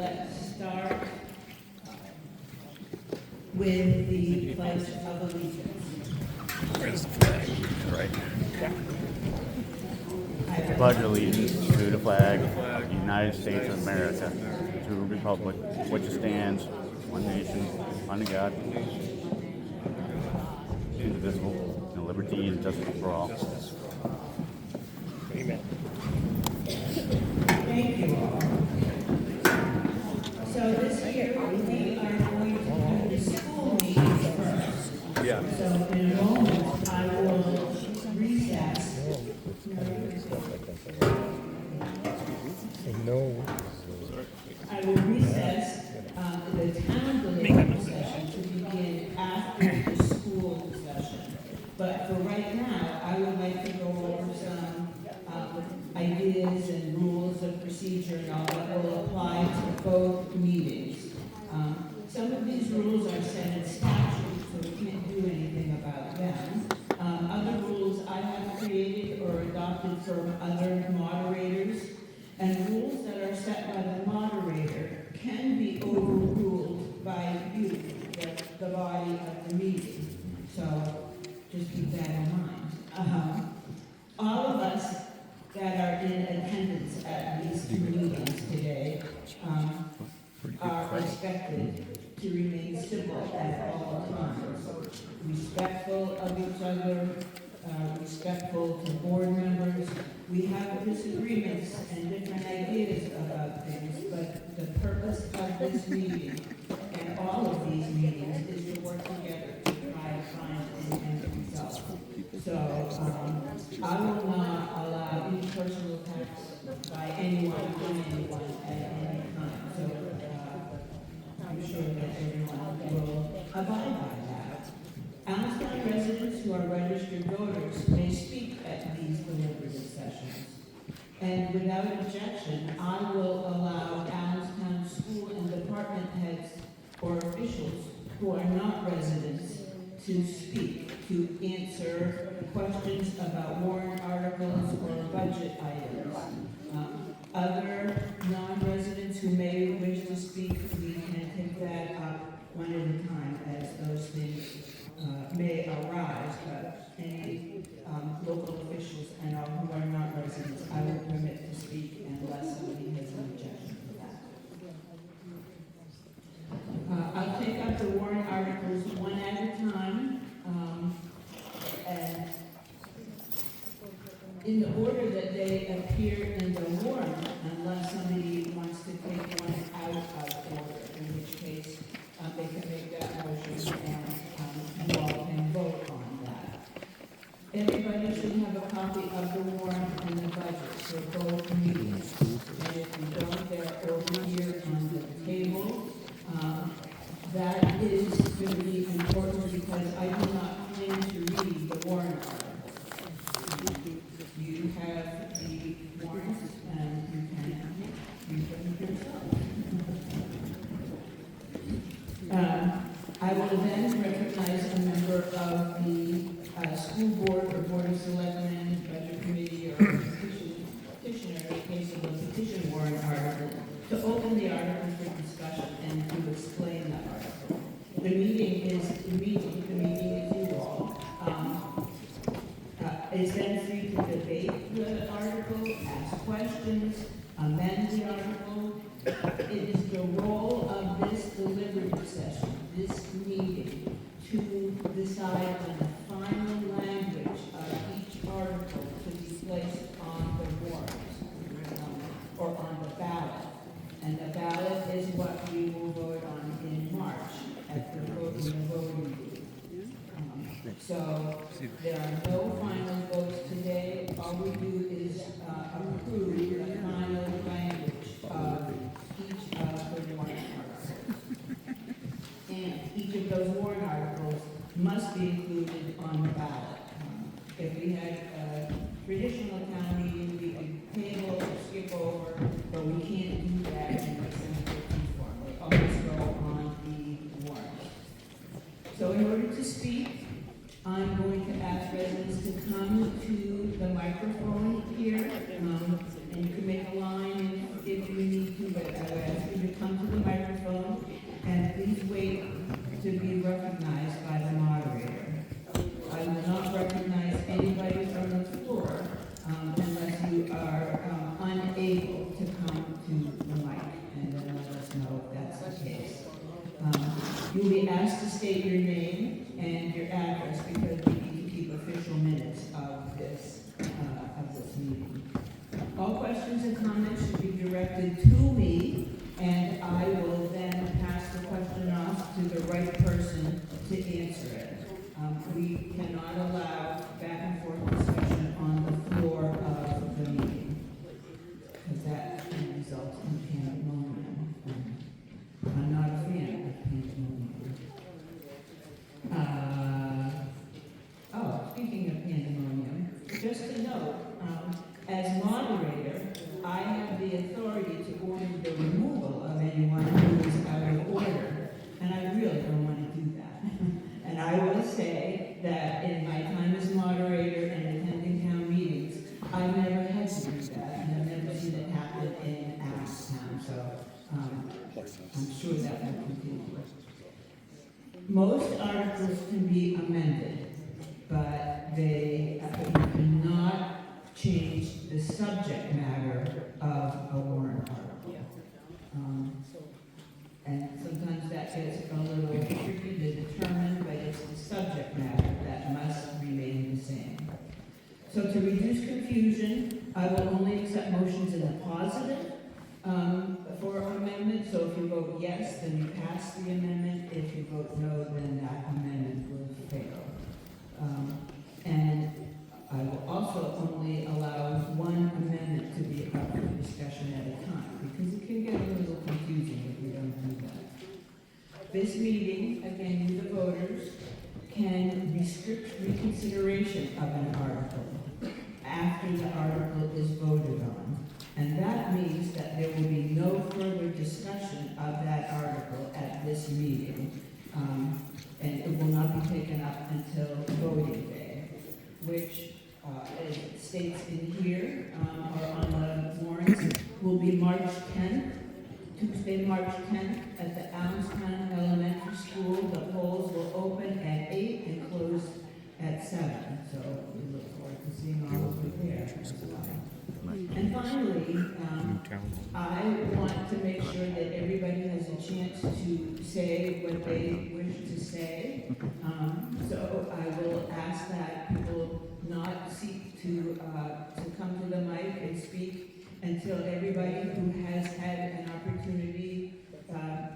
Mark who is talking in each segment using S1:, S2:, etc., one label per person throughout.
S1: let's start with the Pledge of Allegiance.
S2: Where's the flag? Right.
S1: I
S2: Pledge allegiance to the flag of the United States of America, to the republic which stands, one nation, under God, indivisible, and liberty and justice for all.
S3: Amen.
S1: Thank you all. So this year, we are going to do the school meetings first.
S3: Yeah.
S1: So in a moment, I will recess.
S3: No.
S1: I will recess the town deliberative session to begin after the school session. But for right now, I would like to go over some ideas and rules of procedure and all that will apply to both meetings. Some of these rules are set in statute, so we can't do anything about them. Other rules I have created or adopted from other moderators, and rules that are set by the moderator can be overruled by you, the body of the meeting. So just keep that in mind. All of us that are in attendance at these two meetings today are expected to remain civil at all times, respectful of each other, respectful to board members. We have disagreements and different ideas about things, but the purpose of this meeting and all of these meetings is to work together to try to find an end result. So I will not allow any personal attacks by anyone on anyone at any time. So I'm sure that everyone will abide by that. Allenstown residents who are registered voters may speak at these deliberative sessions. And without objection, I will allow Allenstown school and department heads or officials who are not residents to speak, to answer questions about warrant articles or budget items. Other non-residents who may wish to speak, we can take that up one at a time as those things may arise, but any local officials and all who are not residents, I will permit to speak unless somebody has an objection to that. I'll take up the warrant articles one at a time, and in the order that they appear in the warrant, unless somebody wants to take one out of order, in which case they can make that motion and you all can vote on that. Everybody should have a copy of the warrant and the budget for both meetings. And if you don't, they're over here on the table. That is going to be important because I do not plan to read the warrant article. You have the warrants and you can read them yourself. I will then recognize a member of the school board or board of selectmen, budget committee, or petitioner in case of a petition warrant article to open the article for discussion and to explain that article. The meeting is you all. It's then free to debate the article, ask questions, amend the article. It is the role of this deliberative session, this meeting, to decide on the final language of each article to be placed on the warrant or on the ballot. And the ballot is what we will vote on in March at the voting booth. So there are no final votes today. All we do is approve the final language of each of the warrant articles. And each of those warrant articles must be included on the ballot. If we had a traditional town meeting, we could table or skip over, but we can't do that in the Senate form. They always go on the warrant. So in order to speak, I'm going to ask residents to come to the microphone state your name and your address because we need to keep official minutes of this meeting. All questions and comments should be directed to me, and I will then pass the question off to the right person to answer it. We cannot allow back and forth discussion on the floor of the meeting, because that can result in pandemonium. I'm not a fan of pandemonium. Speaking of pandemonium, just to note, as moderator, I have the authority to order the removal of anyone who is out of order, and I really don't want to do that. And I will say that in my time as moderator and attending town meetings, I've never had to do that, and I've never seen it happen in Allenstown, so I'm sure that will continue. Most articles can be amended, but you cannot change the subject matter of a warrant article. And sometimes that gets a little tricky to determine, but it's the subject matter that must remain the same. So to reduce confusion, I will only accept motions in the positive for amendment. So if you vote yes, then you pass the amendment. If you vote no, then that amendment will fail. And I will also only allow one amendment to be up for discussion at a time, because it can get a little confusing if we don't do that. This meeting, again, you the voters, can restrict reconsideration of an article after the article is voted on. And that means that there will be no further discussion of that article at this meeting. And it will not be taken up until voting day, which, as it states in here, or on the warrants, will be March 10th, Tuesday, March 10th, at the Allenstown Elementary School. The polls will open at 8 and close at 7. So we look forward to seeing all of you there as well. And finally, I want to make sure that everybody has a chance to say what they wish to say. So I will ask that people not seek to come to the mic and speak until everybody who has had an opportunity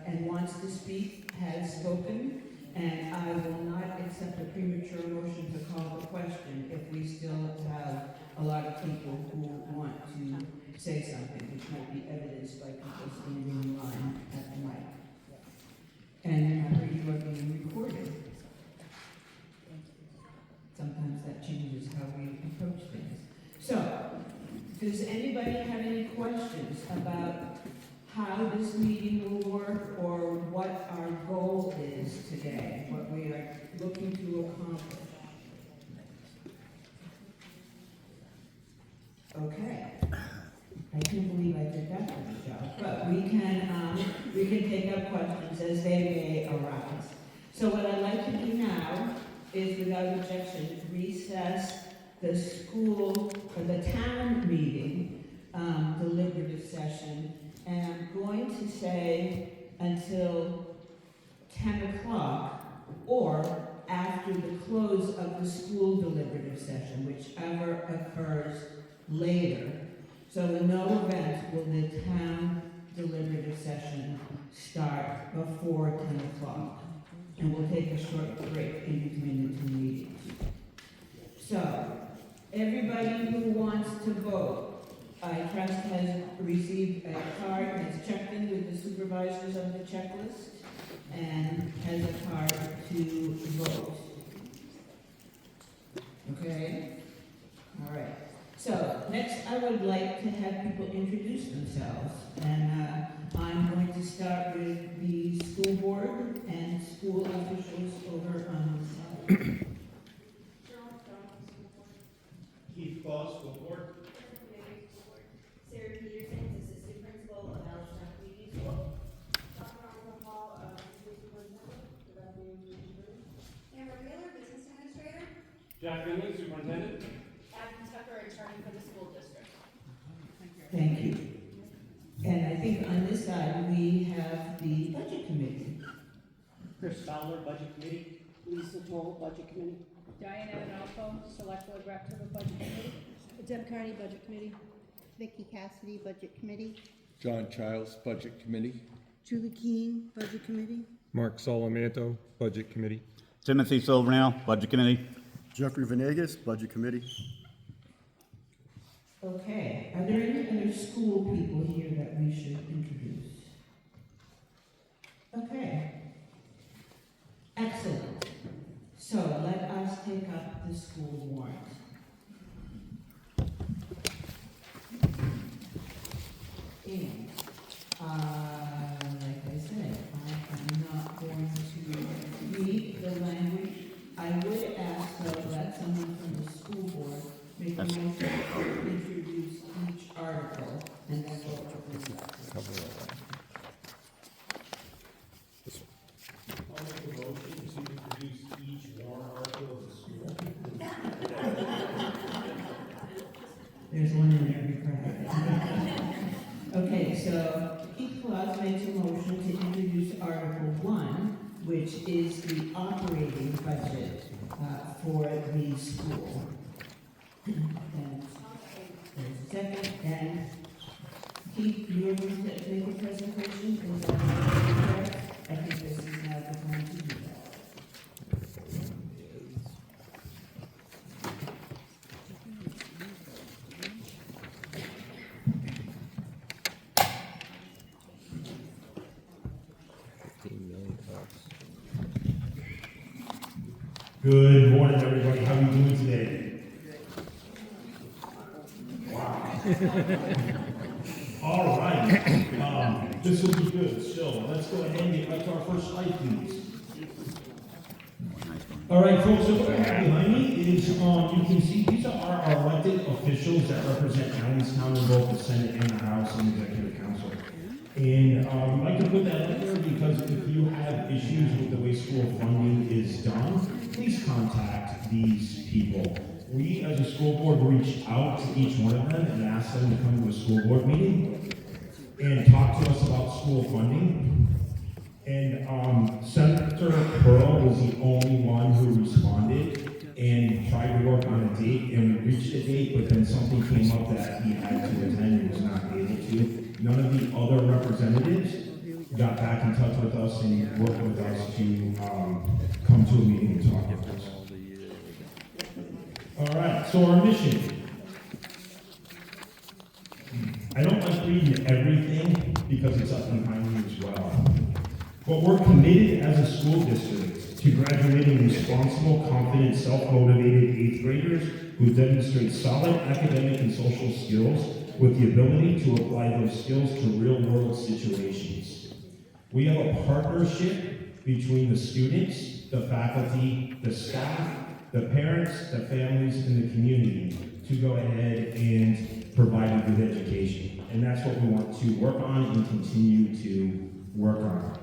S1: and wants to speak has spoken. And I will not accept a premature motion to call the question if we still have a lot of people who want to say something, which might be evidenced by people standing in line at the mic. And remember, you are being recorded. Sometimes that changes how we approach things. So, does anybody have any questions about how this meeting will work or what our goal is today, what we are looking to accomplish? Okay. I can't believe I did that good job, but we can take up questions as they may arise. So what I'd like to do now is, without objection, recess the school or the town meeting deliberative session, and I'm going to say until 10 o'clock or after the close of the school deliberative session, whichever occurs later. So in no event will the town deliberative session start before 10 o'clock. And we'll take a short break in between the two meetings. So, everybody who wants to vote, I trust has received a card, has checked in with the supervisors of the checklist, and has a card to vote. Okay? All right. So, next I would like to have people introduce themselves. And I'm going to start with the school board and school officials over on the side.
S3: Keith Claus, school board.
S4: Sarah Peterson, assistant principal of Allenstown Community School. Amber Wheeler, business administrator.
S3: Jack Finley, superintendent.
S4: Adam Tucker, attorney for the school district.
S1: Thank you. And I think on this side we have the budget committee.
S5: Chris Fowler, Budget Committee.
S6: Lisa Toll, Budget Committee.
S7: Diane Adolfo, Select Board Rep to the Budget Committee.
S6: Deb Carney, Budget Committee.
S4: Vicky Cassidy, Budget Committee.
S8: John Childs, Budget Committee.
S6: Julie Keane, Budget Committee.
S9: Mark Solomanto, Budget Committee.
S2: Timothy Silvernail, Budget Committee.
S8: Jeffrey Venegas, Budget Committee.
S1: Okay, are there any other school people here that we should introduce? Okay. Excellent. So let us take up the school warrant. And, like I said, I am not going to read the language. I would ask though that someone from the school board make a motion to introduce each article and then we'll
S3: I'll make a motion to introduce each warrant article of the school.
S1: There's one in every crack. Okay, so Keith Claus makes a motion to introduce Article 1, which is the operating budget for the school. And there's a second, and Keith, you're going to make a presentation? Is that correct? I think this is now the time to do that.
S3: Good morning, everybody. How are you doing today? Wow. All right. This will be good. So let's go ahead and get right to our first slide, please. All right, folks. So what I have behind me is, you can see these are our elected officials that represent Allenstown in both the Senate and the House and Executive Council. And we'd like to put that up there because if you have issues with the way school funding is done, please contact these people. We, as a school board, reached out to each one of them and asked them to come to a school board meeting and talk to us about school funding. And Senator Pearl was the only one who responded and tried to work on a date, and we reached a date, but then something came up that he had to attend and was not able to. None of the other representatives got back in touch with us and worked with us to come to a meeting and talk with us. All right, so our mission. I don't like reading everything because it's up behind me as well. But we're committed as a school district to graduating responsible, confident, self-motivated 8th graders who demonstrate solid academic and social skills with the ability to apply those skills to real-world situations. We have a partnership between the students, the faculty, the staff, the parents, the families, and the community to go ahead and provide a good education. And that's what we want to work on and continue to work on.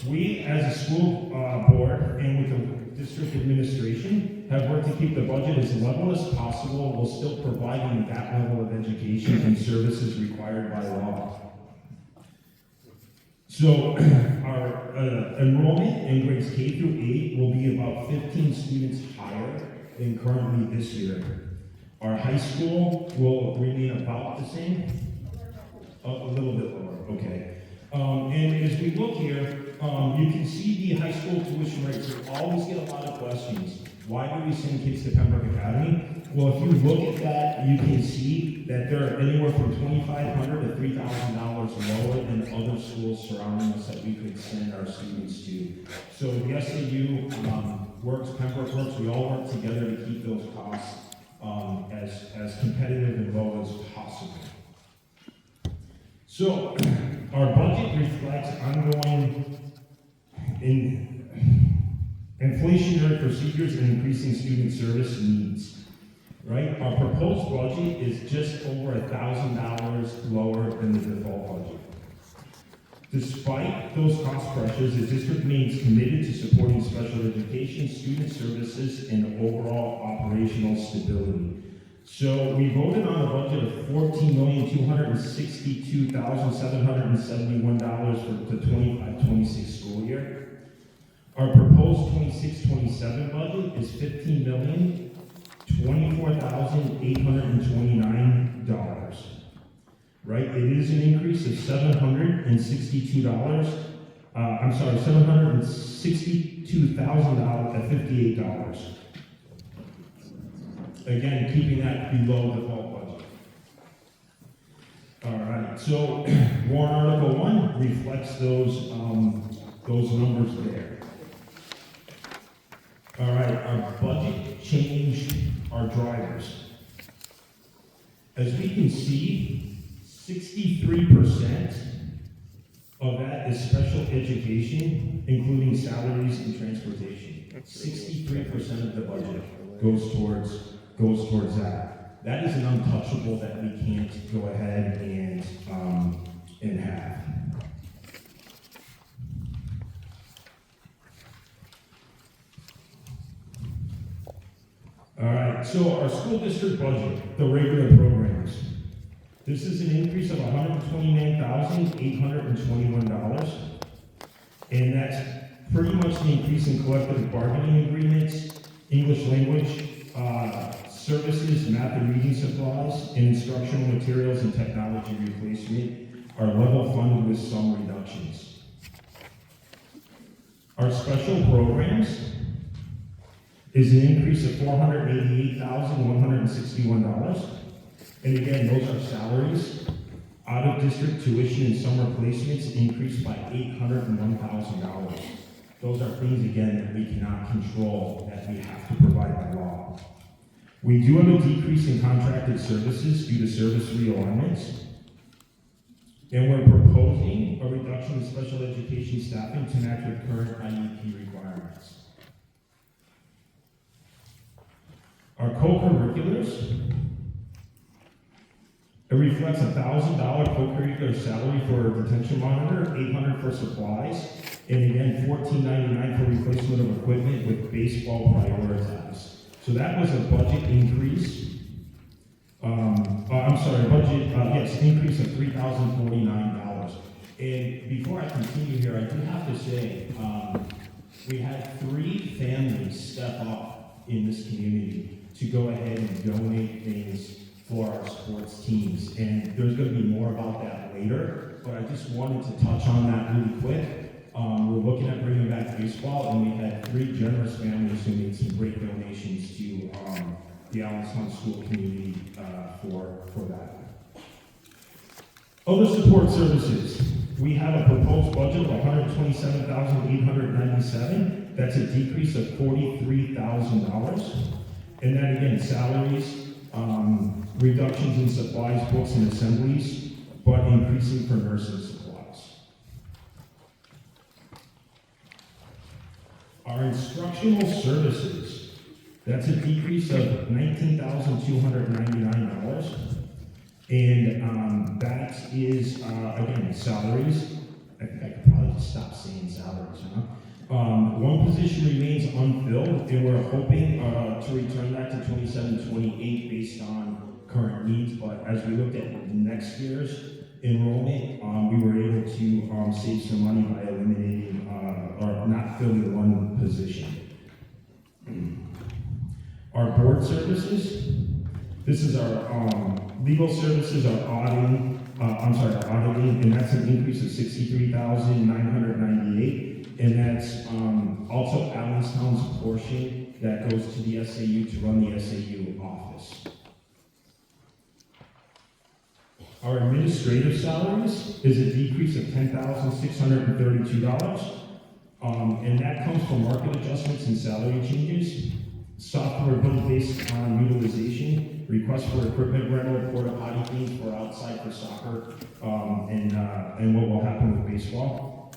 S3: We, as a school board and with the district administration, have worked to keep the budget as level as possible while still providing that level of education and services required by law. So our enrollment in grades K through 8 will be about 15 students higher than currently this year. Our high school will remain about the same, a little bit lower, okay. And as we look here, you can see the high school tuition rates. We always get a lot of questions. Why do we send kids to Pembroke Academy? Well, if you look at that, you can see that they're anywhere from $2,500 to $3,000 lower than other schools surrounding us that we could send our students to. So the SAU works, Pembroke works, we all work together to keep those costs as competitive and low as possible. So our budget reflects ongoing inflationary procedures and increasing student service needs, right? Our proposed budget is just over $1,000 lower than the default budget. Despite those cost pressures, the district remains committed to supporting special education, student services, and overall operational stability. So we voted on a budget of $14,262,771 for the 25-26 school year. Our proposed 26-27 budget is $15,024,829. Right, it is an increase of $762. $762,000 at $58. Again, keeping that below the default budget. All right, so warrant article 1 reflects those numbers there. All right, our budget changed our drivers. As we can see, 63% of that is special education, including salaries and transportation. 63% of the budget goes towards that. That is an untouchable that we can't go ahead and have. All right, so our school district budget, the regular programs. This is an increase of $129,821, and that's pretty much the increase in collective bargaining agreements, English language, services, math and reading supplies, and instructional materials and technology replacement are level funded with some reductions. Our special programs is an increase of $488,161. And again, those are salaries. Out-of-district tuition and summer placements increased by $801,000. Those are things, again, that we cannot control, that we have to provide by law. We do have a decrease in contracted services due to service realignments. And we're proposing a reduction in special education staffing to match with current IEP requirements. Our co-curriculars, it reflects $1,000 co-curricular salary for a detention monitor, $800 for supplies, and again, $14.99 for replacement of equipment with baseball prioritized. So that was a budget increase. Increase of $3,049. And before I continue here, I do have to say, we had 3 families step up in this community to go ahead and donate things for our sports teams. And there's going to be more about that later, but I just wanted to touch on that really quick. We're looking at bringing back baseball, and we had 3 generous families who made some great donations to the Allenstown school community for that. Other support services. We have a proposed budget of $127,897. That's a decrease of $43,000. And then again, salaries, reductions in supplies, books, and assemblies, but increasing for nursing supplies. Our instructional services, that's a decrease of $19,299. And that is, again, salaries. I think I could probably just stop saying salaries, huh? One position remains unfilled, and we're hoping to return that to 27-28 based on current needs. But as we looked at next year's enrollment, we were able to save some money by eliminating or not filling one position. Our board services. This is our legal services, our auditing, and that's an increase of $63,998, and that's also Allenstown's portion that goes to the SAU to run the SAU office. Our administrative salaries is a decrease of $10,632, and that comes from market adjustments and salary changes. Software built based on utilization, request for equipment rental, porta potty fees for outside for soccer, and what will happen with baseball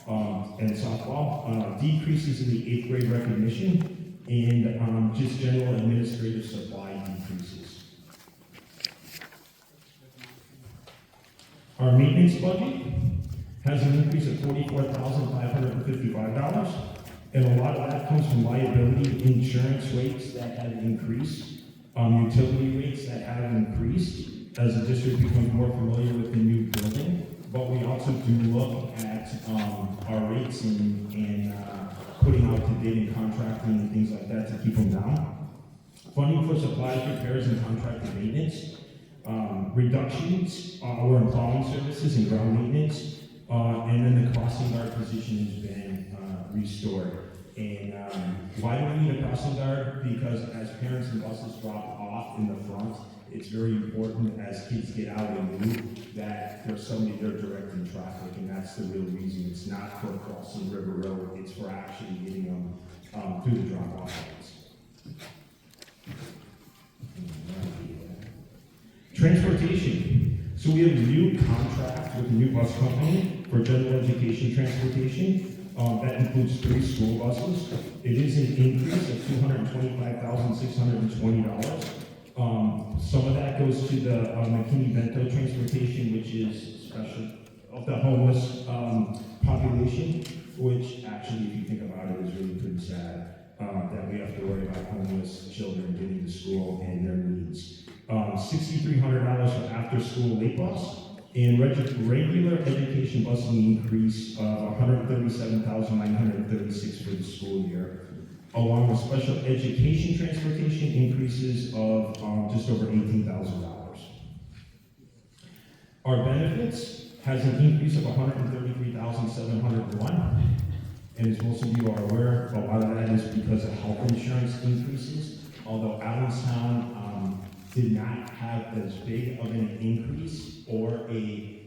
S3: and softball. Decreases in the 8th grade recognition, and just general administrative supply decreases. Our maintenance budget has an increase of $44,555. And a lot of that comes from liability insurance rates that have increased. Utility rates that have increased as the district becomes more familiar with the new building. But we also do look at our rates and putting out to bid and contracting and things like that to keep them down. Funding for supplies, repairs, and contracted maintenance. Reductions or in plowing services and ground maintenance. And then the crossing guard position has been restored. And why do we need a crossing guard? Because as parents and buses drop off in the front, it's very important as kids get out and move that there's somebody there directing traffic, and that's the real reason. It's not for crossing River Road, it's for actually getting them through the drop-off points. Transportation. So we have a new contract with a new bus company for general education transportation. That includes 3 school buses. It is an increase of $225,620. Some of that goes to the McKinney-Vento transportation, which is special of the homeless population, which actually, if you think about it, is really pretty sad that we have to worry about homeless children getting to school and their needs. $6,300 for after-school late bus, and regular education busing increase of $137,936 for the school year, along with special education transportation increases of just over $18,000. Our benefits has an increase of $133,701, and as most of you are aware, a lot of that is because of health insurance increases, although Allenstown did not have as big of an increase or a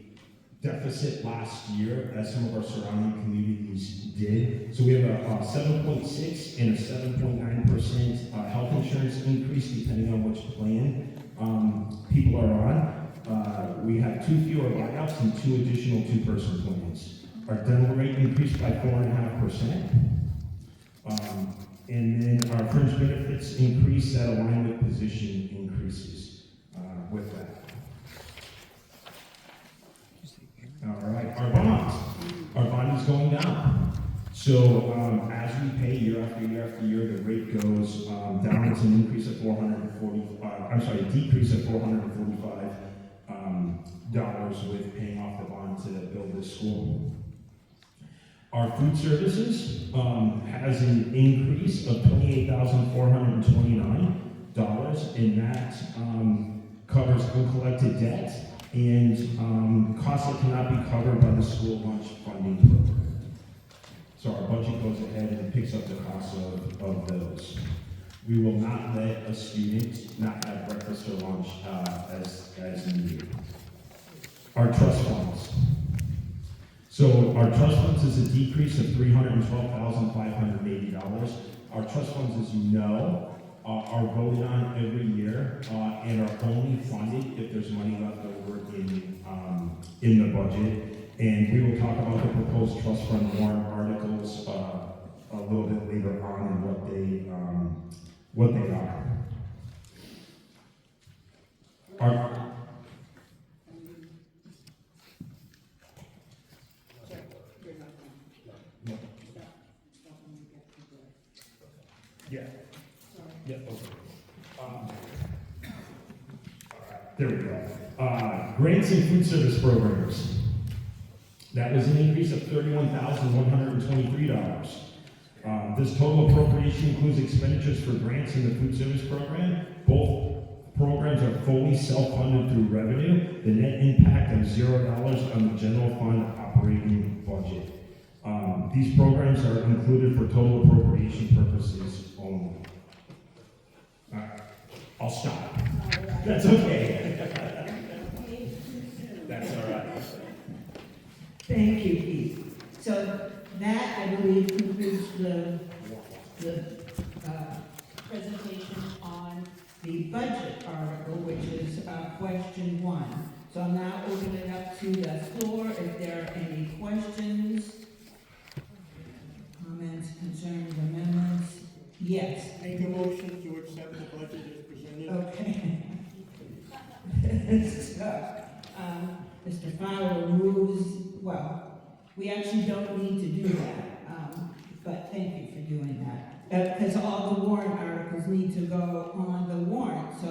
S3: deficit last year as some of our surrounding communities did. So we have a 7.6 and a 7.9% health insurance increase depending on which plan people are on. We have 2 fewer buyouts and 2 additional 2-person plans. Our dental rate increased by 4.5%. And then our fringe benefits increase that align with position increases with that. All right, our bond. Our bond is going down. So as we pay year after year after year, the rate goes down. It's an increase of a decrease of $445 with paying off the bond to build this school. Our food services has an increase of $28,429, and that covers uncollected debt and costs that cannot be covered by the school lunch funding program. So our budget goes ahead and picks up the cost of those. We will not let a student not have breakfast or lunch as needed. Our trust funds. So our trust funds is a decrease of $312,580. Our trust funds, as you know, are voted on every year and are only funded if there's money left over in the budget. And we will talk about the proposed trust fund warrant articles a little bit later on and what they are. Yeah, okay. There we go. Grants and food service programs. That was an increase of $31,123. This total appropriation includes expenditures for grants in the food service program. Both programs are fully self-funded through revenue. The net impact of $0 on the general fund operating budget. These programs are included for total appropriation purposes only. I'll stop. That's okay. That's all right.
S1: Thank you, Keith. So that, I believe, concludes the presentation on the budget article, which is question 1. So I'll now open it up to the floor if there are any questions, comments, concerns, amendments. Yes.
S8: Make a motion to accept the budget as presented.
S1: Okay. So, Mr. Fowler moves, well, we actually don't need to do that, but thank you for doing that. Because all the warrant articles need to go on the warrant, so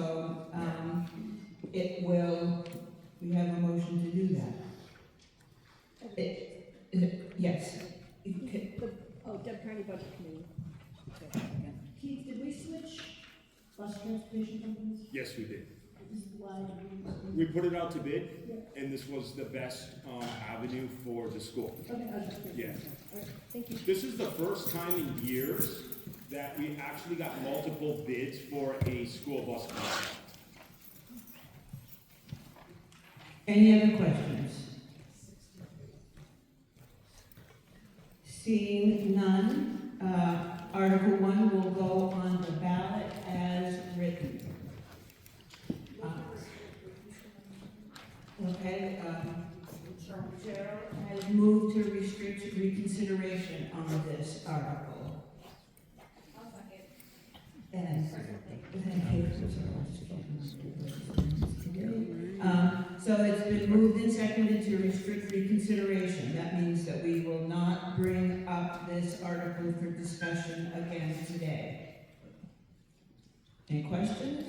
S6: transportation companies?
S5: Yes, we did.
S6: This is why we-
S5: We put it out to bid, and this was the best avenue for the school.
S6: Okay, okay.
S5: Yeah.
S6: All right, thank you.
S5: This is the first time in years that we actually got multiple bids for a school bus contract.
S1: Any other questions? Seeing none, Article 1 will go on the ballot as written. Okay, Gerald has moved to restrict reconsideration on this article. And, thank you. So it's been moved and seconded to restrict reconsideration. That means that we will not bring up this article for discussion again today. Any questions?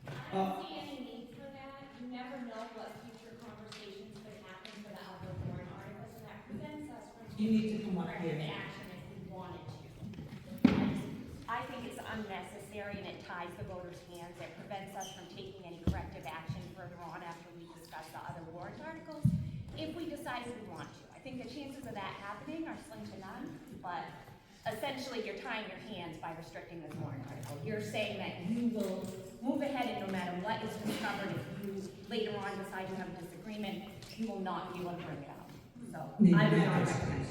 S4: I don't see any need for that. You never know what future conversations could happen for the other warrant articles, and that prevents us from
S1: You need to come up
S4: corrective
S1: here.
S4: action if we wanted to. I think it's unnecessary and it ties the voters' hands. It prevents us from taking any corrective action further on after we discuss the other warrant articles, if we decide we want to. I think the chances of that happening are slim to none, but essentially you're tying your hands by restricting this warrant article. You're saying that you will move ahead and no matter what is discovered, if you later on decide you have a disagreement, you will not be able to bring it up. So
S1: Name
S4: I
S1: and
S4: would not
S1: address,
S4: recommend.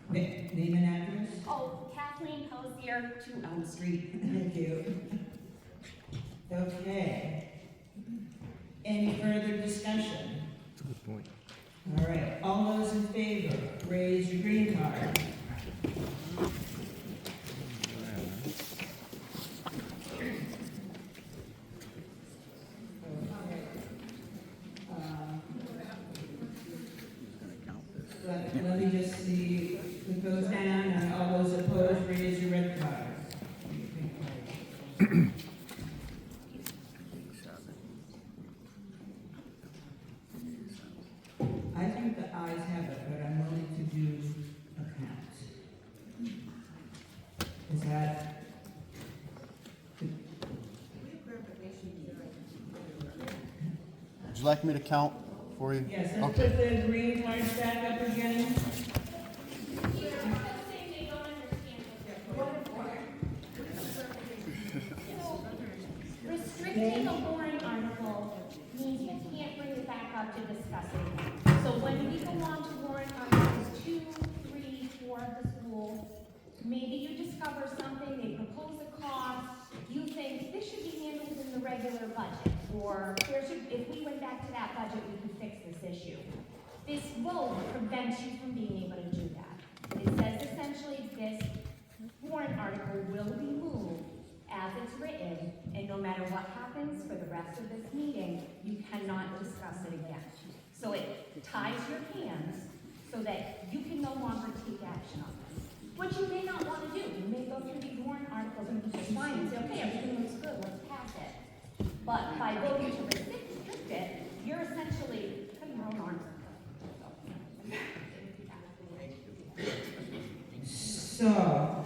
S1: please. Name and address?
S4: Oh, Kathleen Hosier, 2 Elm Street.
S1: Thank you. Okay. Any further discussion?
S9: That's a good point.
S1: All right, all those in favor, raise your green card. Let me just see who goes down, and all those opposed, raise your red card. I think the ayes have it, but I'm willing to do a count. Is that?
S2: Would you like me to count for you?
S1: Yes, let's
S2: Okay.
S1: put the green cards back up again.
S4: You're saying they don't understand what restricting a warrant article means you can't bring it back up to discuss it again. So when we go on to warrant articles 2, 3, 4 of the school, maybe you discover something, they propose a cost, you think this should be handled in the regular budget, or if we went back to that budget, we could fix this issue. This vote prevents you from being able to do that. It says essentially this warrant article will be moved as it's written, and no matter what happens for the rest of this meeting, you cannot discuss it again. So it ties your hands so that you can no longer take action on this. Which you may not want to do. You may go through these warrant articles and just fine and say, okay, everything looks good, let's pass it. But by voting to restrict it, you're essentially cutting your own arms.
S1: So,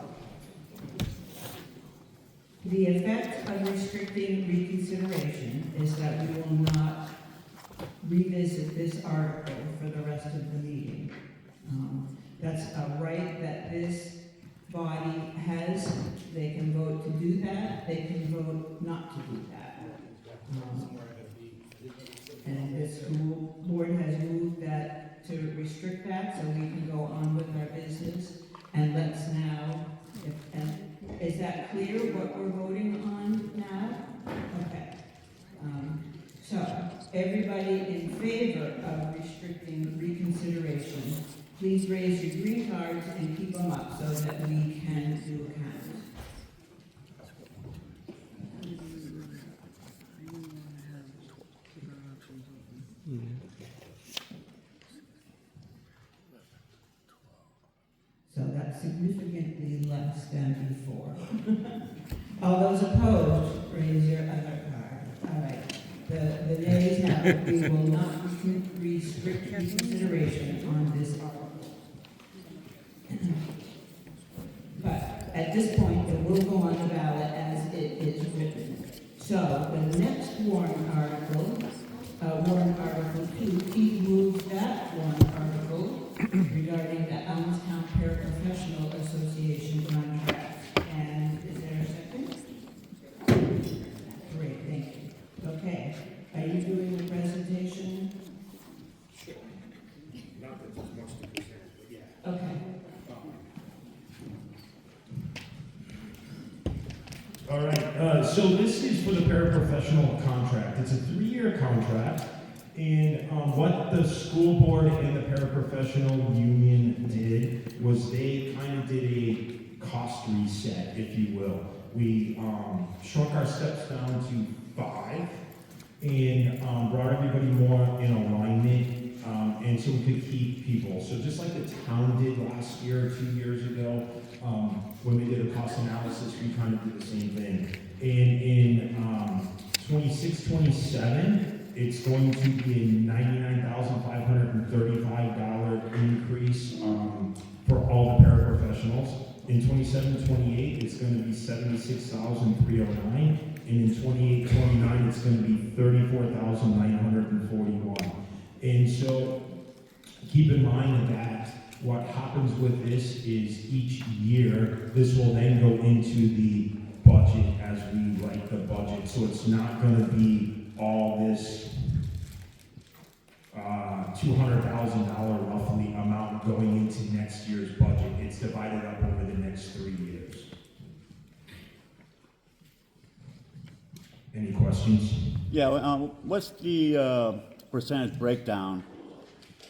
S1: the effect of restricting reconsideration is that we will not revisit this article for the rest of the meeting. That's a right that this body has. They can vote to do that, they can vote not to do that. And the school board has moved that to restrict that, so we can go on with our business. And let's now, is that clear what we're voting on now? Okay. So, everybody in favor of restricting reconsideration, please raise your green cards and keep them up so that we can do a count. So that's significantly less than before. All those opposed, raise your other card. All right. The nays have it. We will not restrict reconsideration on this article. But at this point, it will go on the ballot as it is written. So the next warrant article 2, Keith moves that warrant article regarding the Allenstown Paraprofessional Association contract. And is there a second? Great, thank you. Okay, are you doing the presentation?
S5: Sure. Not that there's much to present, but yeah.
S1: Okay.
S3: All right, so this is for the paraprofessional contract. It's a 3-year contract, and what the school board and the paraprofessional union did was they kind of did a cost reset, if you will. We shrunk our steps down to 5 and brought everybody more in alignment, and so we could keep people. So just like the town did last year, 2 years ago, when we did a cost analysis, we kind of did the same thing. And in 26, 27, it's going to be a $99,535 increase for all the paraprofessionals. In 27, 28, it's going to be $76,309, and in 28, 29, it's going to be $34,941. And so keep in mind that what happens with this is each year, this will then go into the budget as we write the budget. So it's not going to be all this $200,000 roughly amount going into next year's budget. It's divided up over the next 3 years. Any questions?
S2: Yeah, what's the percentage breakdown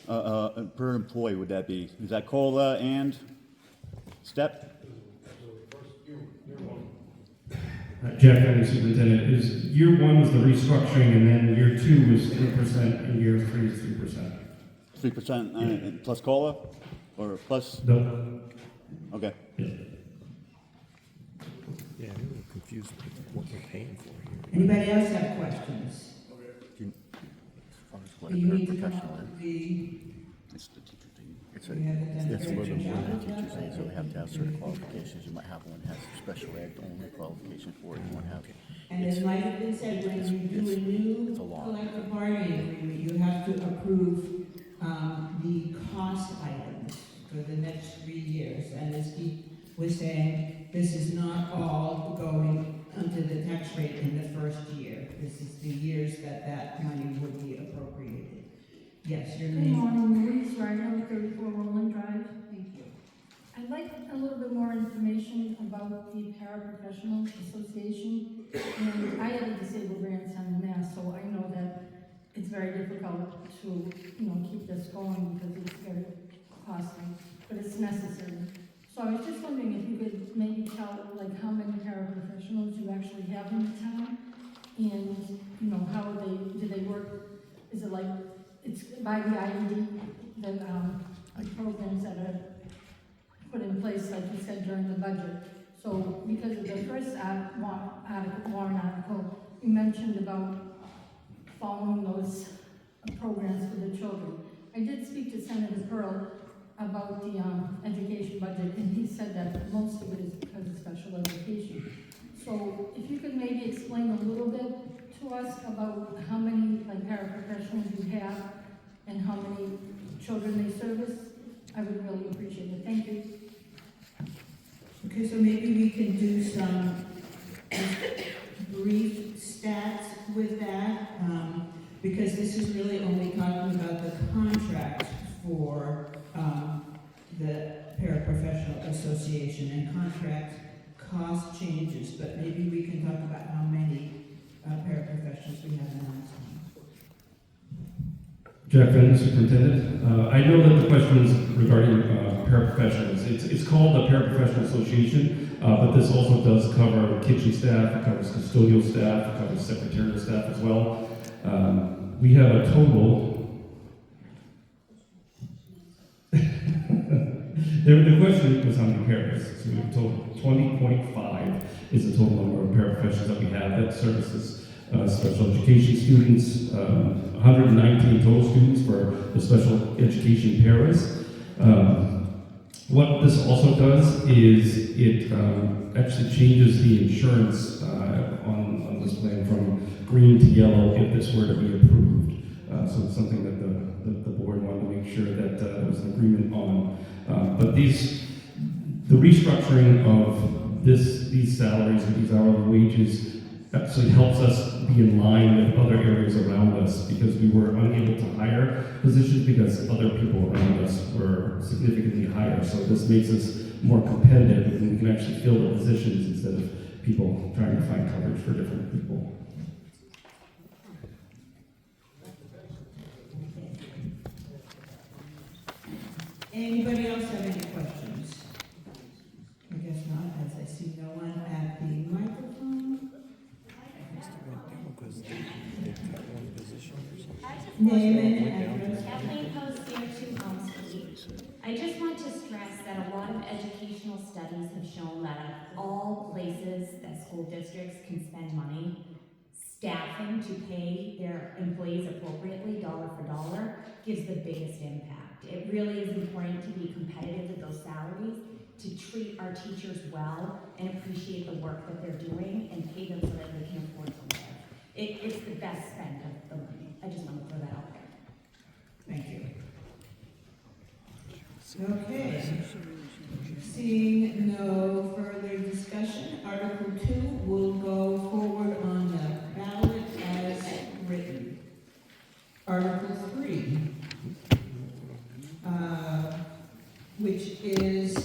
S2: per employee would that be? Is that COLA and step?
S3: Jack Henry, Superintendent, is year 1 was the restructuring, and then year 2 was 3%, and year 3 is 3%.
S2: 3% plus COLA? Or plus?
S3: No.
S2: Okay.
S3: Yeah.
S9: Yeah, I'm a little confused with what we're paying for here.
S1: Anybody else have questions?
S2: What
S1: Do
S2: a
S1: you need to come
S2: paraprofessional
S1: up
S2: is.
S1: with the,
S2: It's the teacher's thing. It's
S1: we haven't done a
S2: it's a little
S1: very
S2: bit
S1: good
S2: more than
S1: job
S2: teacher's
S1: of
S2: thing, so
S1: that?
S2: they have to have certain qualifications. You might have one that has special ed only qualification for it, you might have.
S1: And as might have been said, when you do a new
S2: it's a law.
S1: collective bargaining agreement, you have to approve the cost items for the next 3 years. And as Keith was saying, this is not all going onto the tax rate in the first year. This is the years that money would be appropriated. Yes, your
S6: Good
S1: name.
S6: morning, Louise Rydell, 34 Roland Drive. Thank you. I'd like a little bit more information about the Paraprofessional Association. And I have a disabled grandson in Mass, so I know that it's very difficult to, keep this going because it's very costly, but it's necessary. So I was just wondering if you could maybe tell, how many paraprofessionals you actually have in the town, and, how do they work? Is it it's by the IED, the programs that are put in place, like you said, during the budget. So, because of the first warrant article, you mentioned about following those programs for the children. I did speak to Senator Pearl about the education budget, and he said that most of it is because of special education. So, if you could maybe explain a little bit to us about how many paraprofessionals you have and how many children they service, I would really appreciate it. Thank you.
S1: Okay, so maybe we can do some brief stats with that, because this is really only talking about the contract for the Paraprofessional Association, and contract cost changes, but maybe we can talk about how many paraprofessionals we have in our town.
S3: Jack Fenton, Superintendent. I know that the question is regarding paraprofessionals. It's called the Paraprofessional Association, but this also does cover kitchen staff, it covers custodial staff, it covers secretarial staff as well. We have a total. The question was how many paras. So we have total 20.5 is the total number of paraprofessionals that we have that services special education students, 119 total students for the special education paras. What this also does is it actually changes the insurance on this plan from green to yellow if this were to be approved. So it's something that the board wanted to make sure that there was an agreement on. But the restructuring of these salaries and these hourly wages actually helps us be in line with other areas around us, because we were unable to hire positions because other people around us were significantly higher. So this makes us more competitive, and we can actually fill the positions instead of people trying to find coverage for different people.
S1: Anybody else have any questions? I guess not, as I see no one at the microphone. Name and address.
S4: Kathleen Post here, 2 Elm Street. I just want to stress that a lot of educational studies have shown that of all places that school districts can spend money, staffing to pay their employees appropriately, dollar for dollar, gives the biggest impact. It really is important to be competitive with those salaries, to treat our teachers well and appreciate the work that they're doing and pay them so that they can afford to live. It's the best spend of the money. I just want to throw that out there.
S1: Thank you. Okay. Seeing no further discussion, Article 2 will go forward on the ballot as written. Article 3, which is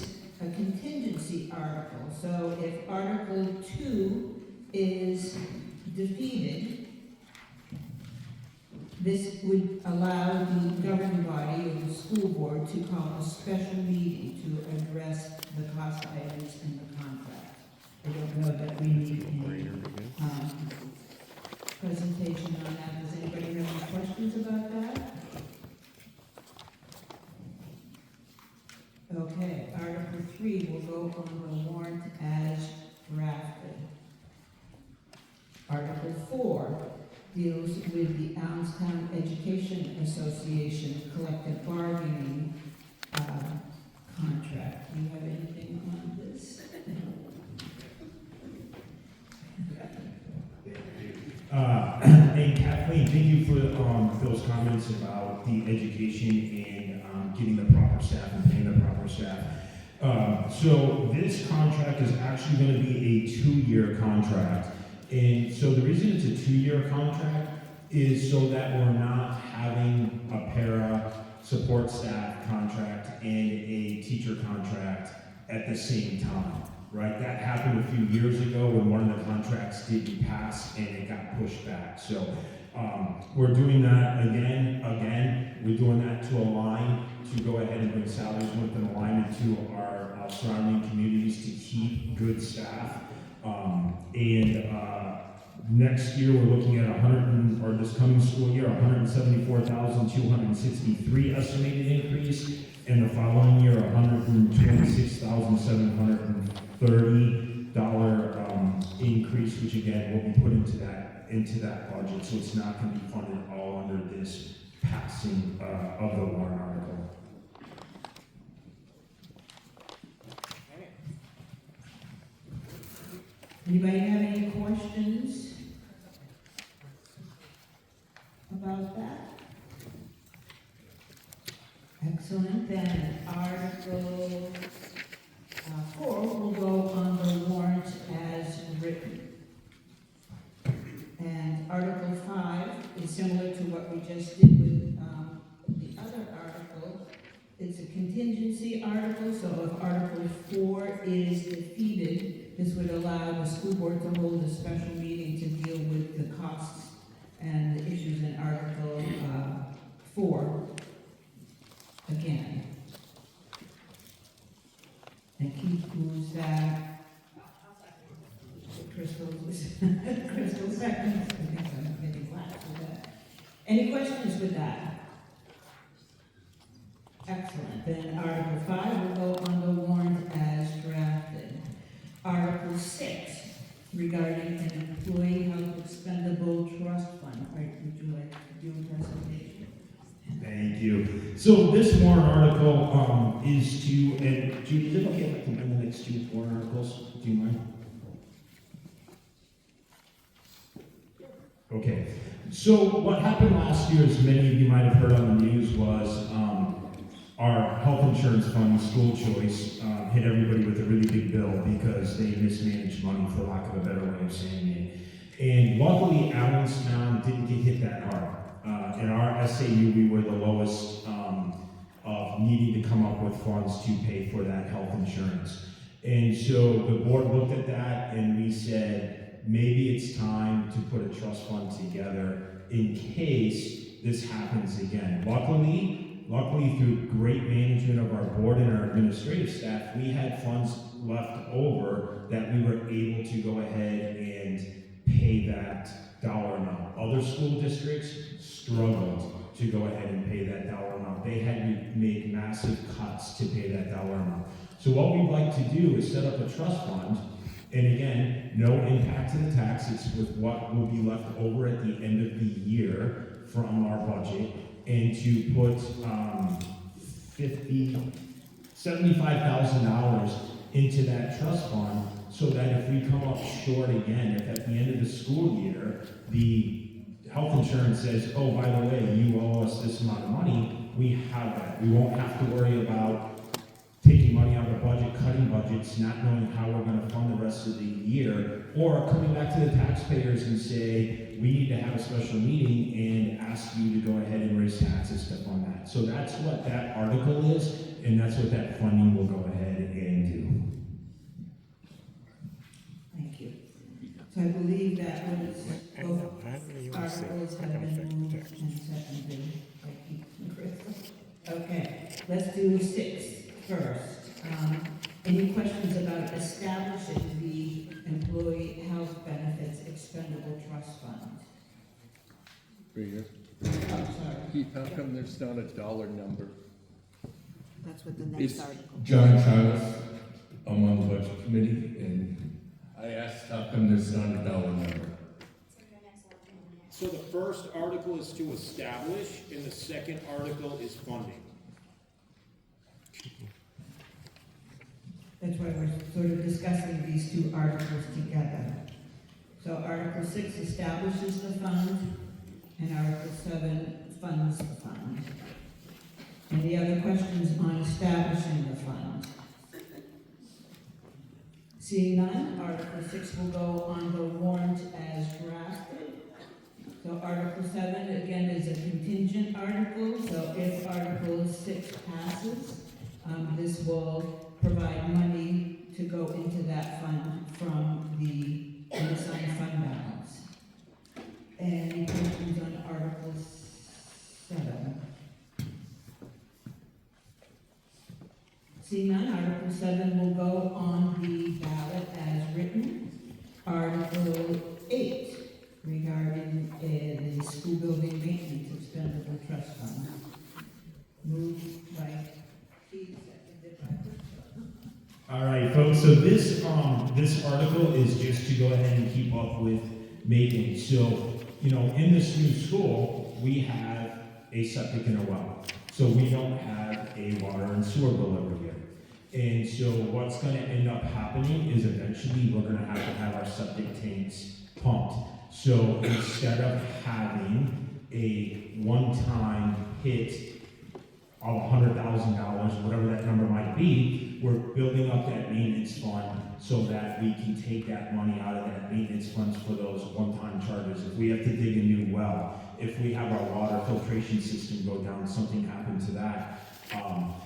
S1: a contingency article. So if Article 2 is defeated, this would allow the governing body or the school board to call a special meeting to address the cost items in the contract. I don't know that we need any presentation on that. Does anybody have any questions about that? Okay, Article 3 will go on the warrant as drafted. Article 4 deals with the Allenstown Education Association collective bargaining contract. Do you have anything on this?
S3: And Kathleen, thank you for those comments about the education and getting the proper staff and paying the proper staff. So this contract is actually going to be a 2-year contract. And so the reason it's a 2-year contract is so that we're not having a para support staff contract and a teacher contract at the same time, right? That happened a few years ago when one of the contracts didn't pass and it got pushed back. So we're doing that again. We're doing that to align, to go ahead and bring salaries with an alignment to our surrounding communities to keep good staff. Next year, we're looking at this coming school year, $174,263 estimated increase, and the following year, $126,730 increase, which again will be put into that budget. So it's not going to be funded all under this passing of the warrant article.
S1: Anybody have any questions about that? Excellent. Then Article 4 will go on the warrant as written. And Article 5 is similar to what we just did with the other article. It's a contingency article, so if Article 4 is defeated, this would allow the school board to hold a special meeting to deal with the costs and the issues in Article 4 again. And Keith moves that. Crystal seconds. I think I'm getting lax with that. Any questions with that? Excellent. Then Article 5 will go on the warrant as drafted. Article 6, regarding an employee health expendable trust fund. Would you like to do a presentation?
S3: Thank you. So this warrant article is to, and Judy, is it okay if I can bring the next two warrant articles? Do you mind? Okay. So what happened last year, as many of you might have heard on the news, was our health insurance fund, school choice, hit everybody with a really big bill because they mismanaged money, for lack of a better way of saying it. And luckily, Allenstown didn't get hit that hard. In our SAU, we were the lowest of needing to come up with funds to pay for that health insurance. And so the board looked at that and we said, maybe it's time to put a trust fund together in case this happens again. Luckily, through great management of our board and our administrative staff, we had funds left over that we were able to go ahead and pay that dollar amount. Other school districts struggled to go ahead and pay that dollar amount. They had to make massive cuts to pay that dollar amount. So what we'd like to do is set up a trust fund, and again, no impact to the tax. It's with what will be left over at the end of the year from our budget, and to put $75,000 into that trust fund, so that if we come up short again, if at the end of the school year, the health insurance says, oh, by the way, you owe us this amount of money, we have that. We won't have to worry about taking money out of the budget, cutting budgets, not knowing how we're gonna fund the rest of the year, or coming back to the taxpayers and say, we need to have a special meeting and ask you to go ahead and raise taxes to fund that. So that's what that article is, and that's what that funding will go ahead and do.
S1: Thank you. So I believe that was both articles have been moved and seconded by Keith and Chris. Okay, let's do 6 first. Any questions about establishing the Employee Health Benefits Expendable Trust Fund? Oh, sorry.
S10: Keith, how come there's not a dollar number?
S11: That's what the next
S10: It's
S11: article.
S10: John Travis, I'm on the budget committee, and I asked how come there's not a dollar number?
S5: So the first article is to establish, and the second article is funding.
S1: That's why we're sort of discussing these 2 articles together. So Article 6 establishes the fund, and Article 7 funds the fund. Any other questions on establishing the fund? Seeing none, Article 6 will go on the warrant as drafted. So Article 7, again, is a contingent article, so if Article 6 passes, this will provide money to go into that fund from the unassigned fund balance. Any questions on Article 7? Seeing none, Article 7 will go on the ballot as written. Article 8, regarding the school building maintenance expendable trust fund. Moved by Keith, seconded by Chris.
S3: All right, folks, so this article is just to go ahead and keep up with maintenance. So, in this new school, we have a septic and a well. So we don't have a water and sewer bill every year. And so what's gonna end up happening is eventually we're gonna have our septic tanks pumped. So instead of having a one-time hit of $100,000, whatever that number might be, we're building up that maintenance fund so that we can take that money out of that maintenance funds for those one-time charges. If we have to dig a new well, if we have our water filtration system go down, something happened to that,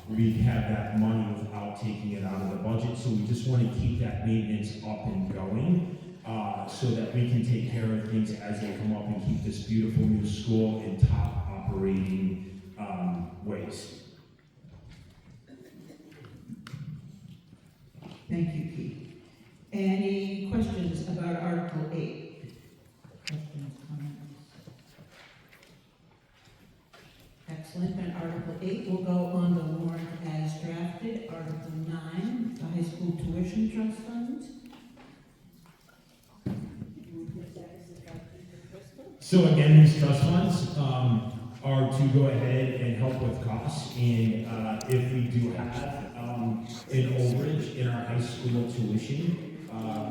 S3: we have that money without taking it out of the budget. So we just want to keep that maintenance up and going so that we can take care of things as they come up and keep this beautiful new school in top operating ways.
S1: Thank you, Keith. Any questions about Article 8? Questions, comments? Excellent, then Article 8 will go on the warrant as drafted. Article 9, the high school tuition trust fund.
S3: So again, these trust funds, are to go ahead and help with costs. And if we do have an overage in our high school tuition,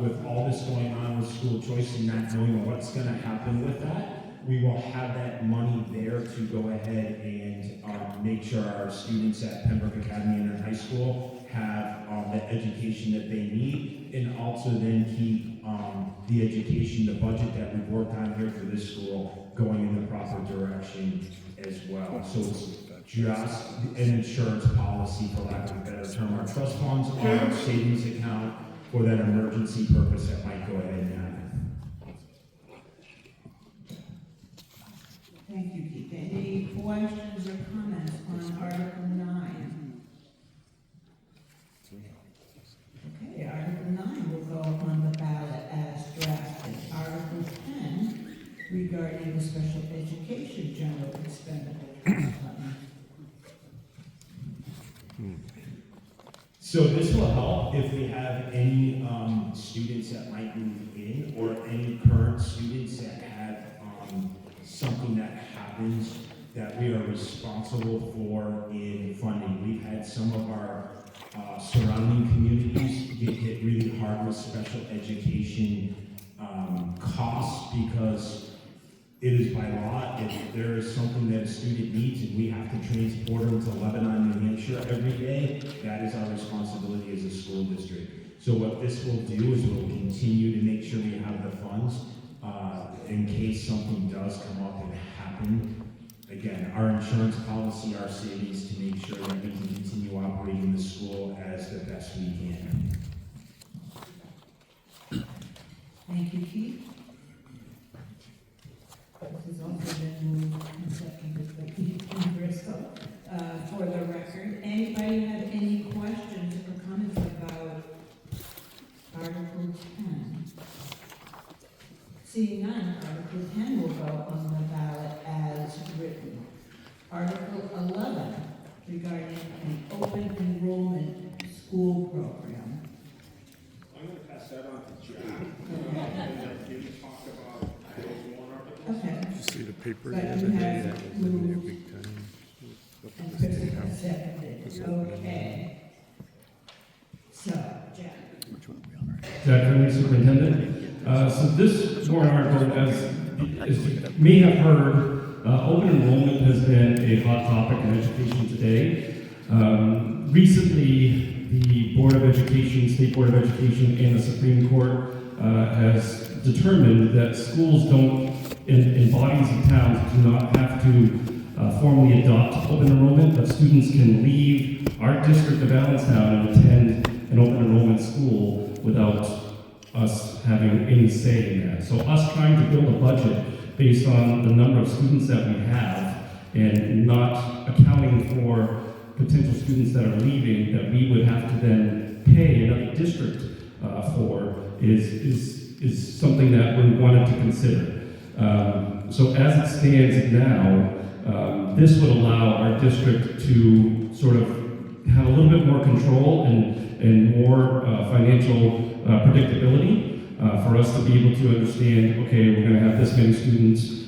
S3: with all this going on with school choice and not knowing what's going to happen with that, we will have that money there to go ahead and make sure our students at Pembroke Academy and their high school have the education that they need, and also then keep the education, the budget that we've worked on here for this school going in the proper direction as well. So it's just an insurance policy, for lack of a better term. Our trust funds are our savings account for that emergency purpose that might go ahead and happen.
S1: Thank you, Keith. Any questions or comments on Article 9? Okay, Article 9 will go on the ballot as drafted. Article 10, regarding the special education general expendable trust fund.
S3: So this will help if we have any students that might move in, or any current students that have something that happens that we are responsible for in funding. We've had some of our surrounding communities get hit really hard with special education costs, because it is by law, if there is something that a student needs and we have to transport them to Lebanon, New Hampshire every day, that is our responsibility as a school district. So what this will do is we'll continue to make sure we have the funds in case something does come up and happen. Again, our insurance policy, our savings, to make sure that we can continue operating the school as the best we can.
S1: Thank you, Keith. This has also been moved and seconded by Keith and Bristol. For the record, anybody have any questions or comments about Article 10? Seeing none, Article 10 will go on the ballot as written. Article 11, regarding the open enrollment school program.
S5: I'm gonna pass that on to Jack. And let him talk about those warrant articles.
S1: Okay.
S9: Did you see the paper the
S1: But
S9: other
S1: you
S9: day?
S1: have
S9: That was in there
S1: moved
S9: big time. Up
S1: and
S9: at the
S1: Chris
S9: State
S1: has
S9: House.
S1: seconded. Okay. So, Jack.
S9: Which one are we on?
S3: Jack Finley, Superintendent. So this warrant article, as you may have heard, open enrollment has been a hot topic in education today. Recently, the Board of Education, State Board of Education, and the Supreme Court has determined that schools don't, in bodies of towns, do not have to formally adopt open enrollment, but students can leave our district of Allenstown and attend an open enrollment school without us having any say in that. So us trying to build a budget based on the number of students that we have and not accounting for potential students that are leaving that we would have to then pay another district for is something that we wanted to consider. So as it stands now, this would allow our district to sort of have a little bit more control and more financial predictability for us to be able to understand, okay, we're going to have this many students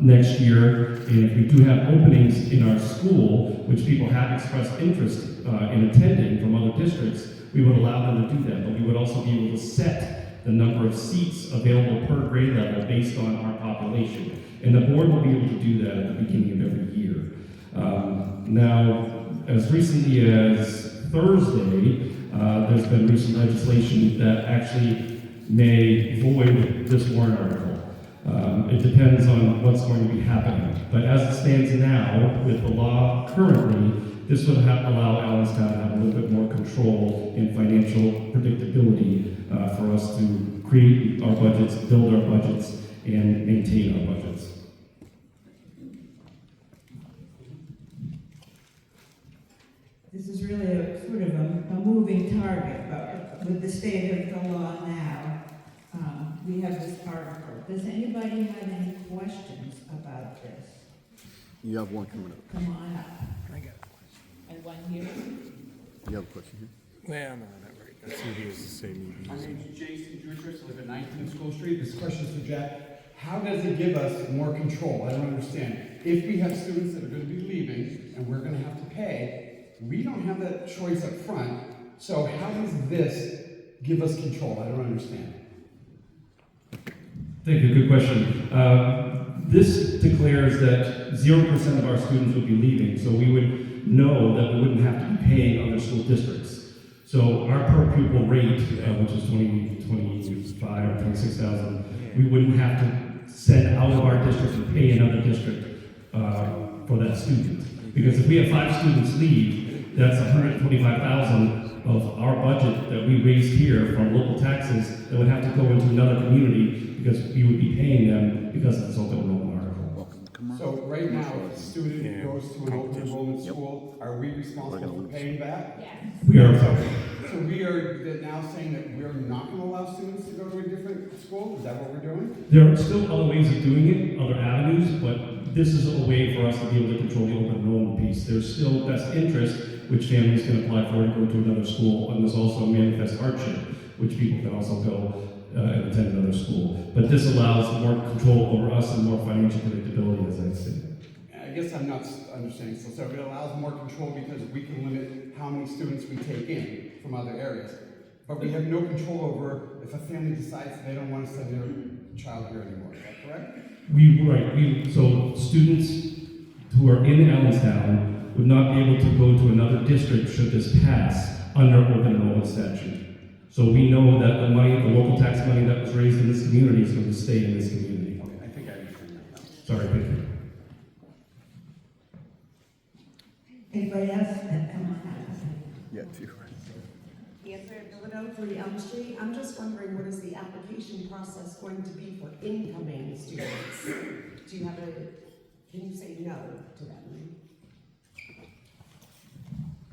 S3: next year, and if we do have openings in our school, which people have expressed interest in attending from other districts, we would allow them to do that, but we would also be able to set the number of seats available per grade level based on our population. And the board will be able to do that at the beginning of every year. Now, as recently as Thursday, there's been recent legislation that actually may void this warrant article. It depends on what's going to be happening. But as it stands now, with the law currently, this would allow Allenstown to have a little bit more control and financial predictability for us to create our budgets, build our budgets, and maintain our budgets.
S1: This is really a sort of a moving target, but with the state of the law now, we have this article. Does anybody have any questions about this?
S9: You have one coming up.
S1: Come on up.
S9: I got it.
S1: And one here.
S9: You have a question here? Well, no, not right. That's who he is the same.
S12: My name is Jason Jutris, I live at 19 School Street. This question is for Jack. How does it give us more control? I don't understand.
S13: if we have students that are gonna be leaving and we're gonna have to pay, we don't have that choice up front. So how does this give us control? I don't understand.
S3: Thank you, good question. This declares that 0% of our students would be leaving, so we would know that we wouldn't have to be paying other school districts. So our per pupil rate, which is 25 or 26,000, we wouldn't have to send out of our district and pay another district for that student. Because if we have 5 students leave, that's 125,000 of our budget that we raised here from local taxes that would have to go into another community because we would be paying them because of this open enrollment article.
S13: So right now, if a student goes to an open enrollment school, are we responsible for paying that?
S4: Yes.
S3: We are.
S13: So we are now saying that we're not gonna allow students to go to a different school? Is that what we're doing?
S3: There are still other ways of doing it, other avenues, but this is a way for us to be able to control the open enrollment piece. There's still best interest, which families can apply for to go to another school, and there's also manifest hardship, which people can also go and attend another school. But this allows more control over us and more financial predictability, as I said.
S13: I guess I'm not understanding. So it allows more control because we can limit how many students we take in from other areas. But we have no control over if a family decides they don't want to send their child here anymore. Is that correct?
S3: So students who are in Allenstown would not be able to go to another district should this pass under open enrollment statute. So we know that the money, the local tax money that was raised in this community is going to stay in this community.
S13: Okay, I think I understand that now.
S3: Sorry, thank you.
S11: Anybody else?
S2: Yeah, two.
S11: For Elm Street, I'm just wondering, what is the application process going to be for incoming students? Do you have can you say no to them?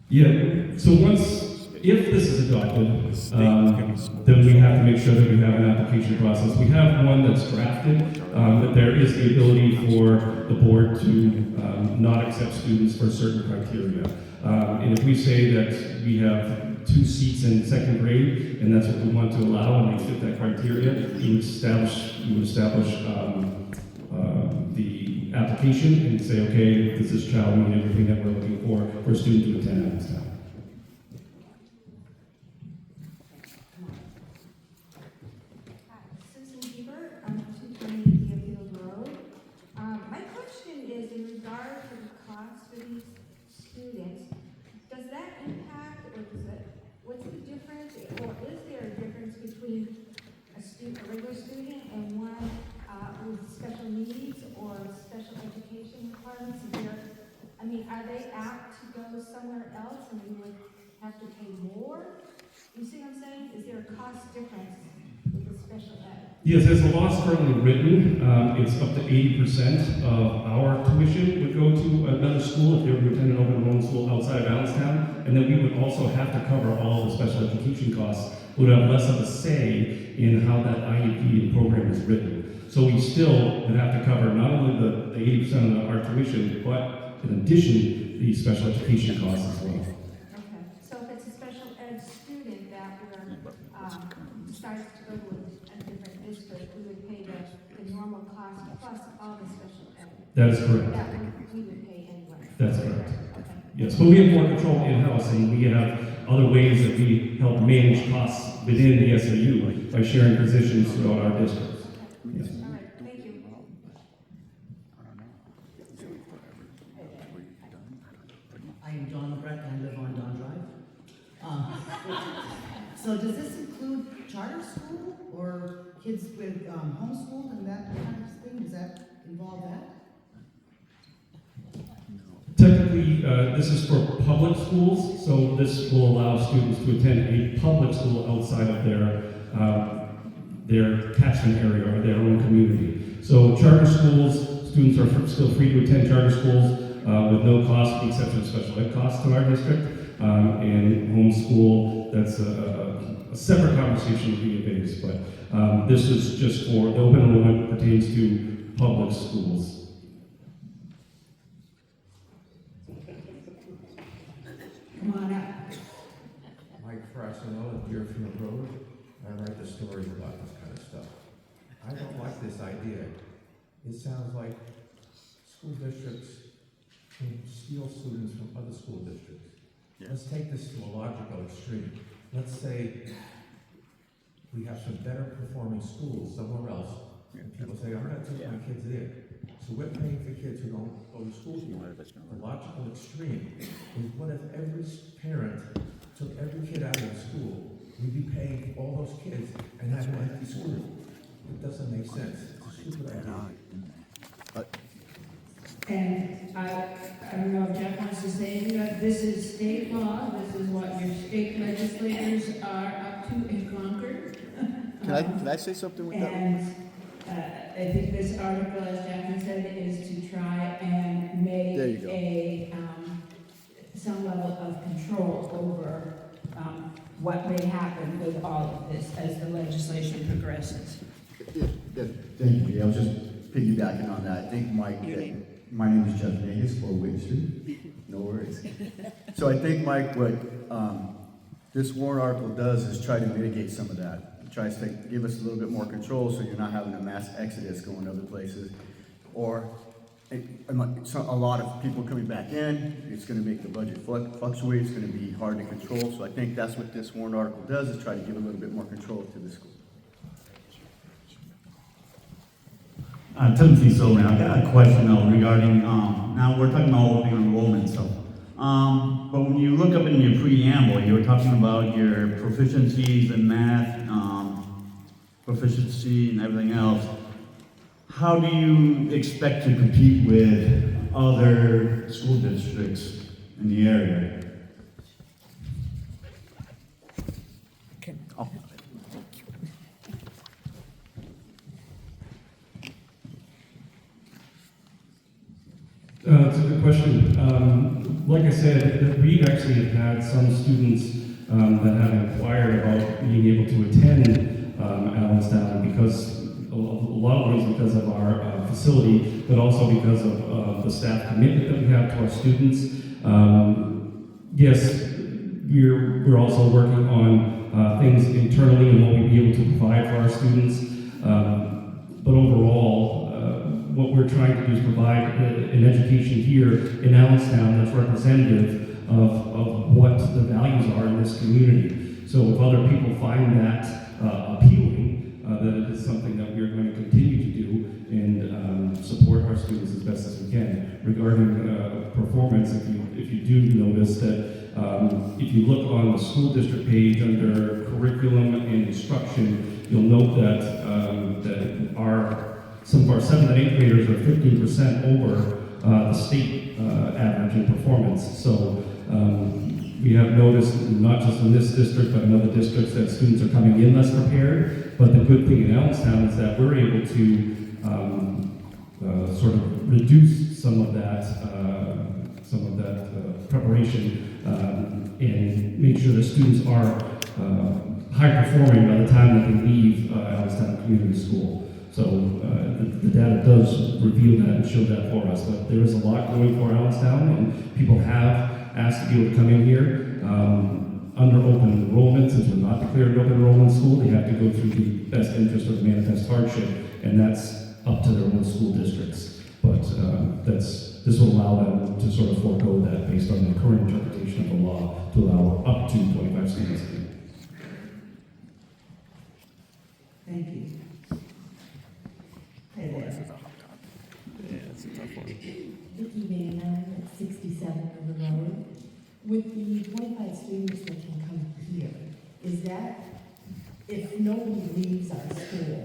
S3: Yeah, so if this is adopted, then we have to make sure that we have an application process. We have one that's drafted, but there is the ability for the board to not accept students for certain criteria. And if we say that we have 2 seats in 2nd grade, and that's what we want to allow, and they fit that criteria, we would establish the application and say, okay, does this child meet everything that we're looking for a student to attend Allenstown?
S14: Susan Hebert, 220 Deerfield Road. My question is in regard to the cost for these students. Does that impact, or what's the difference, or is there a difference between a regular student and one with special needs or special education requirements? Are they apt to go somewhere else and we would have to pay more? You see what I'm saying? Is there a cost difference with the special ed?
S3: Yes, as the law is currently written, it's up to 80% of our tuition would go to another school if they were to attend an open enrollment school outside of Allenstown, and then we would also have to cover all the special education costs. We would have less of a say in how that IEP program is written. So we still would have to cover not only the 80% of our tuition, but in addition, the special education costs as well.
S14: Okay, so if it's a special ed student that decides to go to a different district, we would pay the normal cost plus all the special ed.
S3: That is correct.
S14: That we would pay anyway.
S3: That's correct.
S14: Okay.
S3: Yes, but we have more control in-house, and we have other ways that we help manage costs within the SAU by sharing positions throughout our districts. Yes.
S14: All right, thank you.
S11: I am Dawn LeBrecq, I live on Dawn Drive. So does this include charter school or kids with homeschooled and that kind of thing? Does that involve that?
S3: Technically, this is for public schools, so this will allow students to attend a public school outside of their catchment area or their own community. So charter schools, students are still free to attend charter schools with no cost, with the exception of special ed costs to our district. And homeschool, that's a separate conversation with the base, but this is just for the open enrollment pertains to public schools.
S11: Come on up.
S15: Mike Frasino, Deerfield Road. I write the stories about this kind of stuff. I don't like this idea. It sounds like school districts can steal students from other school districts. Let's take this to a logical extreme. Let's say we have some better performing schools somewhere else, and people say, I'm gonna take my kids there. So we're paying for kids who don't go to school here. The logical extreme is what if every parent took every kid out of the school, we'd be paying for all those kids and have an empty school. It doesn't make sense. It's a stupid idea.
S1: And I don't know if Jeff wants to say anything, but this is state law, this is what your state legislators are up to in Concord.
S2: Can I say something with that?
S1: And I think this article, as Jacqueline said, is to try and make
S2: There you go.
S1: a, some level of control over what may happen with all of this as the legislation progresses.
S16: Thank you. I was just piggybacking on that. I think Mike, my name is Jeff Nagus, 4 Wade Street. No worries. So I think, Mike, what this warrant article does is try to mitigate some of that. It tries to give us a little bit more control so you're not having a mass exodus going other places. Or a lot of people coming back in, it's going to make the budget fluctuate, it's going to be hard to control. So I think that's what this warrant article does, is try to give a little bit more control to the school.
S17: Timothy Silverman, I got a question though regarding, now we're talking about open enrollment stuff. But when you look up in your preamble, you were talking about your proficiencies in math, proficiency and everything else. How do you expect to compete with other school districts in the area?
S3: It's a good question. Like I said, we actually have had some students that have inquired about being able to attend Allenstown because a lot of ways because of our facility, but also because of the staff commitment that we have to our students. Yes, we're also working on things internally and what we'll be able to provide for our students. But overall, what we're trying to do is provide an education here in Allenstown that's representative of what the values are in this community. So if other people find that appealing, then it is something that we're going to continue to do and support our students as best as we can. Regarding performance, if you do notice that if you look on the school district page under curriculum and instruction, you'll note that some of our 7th and 8th graders are 15% over the state average in performance. So we have noticed, not just in this district, but in other districts, that students are coming in less prepared. But the good thing in Allenstown is that we're able to sort of reduce some of that preparation and make sure that students are high performing by the time that they leave Allenstown Community School. So the data does reveal that and show that for us. But there is a lot going for Allenstown, and people have asked to be able to come in here. Under open enrollment, since we're not declared an open enrollment school, they have to go through the best interest of manifest hardship, and that's up to their own school districts. But this will allow them to sort of forego that based on the current interpretation of the law to allow up to 25 students.
S1: Thank you. Hey there.
S9: Yeah, it's a tough one.
S18: Vicki Van Nine at 67 River Road. With the 25 students that can come here, is that, if nobody leaves our school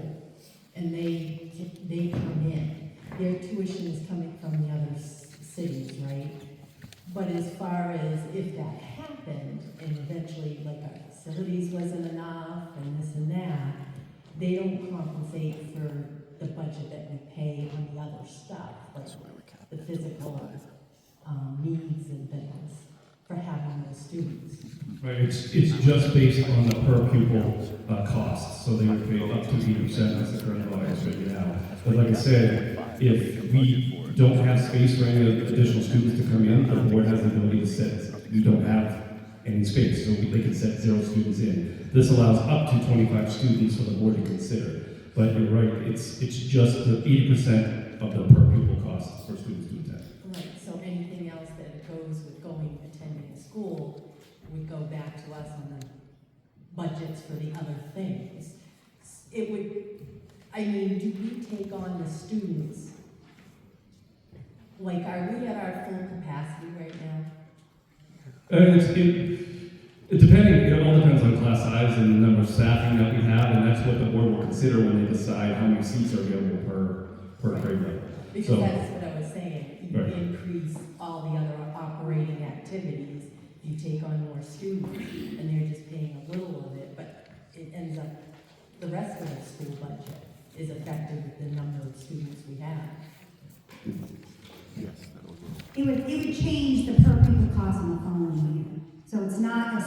S18: and they come in, their tuition is coming from the other cities, right? But as far as if that happened and eventually like our facilities wasn't enough and this and that, they don't compensate for the budget that we pay on the other stuff, like the physical needs and things for having the students.
S3: Right, it's just based on the per pupil cost, so they would pay up to 80% as the current law is right now. But like I said, if we don't have space for any additional students to come in, the board has the ability to set, we don't have any space, so they can set 0 students in. This allows up to 25 students for the board to consider. But you're right, it's just the 80% of the per pupil cost for students to
S18: would go back to us on the budgets for the other things. It would, I mean, do we take on the students? Like, are we at our full capacity right now?
S19: It depending, it all depends on class size and the number of staffing that we have, and that's what the board will consider when they decide how many seats are available per grade level.
S18: Because
S19: So,
S18: that's what I was saying, you
S19: right.
S18: increase all the other operating activities, you take on more students, and they're just paying a little of it, but it ends up, the rest of the school budget is affected with the number of students we have.
S9: Yes.
S20: It would change the per pupil cost in the following year. So it's not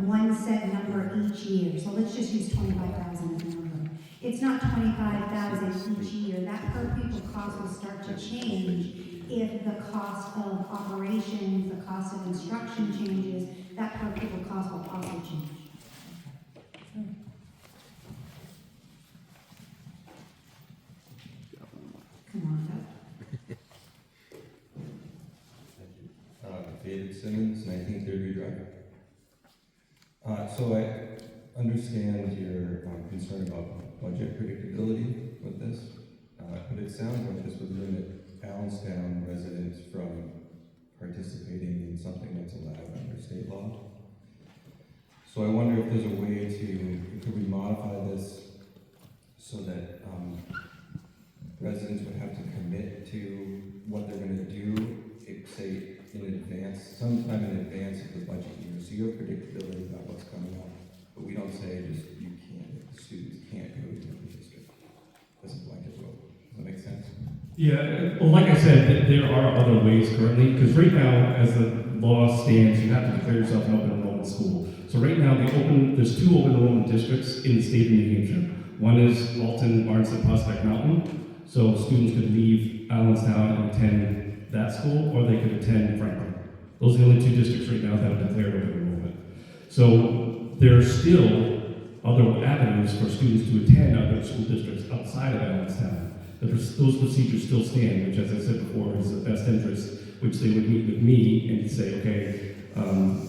S20: one set number each year. So let's just use 25,000 as a number. It's not 25,000 each year. That per pupil cost will start to change if the cost of operations, the cost of instruction changes. That per pupil cost will also change. Come on up.
S21: David Simmons, 1930 Drive. So I understand your concern about budget predictability with this, but it sounds like this would limit Allenstown residents from participating in something that's allowed under state law. So I wonder if there's a way could we modify this so that residents would have to commit to what they're going to do, say, in advance, sometime in advance of the budget year, so you have predictability about what's coming up, but we don't say just you can't, the students can't go to the district as a blanket rule. Does that make sense?
S19: Yeah, well, like I said, there are other ways currently, because right now, as the law stands, you have to declare yourself an open enrollment school. So right now, there's 2 open enrollment districts in the state of New Hampshire. One is Alton, Barnstable, Prospect Mountain, so students could leave Allenstown and attend that school, or they could attend Franklin. Those are the only 2 districts right now that have declared open enrollment. So there are still other avenues for students to attend other school districts outside of Allenstown. Those procedures still stand, which, as I said before, is the best interest, which they would meet with me and say, okay,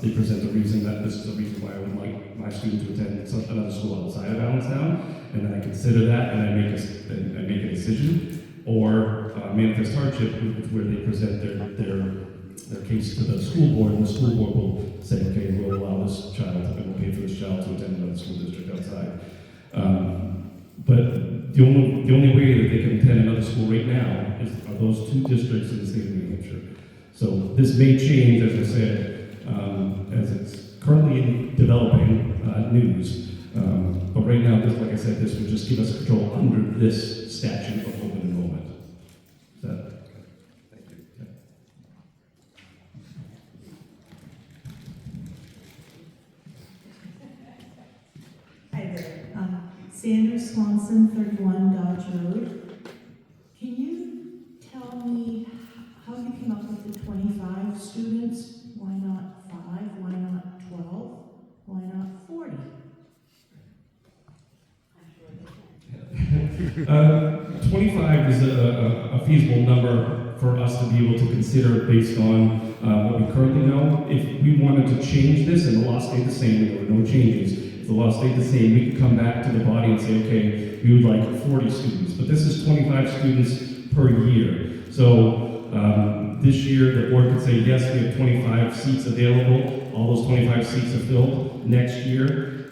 S19: they present a reason that this is the reason why I would like my student to attend another school outside of Allenstown, and then I consider that and I make a decision. Or manifest hardship, where they present their case to the school board, and the school board will say, okay, we'll allow this child, and we'll pay for this child to attend another school district outside. But the only way that they can attend another school right now are those 2 districts in the state of New Hampshire. So this may change, as I said, as it's currently in developing news. But right now, like I said, this would just give us control under this statute of open enrollment. Is that?
S21: Thank you.
S19: Yeah.
S22: Hi there. Sandra Swanson, 31 Dodge Road. Can you tell me how you came up with the 25 students? Why not 5? Why not 12? Why not 40?
S19: 25 is a feasible number for us to be able to consider based on what we currently know. If we wanted to change this and the law stayed the same, there were no changes, if the law stayed the same, we could come back to the body and say, okay, we would like 40 students. But this is 25 students per year. So this year, the board could say, yes, we have 25 seats available. All those 25 seats are filled. Next year,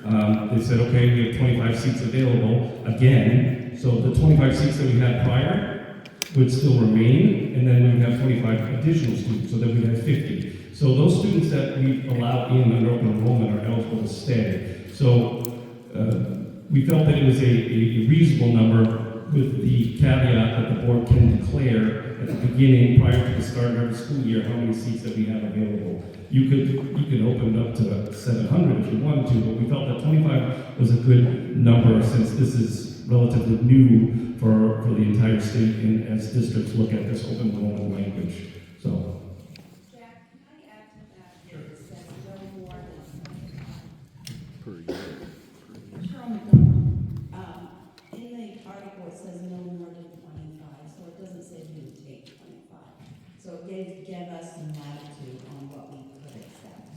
S19: they said, okay, we have 25 seats available again. So the 25 seats that we had prior would still remain, and then we would have 25 additional students, so then we'd have 50. So those students that we allow in under open enrollment are eligible to stay. So we felt that it was a reasonable number with the caveat that the board can declare at the beginning, prior to the start of every school year, how many seats that we have available. You could open it up to 700 if you wanted to, but we felt that 25 was a good number since this is relatively new for the entire state and as districts look at this open enrollment language. So.
S18: Jack, can I add to that? Sure. It says no more than
S9: Per year.
S18: Cheryl McDonald, in the article it says no more than 25, so it doesn't say you would take 25. So it gave us some latitude on what we could accept.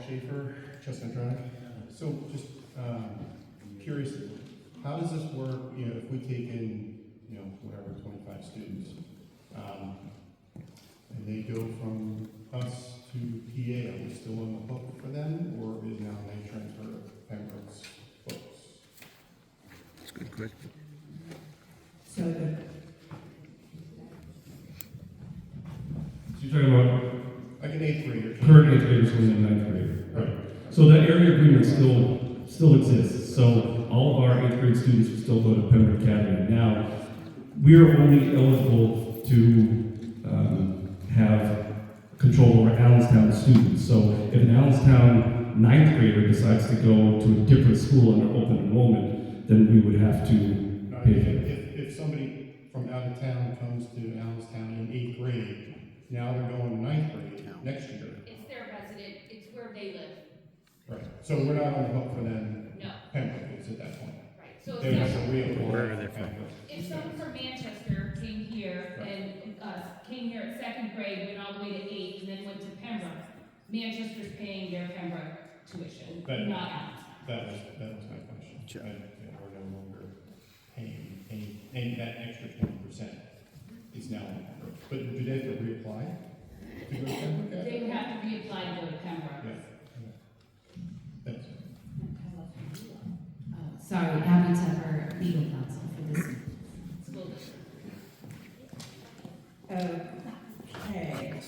S13: Schaefer, Chestnut Drive. So just curious, how does this work, you know, if we take in, you know, whatever, 25 students, and they go from us to PA, are we still on the hook for them, or is now they transfer to Pembroke's books?
S9: That's a good question.
S22: So the
S19: So you're talking about
S13: Like an 8th grader.
S19: current 8th graders going into 9th grade. Right. So that area agreement still exists. So all of our 8th grade students will still go to Pembroke Academy. Now, we are only eligible to have control over Allenstown students. So if an Allenstown 9th grader decides to go to a different school under open enrollment, then we would have to pay for it.
S13: If somebody from out of town comes to Allenstown in 8th grade, now they're going to 9th grade next year.
S4: It's their resident, it's where they live.
S13: Right. So we're not on the hook for them.
S4: No.
S13: Pembroke is at that point.
S4: Right. So
S13: They have to reapply.
S9: Where are they from?
S4: if someone from Manchester came here and came here at 2nd grade, went all the way to 8th, and then went to Pembroke, Manchester's paying their Pembroke tuition, not ours.
S13: That was my question.
S9: Sure.
S13: We're no longer paying any that extra 20% is now on Pembroke. But do they have to reapply to go to Pembroke?
S4: They would have to reapply to go to Pembroke.
S13: Yeah. Thanks.
S7: Sorry, Abby Tepper, legal counsel for this
S4: School district.
S1: Okay.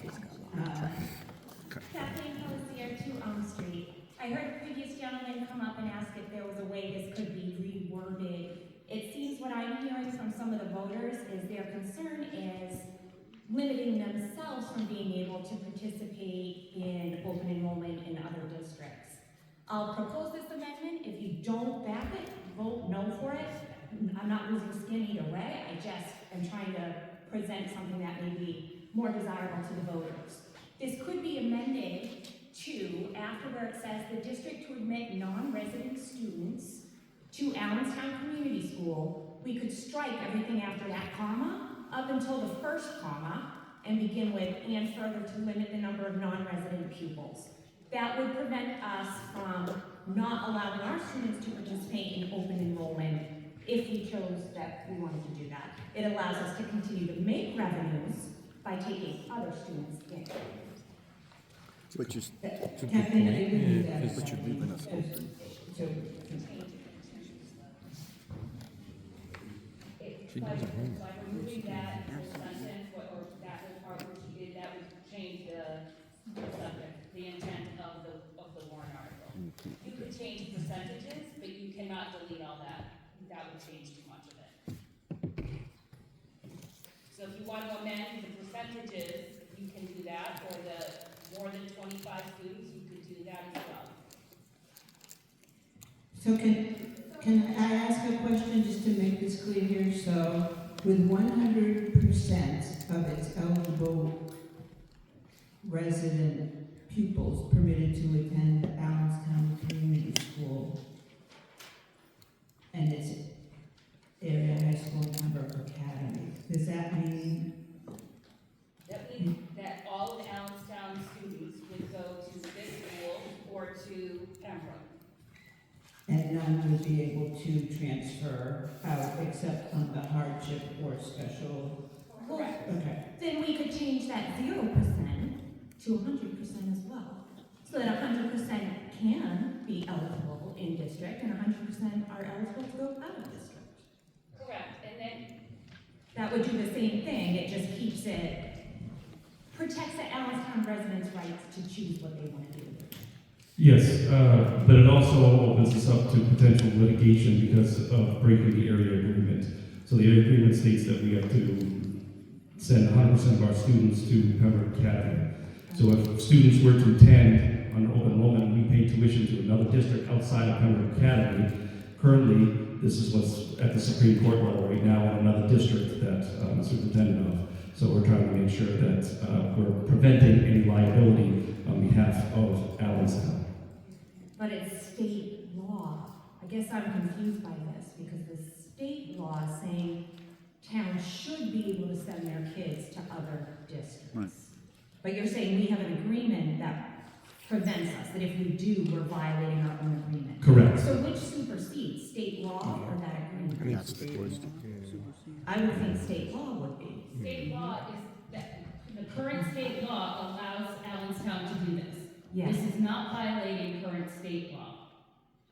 S4: Kathleen Pellissier, 2 Elm Street. I heard the previous gentleman come up and ask if there was a way this could be reworded. It seems what I'm hearing from some of the voters is their concern is limiting themselves from being able to participate in open enrollment in other districts. I'll propose this amendment. If you don't back it, vote no for it. I'm not losing skin either way. I just am trying to present something that may be more desirable to the voters. This could be amended to, after where it says the district to admit non-resident students to Allenstown Community School, we could strike everything after that comma up until the first comma and begin with and further to limit the number of non-resident pupils. That would prevent us from not allowing our students to participate in open enrollment if we chose that we wanted to do that. It allows us to continue to make revenues by taking other students in.
S9: Which is
S1: Kathleen, I would do that.
S9: but you're leaving us open. She does her homework.
S4: By removing that whole sentence, or that whole part where she did, that would change the subject, the intent of the warrant article. You could change percentages, but you cannot delete all that. That would change too much of it. So if you want to amend the percentages, you can do that, or the more than 25 students, you could do that as well.
S1: So can I ask a question just to make this clear here? So with 100% of its eligible resident pupils permitted to attend Allenstown Community School and its area high school and Pembroke Academy, does that mean?
S4: That means that all of Allenstown students would go to this school or to Pembroke.
S1: And none would be able to transfer out except on the hardship or special?
S4: Correct.
S1: Okay.
S4: Then we could change that 0% to 100% as well. So that 100% can be eligible in district and 100% are eligible to go out of district. Correct. And then that would do the same thing. It just keeps it, protects the Allenstown residents' rights to choose what they want to do.
S19: Yes, but it also opens us up to potential litigation because of breaking the area agreement. So the area agreement states that we have to send 100% of our students to Pembroke Academy. So if students were to attend under open enrollment, we pay tuition to another district outside of Pembroke Academy. Currently, this is what's at the Supreme Court level right now in another district that I'm superintendent of. So we're trying to make sure that we're preventing any liability on behalf of Allenstown.
S4: But it's state law. I guess I'm confused by this because the state law is saying towns should be able to send their kids to other districts.
S2: Right.
S4: But you're saying we have an agreement that
S7: prevents us, that if we do, we're violating our own agreement.
S19: Correct.
S7: So which supersedes, state law or that agreement?
S2: That's the question.
S7: I would think state law would be.
S4: State law is that, the current state law allows Allenstown to do this.
S7: Yes.
S4: This is not violating current state law.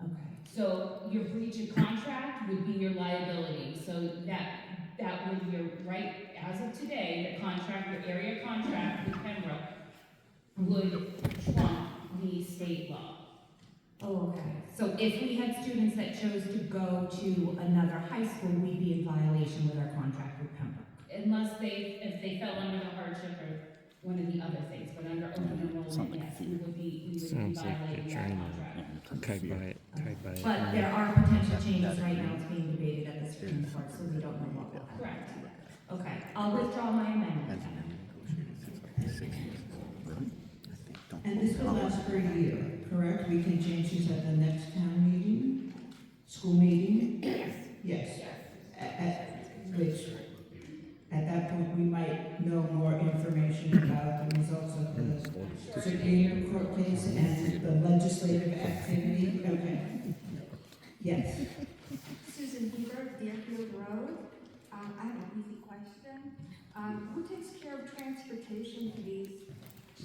S7: Okay.
S4: So your breach of contract would be your liability, so that would, you're right, as of today, the contract, your area contract with Pembroke would trump the state law.
S7: Oh, okay. So if we had students that chose to go to another high school, we'd be in violation with our contract with Pembroke.
S4: Unless if they fell under the hardship or one of the other things, but under open enrollment, yes, we would be
S9: Sounds like
S4: violating
S9: they're
S4: that
S9: trying
S4: contract.
S9: to kite by it.
S7: But there are potential changes right now, it's being debated at the Supreme Court, so we don't know what will happen.
S4: Correct.
S7: Okay, I'll withdraw my amendment.
S1: And this will last for a year, correct? We can change this at the next town meeting, school meeting? Yes. At that point, we might know more information about the results of the Superior Court case and the legislative activity. Okay. Yes.
S14: Susan Heber, Deerfield Road. I have an easy question. Who takes care of transportation for these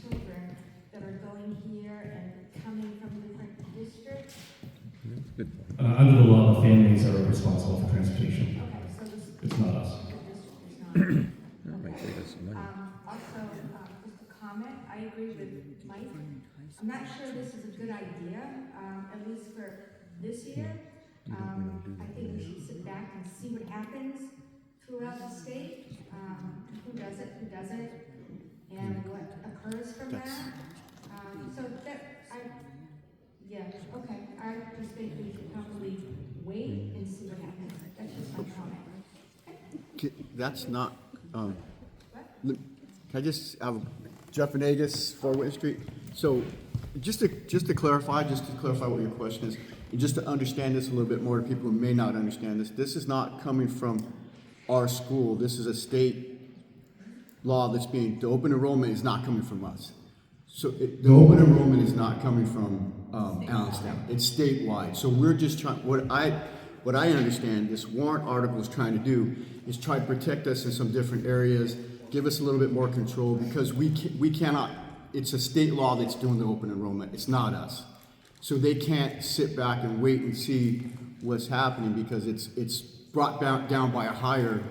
S14: children that are going here and coming from different districts?
S19: Under the law, the families are responsible for transportation.
S14: Okay, so this.
S19: It's not us.
S14: Also, just a comment, I agree with Mike. I'm not sure this is a good idea, at least for this year. I think we should sit back and see what happens throughout the state, who does it, who doesn't, and what occurs from that. So that, okay, I just think we should probably wait and see what happens. That's just my comment.
S16: That's not, look, can I just have Jeff Venegas, 4 Whitney Street? So, just to clarify what your question is, and just to understand this a little bit more to people who may not understand this is not coming from our school. This is a state law that's the open enrollment is not coming from us. So the open enrollment is not coming from Allenstown. It's statewide. So we're just trying, what I understand this warrant article is trying to do is try to protect us in some different areas, give us a little bit more control, because we cannot, it's a state law that's doing the open enrollment. It's not us. So they can't sit back and wait and see what's happening because it's brought down by a higher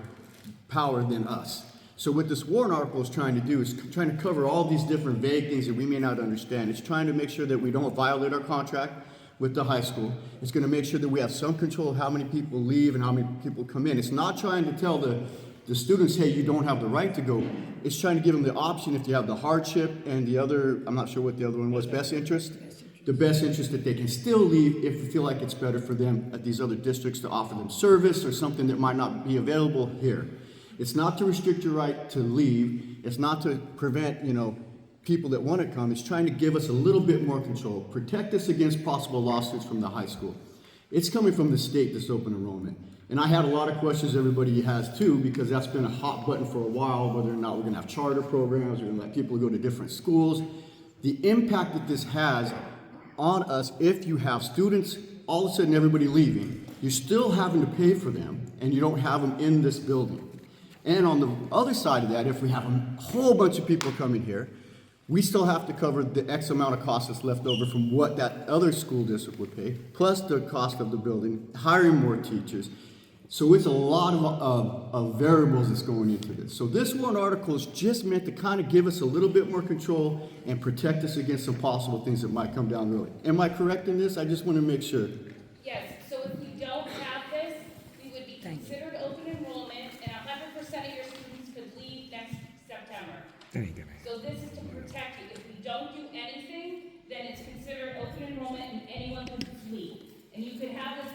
S16: power than us. So what this warrant article is trying to do is trying to cover all these different vague things that we may not understand. It's trying to make sure that we don't violate our contract with the high school. It's going to make sure that we have some control of how many people leave and how many people come in. It's not trying to tell the students, hey, you don't have the right to go. It's trying to give them the option if you have the hardship and the other, I'm not sure what the other one was, best interest. The best interest that they can still leave if you feel like it's better for them at these other districts to offer them service or something that might not be available here. It's not to restrict your right to leave. It's not to prevent, people that want to come. It's trying to give us a little bit more control, protect us against possible lawsuits from the high school. It's coming from the state, this open enrollment. And I had a lot of questions everybody has too, because that's been a hot button for a while, whether or not we're going to have charter programs, we're going to let people go to different schools. The impact that this has on us, if you have students, all of a sudden everybody leaving, you're still having to pay for them, and you don't have them in this building. And on the other side of that, if we have a whole bunch of people coming here, we still have to cover the X amount of cost that's left over from what that other school district would pay, plus the cost of the building, hiring more teachers. So it's a lot of variables that's going into this. So this one article is just meant to kind of give us a little bit more control and protect us against some possible things that might come down the road. Am I correct in this? I just want to make sure.
S4: Yes, so if we don't have this, we would be considered open enrollment, and 100% of your students could leave next September. So this is to protect you. If we don't do anything, then it's considered open enrollment and anyone can leave. And you could have this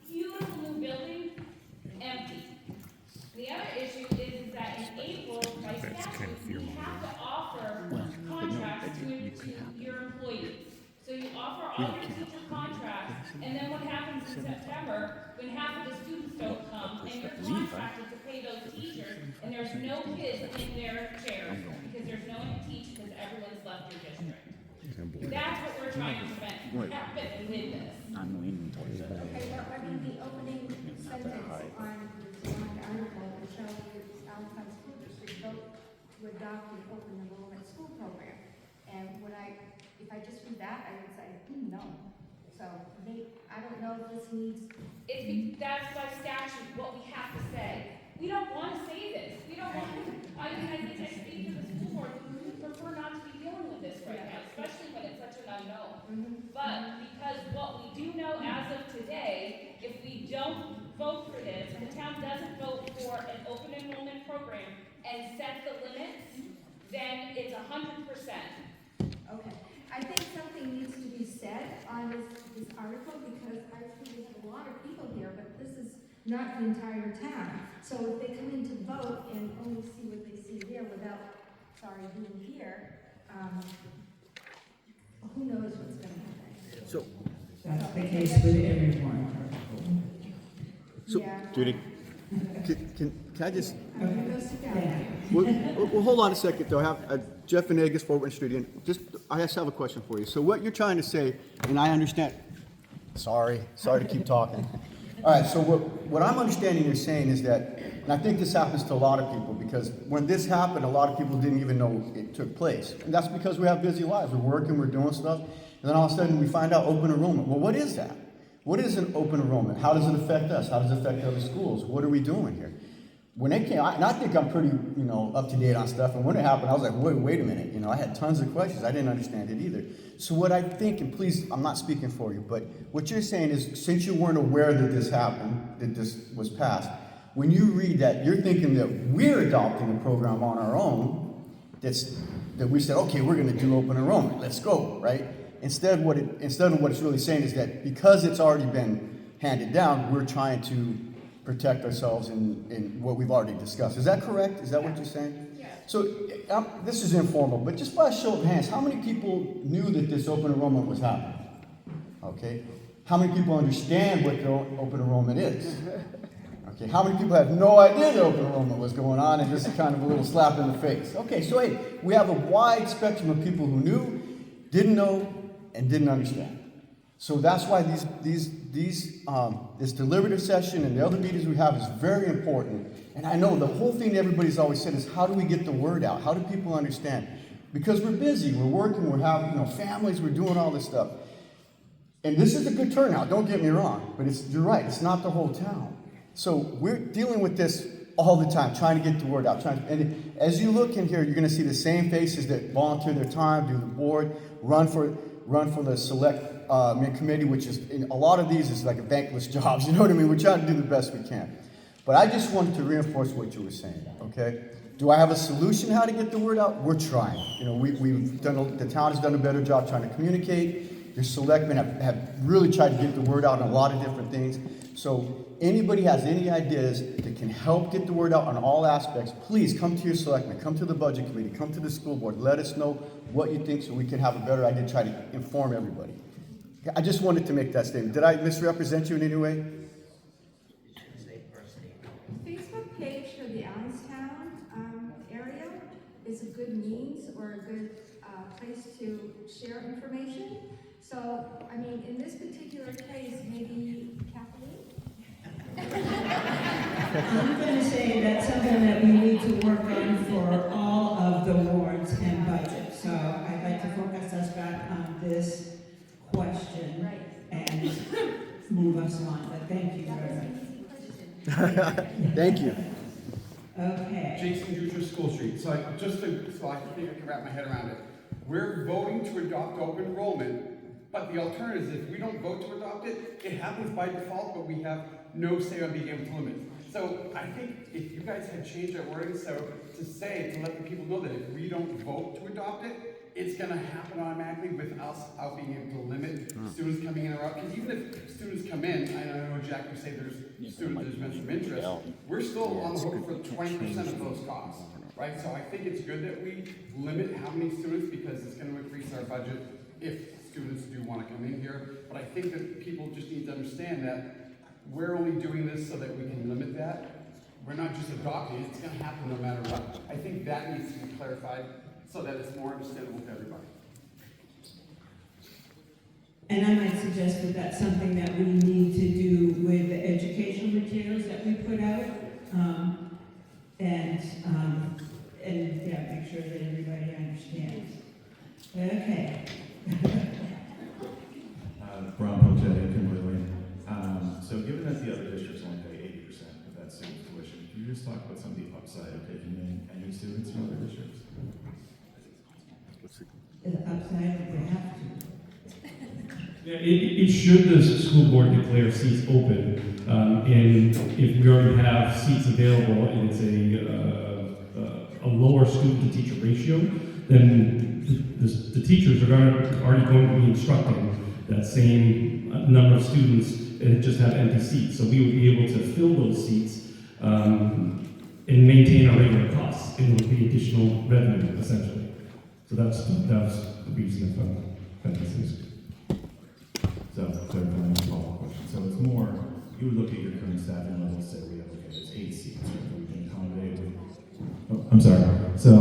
S4: beautiful new building empty. The other issue is that in April, by statute, you have to offer contracts to your employees. So you offer all your teacher contracts, and then what happens in September, when half of the students don't come, and you're contracted to pay those teachers, and there's no kids in their chairs, because there's no one to teach because everyone's left your district. That trying to prevent happening with this.
S2: I'm leaning towards that.
S14: Okay, well, I mean, the opening sentence on the article will show the Allenstown School District vote to adopt an open enrollment school program. And if I just read that, I would say, no. So, I don't know if this needs.
S4: That's by statute what we have to say. We don't want to say this. We don't want to, I think I speak to the school board, we would prefer not to be dealing with this right now, especially when it's such an unknown. But because what we do know as of today, if we don't vote for this, the town doesn't vote for an open enrollment program and set the limits, then it's 100%.
S14: Okay, I think something needs to be said on this article, because I think we have a lot of people here, but this is not the entire town. So if they come in to vote and only see what they see there without, being here, who knows what's gonna happen.
S1: So. That's the case with everyone.
S13: So,
S14: Yeah.
S2: Judy?
S13: Can I just,
S14: Okay, go sit down.
S13: well, hold on a second, though. I have Jeff Venegas, Fort Wayne Street, and I just have a question for you. So what you're trying to say, and I understand, sorry to keep talking. All right, so what I'm understanding you're saying is that, and I think this happens to a lot of people, because when this happened, a lot of people didn't even know it took place. And that's because we have busy lives. We're working, we're doing stuff, and then all of a sudden we find out open enrollment. Well, what is that? What is an open enrollment? How does it affect us? How does it affect other schools? What are we doing here? When it came, and I think I'm pretty, up to date on stuff. And when it happened, I was like, wait a minute. I had tons of questions. I didn't understand it either. So what I think, and please, I'm not speaking for you, but what you're saying is, since you weren't aware that this happened, that this was passed, when you read that, you're thinking that we're adopting a program on our own. That we said, okay, we're going to do open enrollment. Let's go, right? Instead of what it's really saying is that because it's already been handed down, we're trying to protect ourselves in what we've already discussed. Is that correct? Is that what you're saying?
S4: Yeah.
S13: So this is informal, but just by a show of hands, how many people knew that this open enrollment was happening? Okay. How many people understand what the open enrollment is? Okay. How many people have no idea that open enrollment was going on and just kind of a little slap in the face? Okay. So hey, we have a wide spectrum of people who knew, didn't know, and didn't understand. So that's why this deliberative session and the other meetings we have is very important. And I know the whole thing everybody's always said is, how do we get the word out? How do people understand? Because we're busy, we're working, we're having families, we're doing all this stuff. And this is a good turnout, don't get me wrong, but you're right, it's not the whole town. So we're dealing with this all the time, trying to get the word out. And as you look in here, you're going to see the same faces that volunteer their time, do the board, run for the select committee, which is, a lot of these is like a thankless jobs, you know what I mean? We're trying to do the best we can. But I just wanted to reinforce what you were saying, okay? Do I have a solution how to get the word out? We're trying. The town has done a better job trying to communicate. Your selectmen have really tried to get the word out on a lot of different things. So anybody has any ideas that can help get the word out on all aspects, please come to your selectmen, come to the budget committee, come to the school board. Let us know what you think so we can have a better idea, try to inform everybody. I just wanted to make that statement. Did I misrepresent you in any way?
S14: Facebook page for the Allenstown area is a good means or a good place to share information. So, in this particular case, maybe Kathleen?
S1: I'm going to say that's something that we need to work on for all of the warrants and budgets. So I'd like to focus us back on this question and move us on. But thank you very much.
S13: Thank you.
S1: Okay.
S13: Jason Jutras, School Street. So I think I can wrap my head around it. We're voting to adopt open enrollment, but the alternative is if we don't vote to adopt it, it happens by default, but we have no say on being able to limit. So I think if you guys had changed our wording, so to let the people know that if we don't vote to adopt it, it's going to happen automatically with us out being able to limit students coming in or out. Because even if students come in, I know Jack would say there's students, there's been some interest, we're still on the hook for 20% of those costs, right? So I think it's good that we limit how many students, because it's going to increase our budget if students do want to come in here. But I think that people just need to understand that we're only doing this so that we can limit that. We're not just adopting it, it's going to happen no matter what. I think that needs to be clarified so that it's more understandable to everybody.
S1: And I might suggest that that's something that we need to do with the educational materials that we put out. And yeah, make sure that everybody understands. Okay.
S6: Ron Pochetti, Kimberly. So given that the other districts only pay 80% of that student's tuition, can you just talk about some of the upside of taking in any students from other districts?
S1: The upside, they have to.
S19: Yeah, it should the school board declare seats open, and if we already have seats available and it's a lower student-to-teacher ratio, then the teachers are already going to be instructing that same number of students and just have empty seats. So we would be able to fill those seats and maintain our regular costs, and it would be additional revenue, essentially. So that's the reason for emphasis.
S6: So, clarifying the follow-up question. So it's more, you would look at your current staffing level, say we have, okay, there's 8 seats, right, we can accommodate with, oh, I'm sorry. So,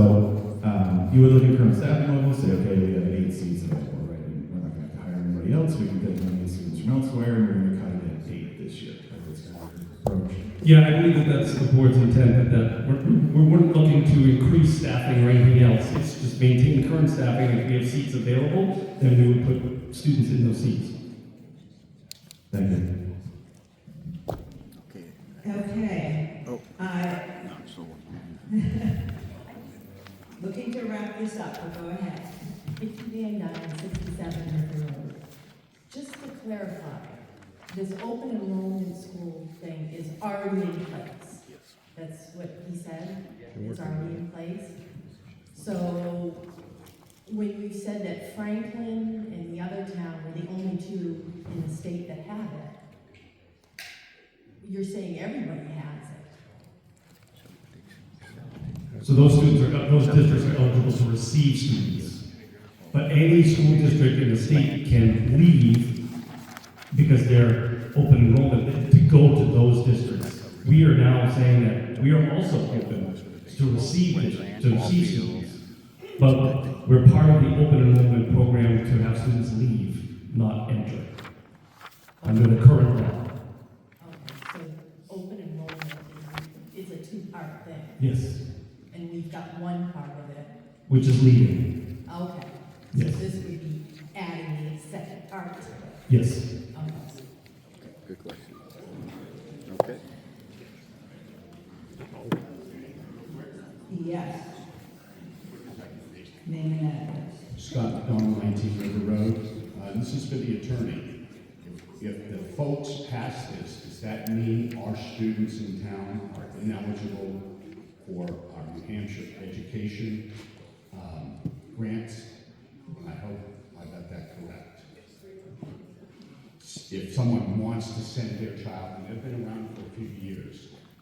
S6: you would look at current staffing level, say, okay, we have 8 seats available, right, and we're not going to have to hire anybody else, we can take on these students from elsewhere, and we're going to cut it at 8 this year. That's kind of your approach.
S19: Yeah, I believe that that's the board's intent, that we're looking to increase staffing or anything else. It's just maintain current staffing. If we have seats available, then we would put students in those seats.
S6: Thank you.
S1: Okay. Looking to wrap this up, but go ahead.
S18: 5967 River Road. Just to clarify, this open enrollment school thing is already in place. That's what he said, it's already in place. So when you said that Franklin and the other town were the only two in the state that have it, you're saying everybody has it.
S19: So those districts are eligible to receive students. But any school district in the state can leave because they're open enrollment to go to those districts. We are now saying that we are also open to receive students. But we're part of the open enrollment program to have students leave, not enter, under the current law.
S18: Okay, so open enrollment is a two-part thing.
S19: Yes.
S18: And we've got one part of it.
S19: Which is leaving.
S18: Okay.
S19: Yes.
S18: So this would be adding the second part to it.
S19: Yes.
S18: Okay.
S2: Good question. Okay.
S1: Yes. Name and address.
S3: Scott McDonald, 19 River Road. This is for the attorney. If the folks pass this, does that mean our students in town are ineligible for our New Hampshire education grants? And I hope I got that correct. If someone wants to send their child, and they've been around for a few years,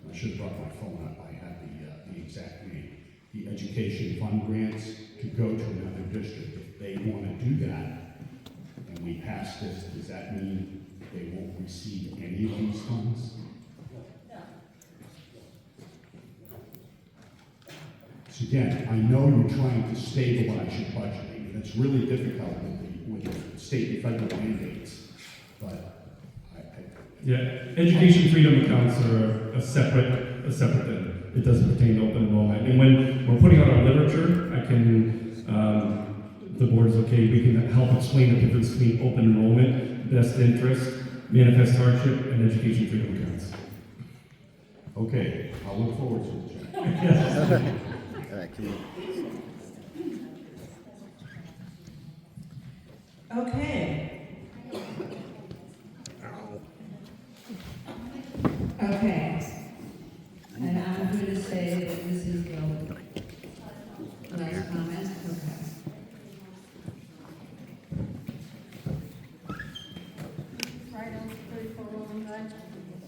S3: I should have brought my phone up, I have the exact name. The education fund grants to go to another district. If they want to do that, and we pass this, does that mean they won't receive any of these funds? So again, I know you're trying to stabilize your budgeting, and it's really difficult with the state and federal mandates, but
S19: Yeah, education freedom accounts are a separate thing. It doesn't pertain to open enrollment. And when we're putting out our literature, I can, the board is okay, we can help explain the difference between open enrollment, best interest, manifest hardship, and education freedom accounts.
S3: okay, I'll look forward to it.
S19: Yes.
S2: All right, can we?
S1: Okay. Okay. And I'm going to say that this is the last comment. Okay.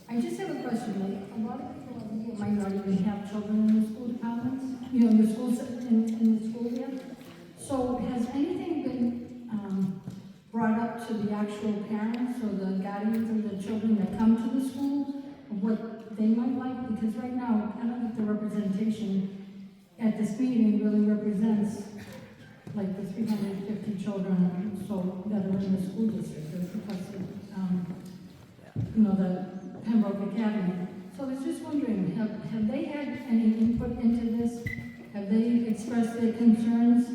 S8: I just have a question. Like, a lot of people over here might not even have children in the school departments, you know, in the schools, in the school here. So has anything been brought up to the actual parents or the guardians of the children that come to the school of what they might like? Because right now, I don't think the representation at this meeting really represents like the 350 children so that are in the school district, or because of, the Pembroke Academy. So I was just wondering, have they had any input into this? Have they expressed their concerns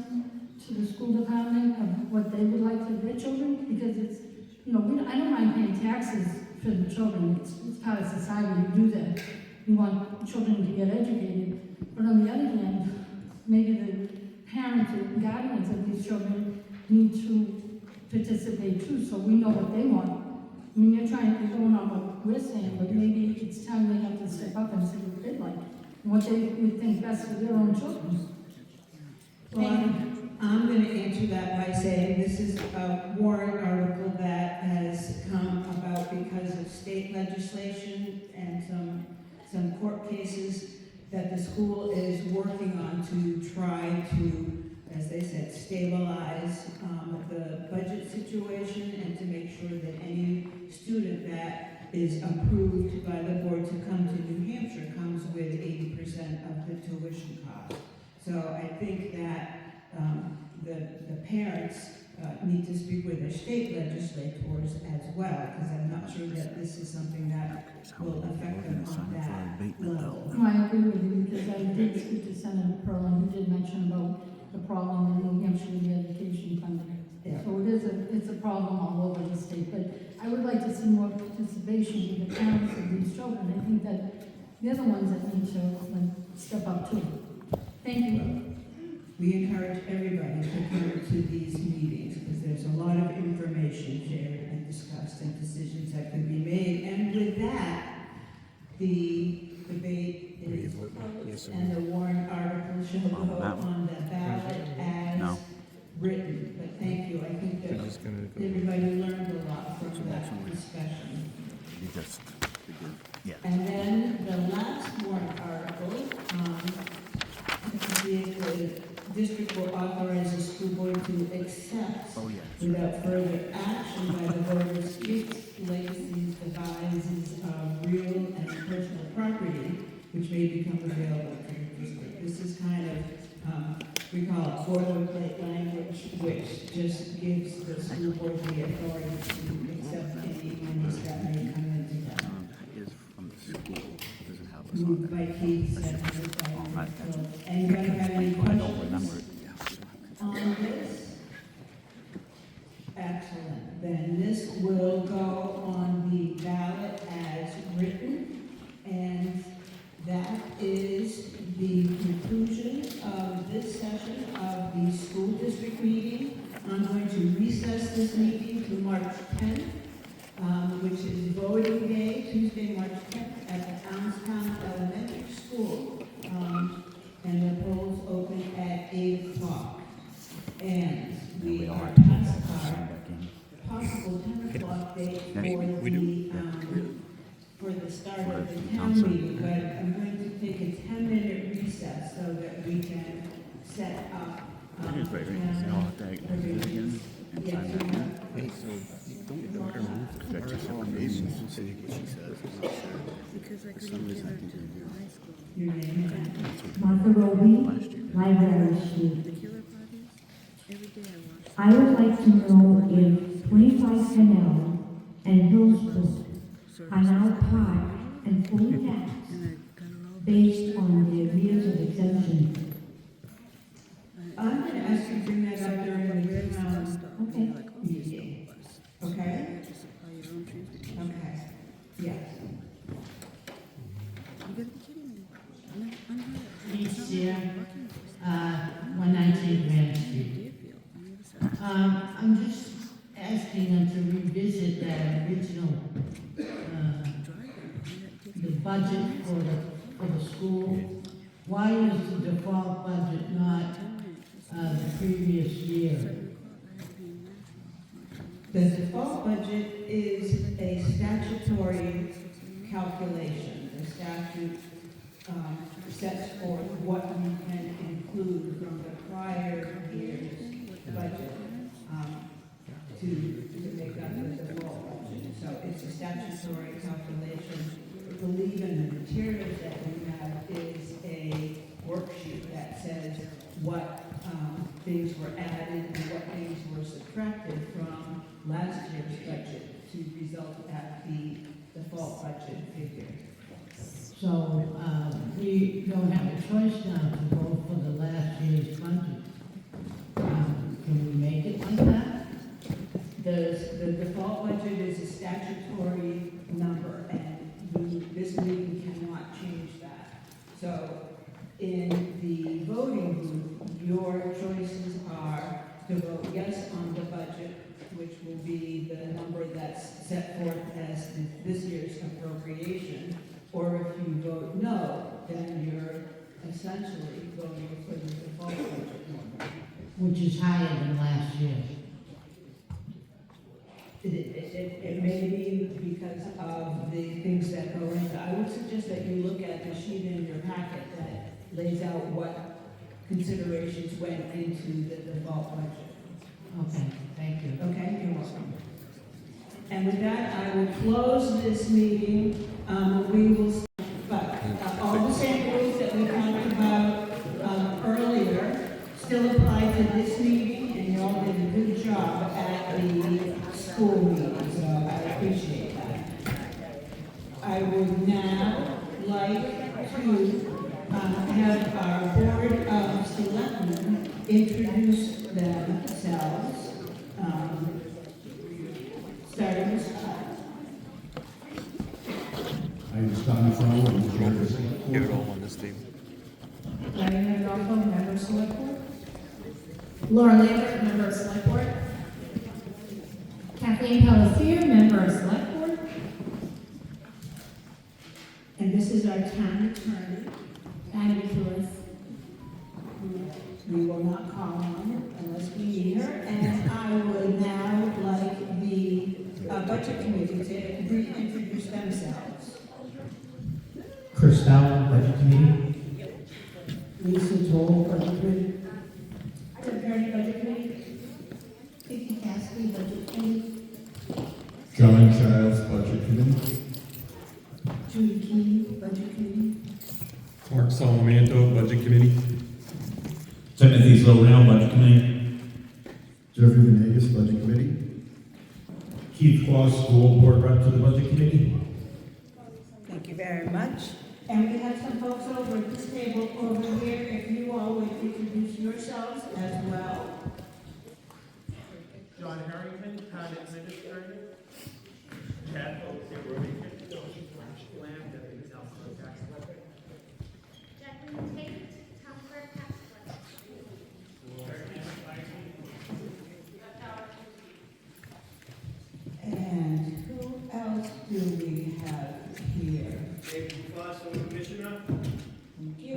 S8: to the school department of what they would like for their children? Because it's, I don't mind paying taxes for the children. It's part of society to do that. We want children to get educated. But on the other hand, maybe the parents and guardians of these children need to participate too, so we know what they want. I mean, you're going on what we're saying, but maybe it's time they have to step up and say what they'd like, and what they would think best for their own children.
S1: Well, I'm going to answer that by saying this is a warrant article that has come about because of state legislation and some court cases that the school is working on to try to, as they said, stabilize the budget situation and to make sure that any student that is approved by the board to come to New Hampshire comes with 80% of the tuition cost. So I think that the parents need to speak with their state legislators as well, because I'm not sure that this is something that will affect them on that level.
S8: No, I agree with you, because I did speak to Senator Perlin, who did mention about the problem in New Hampshire with the education funding.
S1: Yeah.
S8: So it's a problem all over the state, but I would like to see more participation with the parents of these children. I think that they're the ones that need to step up too. Thank you.
S1: We encourage everybody to come to these meetings because there's a lot of information shared and discussed and decisions that could be made. And with that, the debate is closed and the warrant article shall go on the ballot as written. But thank you. I think that everybody learned a lot from that discussion. And then the last warrant article, the district will authorize the school board to accept without further action by the voters gifts, legacies, devises of real and personal property which may become available to the district. This is kind of, we call it boilerplate language, which just gives the school board the authority to accept any monies that may come into them. Moved by Keith, seconded by Phil. Anybody have any questions on this? Excellent. Then this will go on the ballot as written, and that is the conclusion of this session of the school district meeting. I'm going to recess this meeting to March 10th, which is voting day, Tuesday, March 10th, at the Allenstown Elementary School. And the polls open at 8 o'clock. And we are past our possible 10 o'clock date for the start of the town meeting, but I'm going to take a 10-minute recess so that we can set up.
S5: Martha Roby, Library Street. I would like to know if 25 Canal and Hillsbrook are now part and fully taxed based on the arrears of exemption.
S1: I'm going to ask you to bring that up during the meeting. Okay? Okay. Yes.
S10: Each year, 119 Grand Street. I'm just asking them to revisit that original, the budget for the school. Why is the default budget not the previous year?
S1: The default budget is a statutory calculation. The statute sets forth what we can include from the prior year's budget to make up the default budget. So it's a statutory calculation. I believe in the materials that we have is a worksheet that says what things were added last year's budget to result at the default budget figure.
S10: So, we don't have a choice now to vote for the last year's budget. Can we make it like that?
S1: The default budget is a statutory number, and this meeting cannot change that. So, in the voting booth, your choices are to vote yes on the budget, which will be the number that's set forth as this year's appropriation, or if you vote no, then you're essentially voting for the default budget number.
S10: Which is higher than last year.
S1: It may be because of the things that go into. I would suggest that you look at the sheet in your packet that lays out what considerations went into the default budget.
S10: Okay, thank you.
S1: Okay, you're welcome. And with that, I will close this meeting. We will, but all the same rules that we talked about earlier still apply to this meeting, and you all did a good job at the school meeting, so I appreciate that. I would now like to have our Board of Selectmen introduce themselves, starting with Scott.
S3: I'm Scott McFarland, I'm the chair of the select board.
S9: Give it all on this table.
S18: Diane Rocco, member of select board. Laura Lambert, member of select board. Kathleen Pelletier, member of select board.
S1: And this is our town attorney.
S18: Annie Lewis.
S1: We will not call on unless we need her. And I would now like the budget committee to reintroduce themselves.
S3: Chris Allen, Budget Committee.
S10: Lisa Toll, budget committee.
S1: Attorney Budget Committee.
S10: Vicky Cassidy, budget committee.
S6: John Childs, Budget Committee.
S10: Judy Key, budget committee.
S19: Mark Salamanto, Budget Committee.
S17: Timothy Slowell, Budget Committee.
S16: Jeffrey Venegas, Budget Committee.
S3: Keith Claus, School Board Rep to the Budget Committee.
S1: Thank you very much. And we have some folks over at this table over here. If you all would introduce yourselves as well.
S11: John Harrington, Town Administrator. Chad Oakley, Lamb, Deputy Council Tax Collector.
S4: Jacqueline Tate, Town Clerk, Tax Collector.
S1: And who else do we have here?
S11: David Bufaso, Commissioner.
S1: Thank you.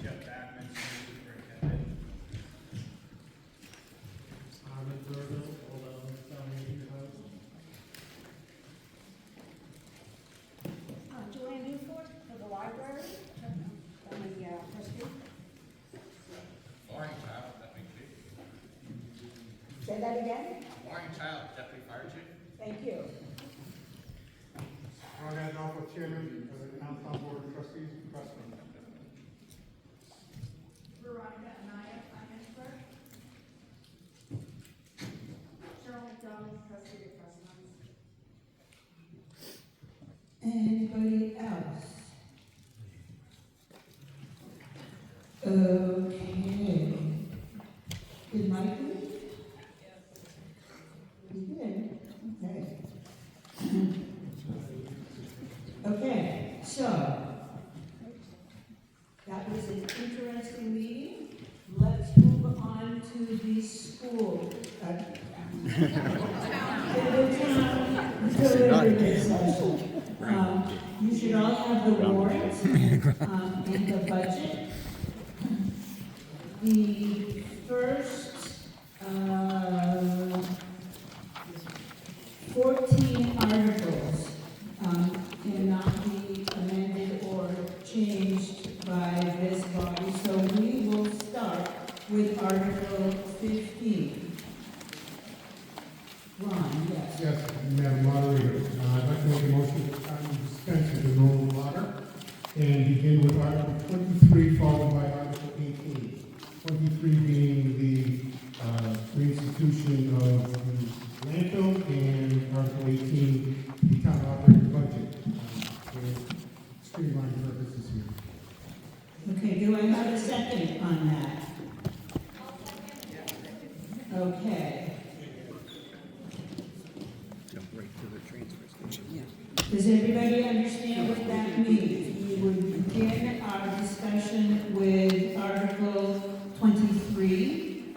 S11: Jeff Backman, Superintendent. Ahmed Burville, Allenstown Meeting House.
S14: Joanne Newford for the library, I'm the trustee.
S11: Lauren Child, Deputy Chief.
S14: Say that again?
S11: Lauren Child, Deputy Fire Chief.
S14: Thank you.
S11: Ron Adolfo, Chairman of the Allenstown Board of Trustees, Trustee.
S14: Veronica Anaya, finance clerk. Cheryl McDonald, trustee of trust funds.
S1: Anybody else? Okay. Did Mike leave? He did? Okay. Okay, so, that was an interesting meeting. Let's move on to the school. The town deliberative session. You should all have the warrants and the budget. The first 14 articles cannot be amended or changed by this body, so we will start with Article 15. Ron, yes.
S11: Yes, Madam Moderator, I'd like to make a motion to dispense with the normal order and begin with Article 23, followed by Article 18. 23 being the reinstitution of the landfill this year.
S1: Okay, do I have a second on that? Okay.
S9: Jump right to the transfer station.
S1: Does everybody understand what that means? We would begin our discussion with Article 23,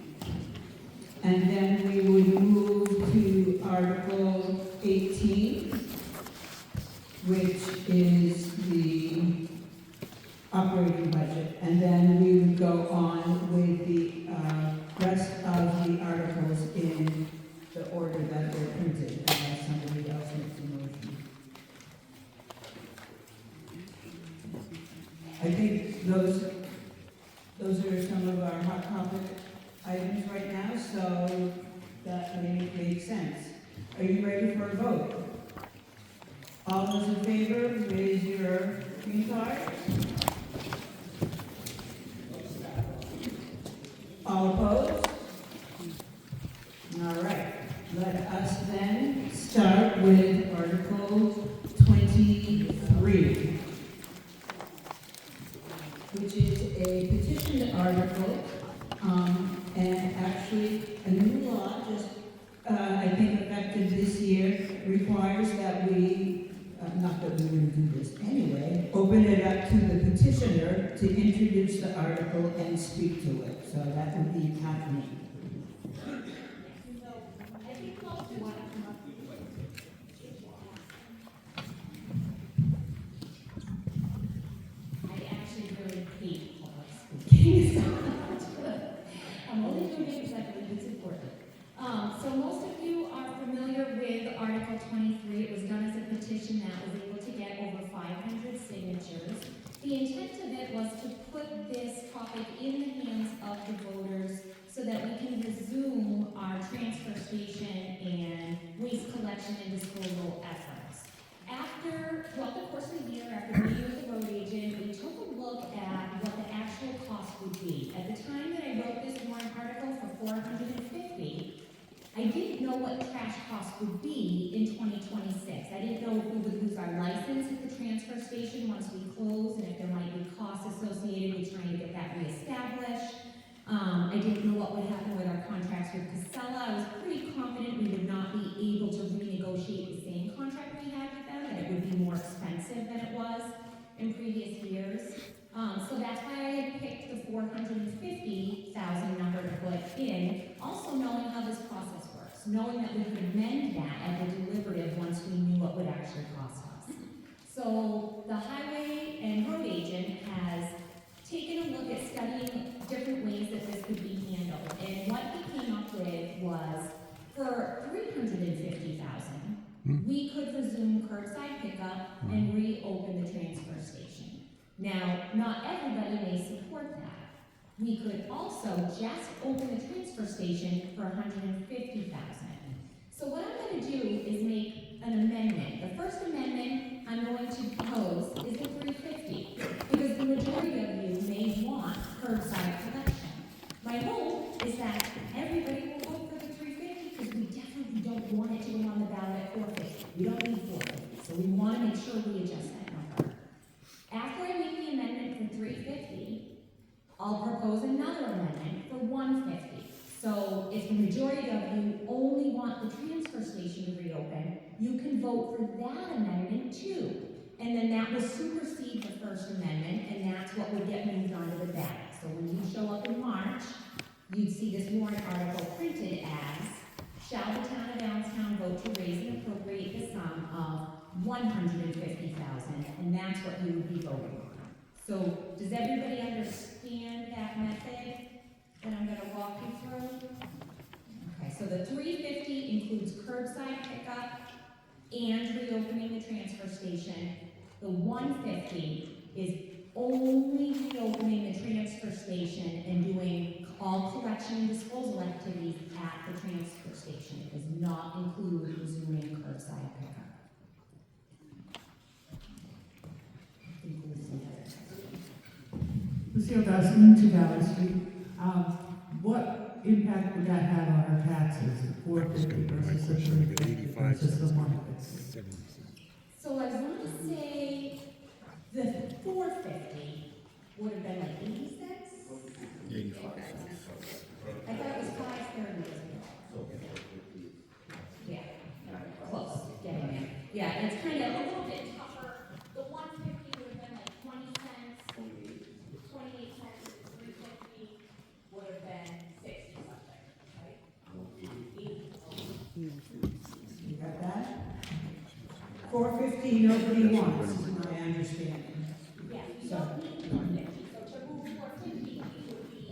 S1: and then we would move to Article 18, which is the operating budget, and then we would go on with the rest of the articles in the order that they're printed, unless somebody else makes a motion. I think those are some of our hot topic items right now, so that may make sense. Are you ready for a vote? All those in favor, raise your green card. All opposed? All right, let us then start with Article 23, which is a petition article, and actually a new law just, I think effective this year, requires that we, not that we wouldn't do this anyway, open it up to the petitioner to introduce the article and speak to it. So that would be Kathleen.
S4: I actually really hate public speaking. I'm only doing it because I believe it's important. So most of you are familiar with Article 23. It was done as a petition that was able to get over 500 signatures. The intent of it was to put this topic in the hands of the voters so that we can resume our transfer station and waste collection and disposal efforts. Throughout the course of the year, after meeting with the road agent, we took a look at what the actual cost would be. At the time that I wrote this warrant article for $450, I didn't know what trash costs would be in 2026. I didn't know if we would lose our license at the transfer station once we close, and if there might be costs associated with trying to get that reestablished. I didn't know what would happen with our contracts with Casella. I was pretty confident we would not be able to renegotiate the same contract we had with them, that it would be more expensive than it was in previous years. So that's why I picked the $450,000 number to put in, also knowing how this process works, knowing that we could amend that at the deliberative once we knew what would actually cost us. So the highway and road agent has taken a look at studying different ways that this could be handled, and what he came up with was for $350,000, we could resume curbside pickup and reopen the transfer station. Now, not everybody may support that. We could also just open the transfer station for $150,000. So what I'm going to do is make an amendment. The first amendment I'm going to propose is the $350, because the majority of you may want curbside collection. My hope is that everybody will vote for the $350, because we definitely don't want it to go on the ballot at $450. We don't need $450, so we want to make sure we adjust that number. After I make the amendment for $350, I'll propose another amendment for $150. So if the majority of you only want the transfer station to reopen, you can vote for that amendment too. And then that will supersede the first amendment, and that's what would get moved onto the ballot. So when you show up in March, you'd see this warrant article printed as, shall the town of Allenstown vote to raise and appropriate the sum of $150,000, and that's what you would be voting on. So does everybody understand that method that I'm going to walk you through? Okay, so the $350 includes curbside pickup and reopening the transfer station. The $150 is only reopening the transfer station and doing all collection and disposal activities at the transfer station. It does not include resuming curbside pickup.
S10: Lucille Dustin, 2 Valley Street. What impact would that have on our taxes, $450 versus the $350 versus the $150?
S4: So I want to say the $450
S7: would have been like 80 cents?
S2: 85 cents.
S7: I thought it was 5.30. Yeah, close, getting there. Yeah, it's kind of a little bit tougher. The 150 would have been like 20 cents, 28 cents, 350 would have been 60 something, right? 80.
S1: You got that? 450, nobody wants, is my understanding.
S7: Yeah, we
S1: So,
S7: don't need 450, so to move 450, we would be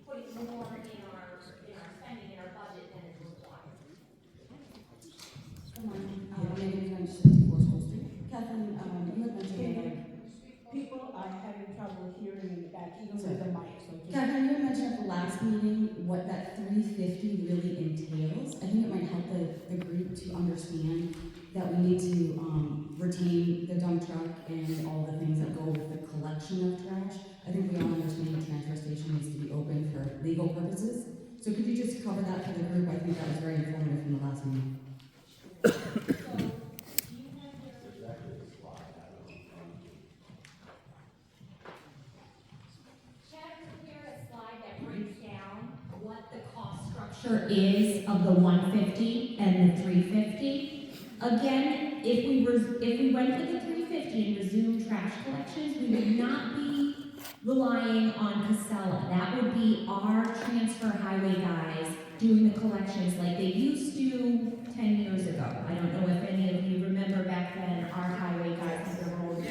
S7: putting more in our spending in our budget than is required.
S12: Good morning. My name is 64 School Street. Catherine, you had mentioned
S1: people are having trouble hearing in the back, even with the mic, so just.
S12: Catherine, you had mentioned at the last meeting what that 350 really entails. I think it might help the group to understand that we need to retain the dump truck and all the things that go with the collection of trash. I think we all understand the transfer station needs to be open for legal purposes. So could you just cover that for the group? I think that was very informative from the last meeting.
S7: Structure is of the 150 and the 350. Again, if we went with the 350 and resumed trash collections, we would not be relying on Casella. That would be our transfer highway guys doing the collections like they used to 10 years ago. I don't know if any of you remember back then, our highway guys had their own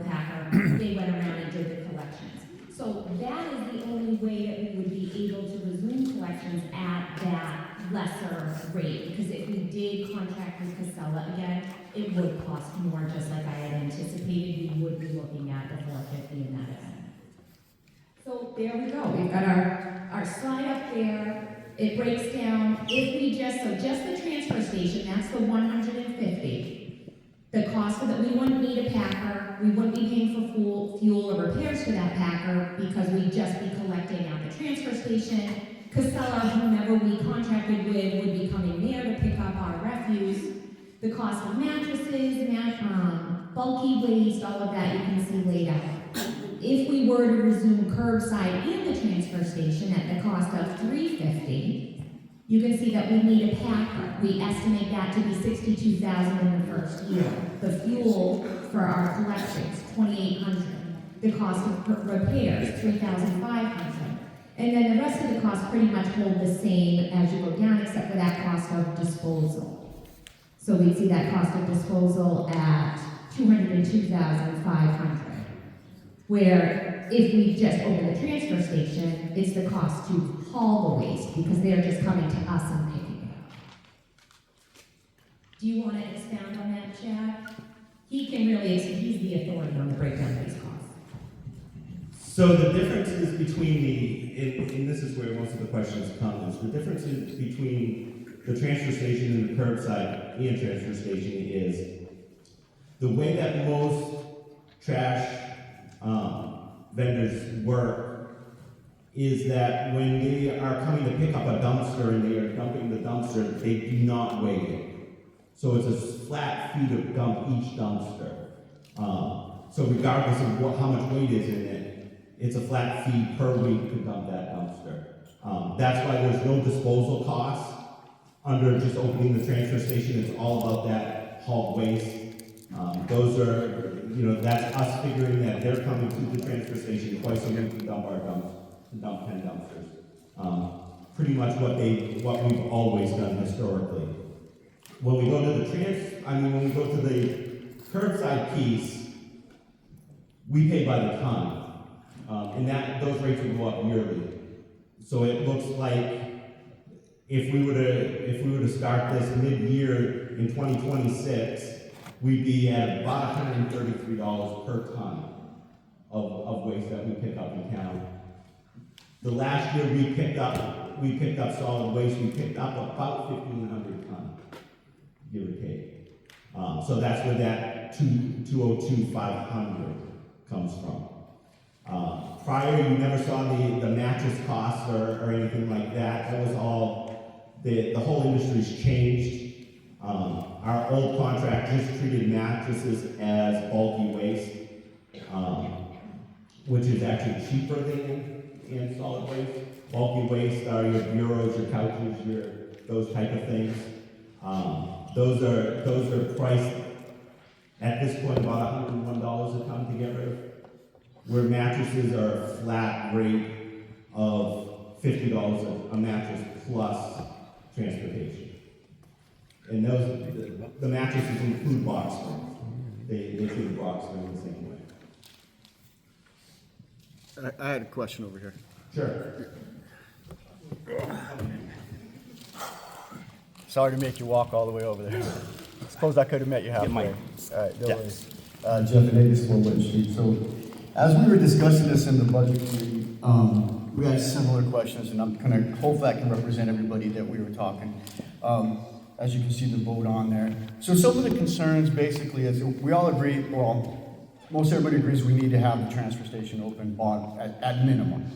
S7: packer. They went around and did the collections. So that is the only way that we would be able to resume collections at that lesser rate. Because if we did contract with Casella again, it would cost more, just like I had anticipated. We would be looking at the 450 in that event. So there we go. We've got our slide up there. It breaks down, if we just the transfer station, that's the 150. The cost of that, we wouldn't need a packer, we wouldn't be paying for fuel or repairs for that packer because we'd just be collecting at the transfer station. Casella, whomever we contracted with, would be coming there to pick up our refuse. The cost of mattresses, bulky waste, all of that you can see laid out. If we were to resume curbside in the transfer station at the cost of $350, you can see that we need a packer. We estimate that to be $62,000 in the first year. The fuel for our collections, $2,800. The cost of repairs, $3,500. And then the rest of the costs pretty much hold the same as you go down, except for that cost of disposal. So we see that cost of disposal at $202,500. Where if we just open the transfer station, it's the cost to haul the waste because they're just coming to us and picking it up. Do you want to expound on that, Chad? He can really, he's the authority on the breakdown of these costs.
S15: So the differences between and this is where most of the questions come, is the differences between the transfer station and the curbside and transfer station is the way that most trash vendors work is that when they are coming to pick up a dumpster and they are dumping the dumpster, they do not weigh it. So it's a flat fee to dump each dumpster. So regardless of how much weight is in it, it's a flat fee per week to dump that dumpster. That's why there's no disposal costs under just opening the transfer station. It's all about that hauled waste. Those are, that's us figuring that they're coming to the transfer station twice a week to dump 10 dumpsters. Pretty much what we've always done historically. When we go to the curbside piece, we pay by the ton, and those rates will go up yearly. So it looks like if we were to start this mid-year in 2026. We'd be at about $133 per ton of waste that we pick up in town. The last year we picked up solid waste, we picked up about 1,500 tons, give or take. So that's where that 202,500 comes from. Prior, you never saw the mattress costs or anything like that. That was all, the whole industry's changed. Our old contract just treated mattresses as bulky waste. which is actually cheaper than in solid waste. Bulky waste are your bureaus, your couches, those type of things. Those are priced at this point about $101 a ton to get rid of. Where mattresses are a flat rate of $50 a mattress plus transportation. And the mattresses include box springs. They treat box springs the same way.
S16: I had a question over here.
S15: Sure.
S16: Sorry to make you walk all the way over there. Suppose I could have met you halfway. All right, no worries. Jeff Venegas, 4 Witten Street. So, as we were discussing this in the budget committee, we had similar questions, and I'm kind of hopefully I can represent everybody that we were talking. As you can see the vote on there. So some of the concerns basically is we all agree, well, most everybody agrees we need to have the transfer station open at minimum.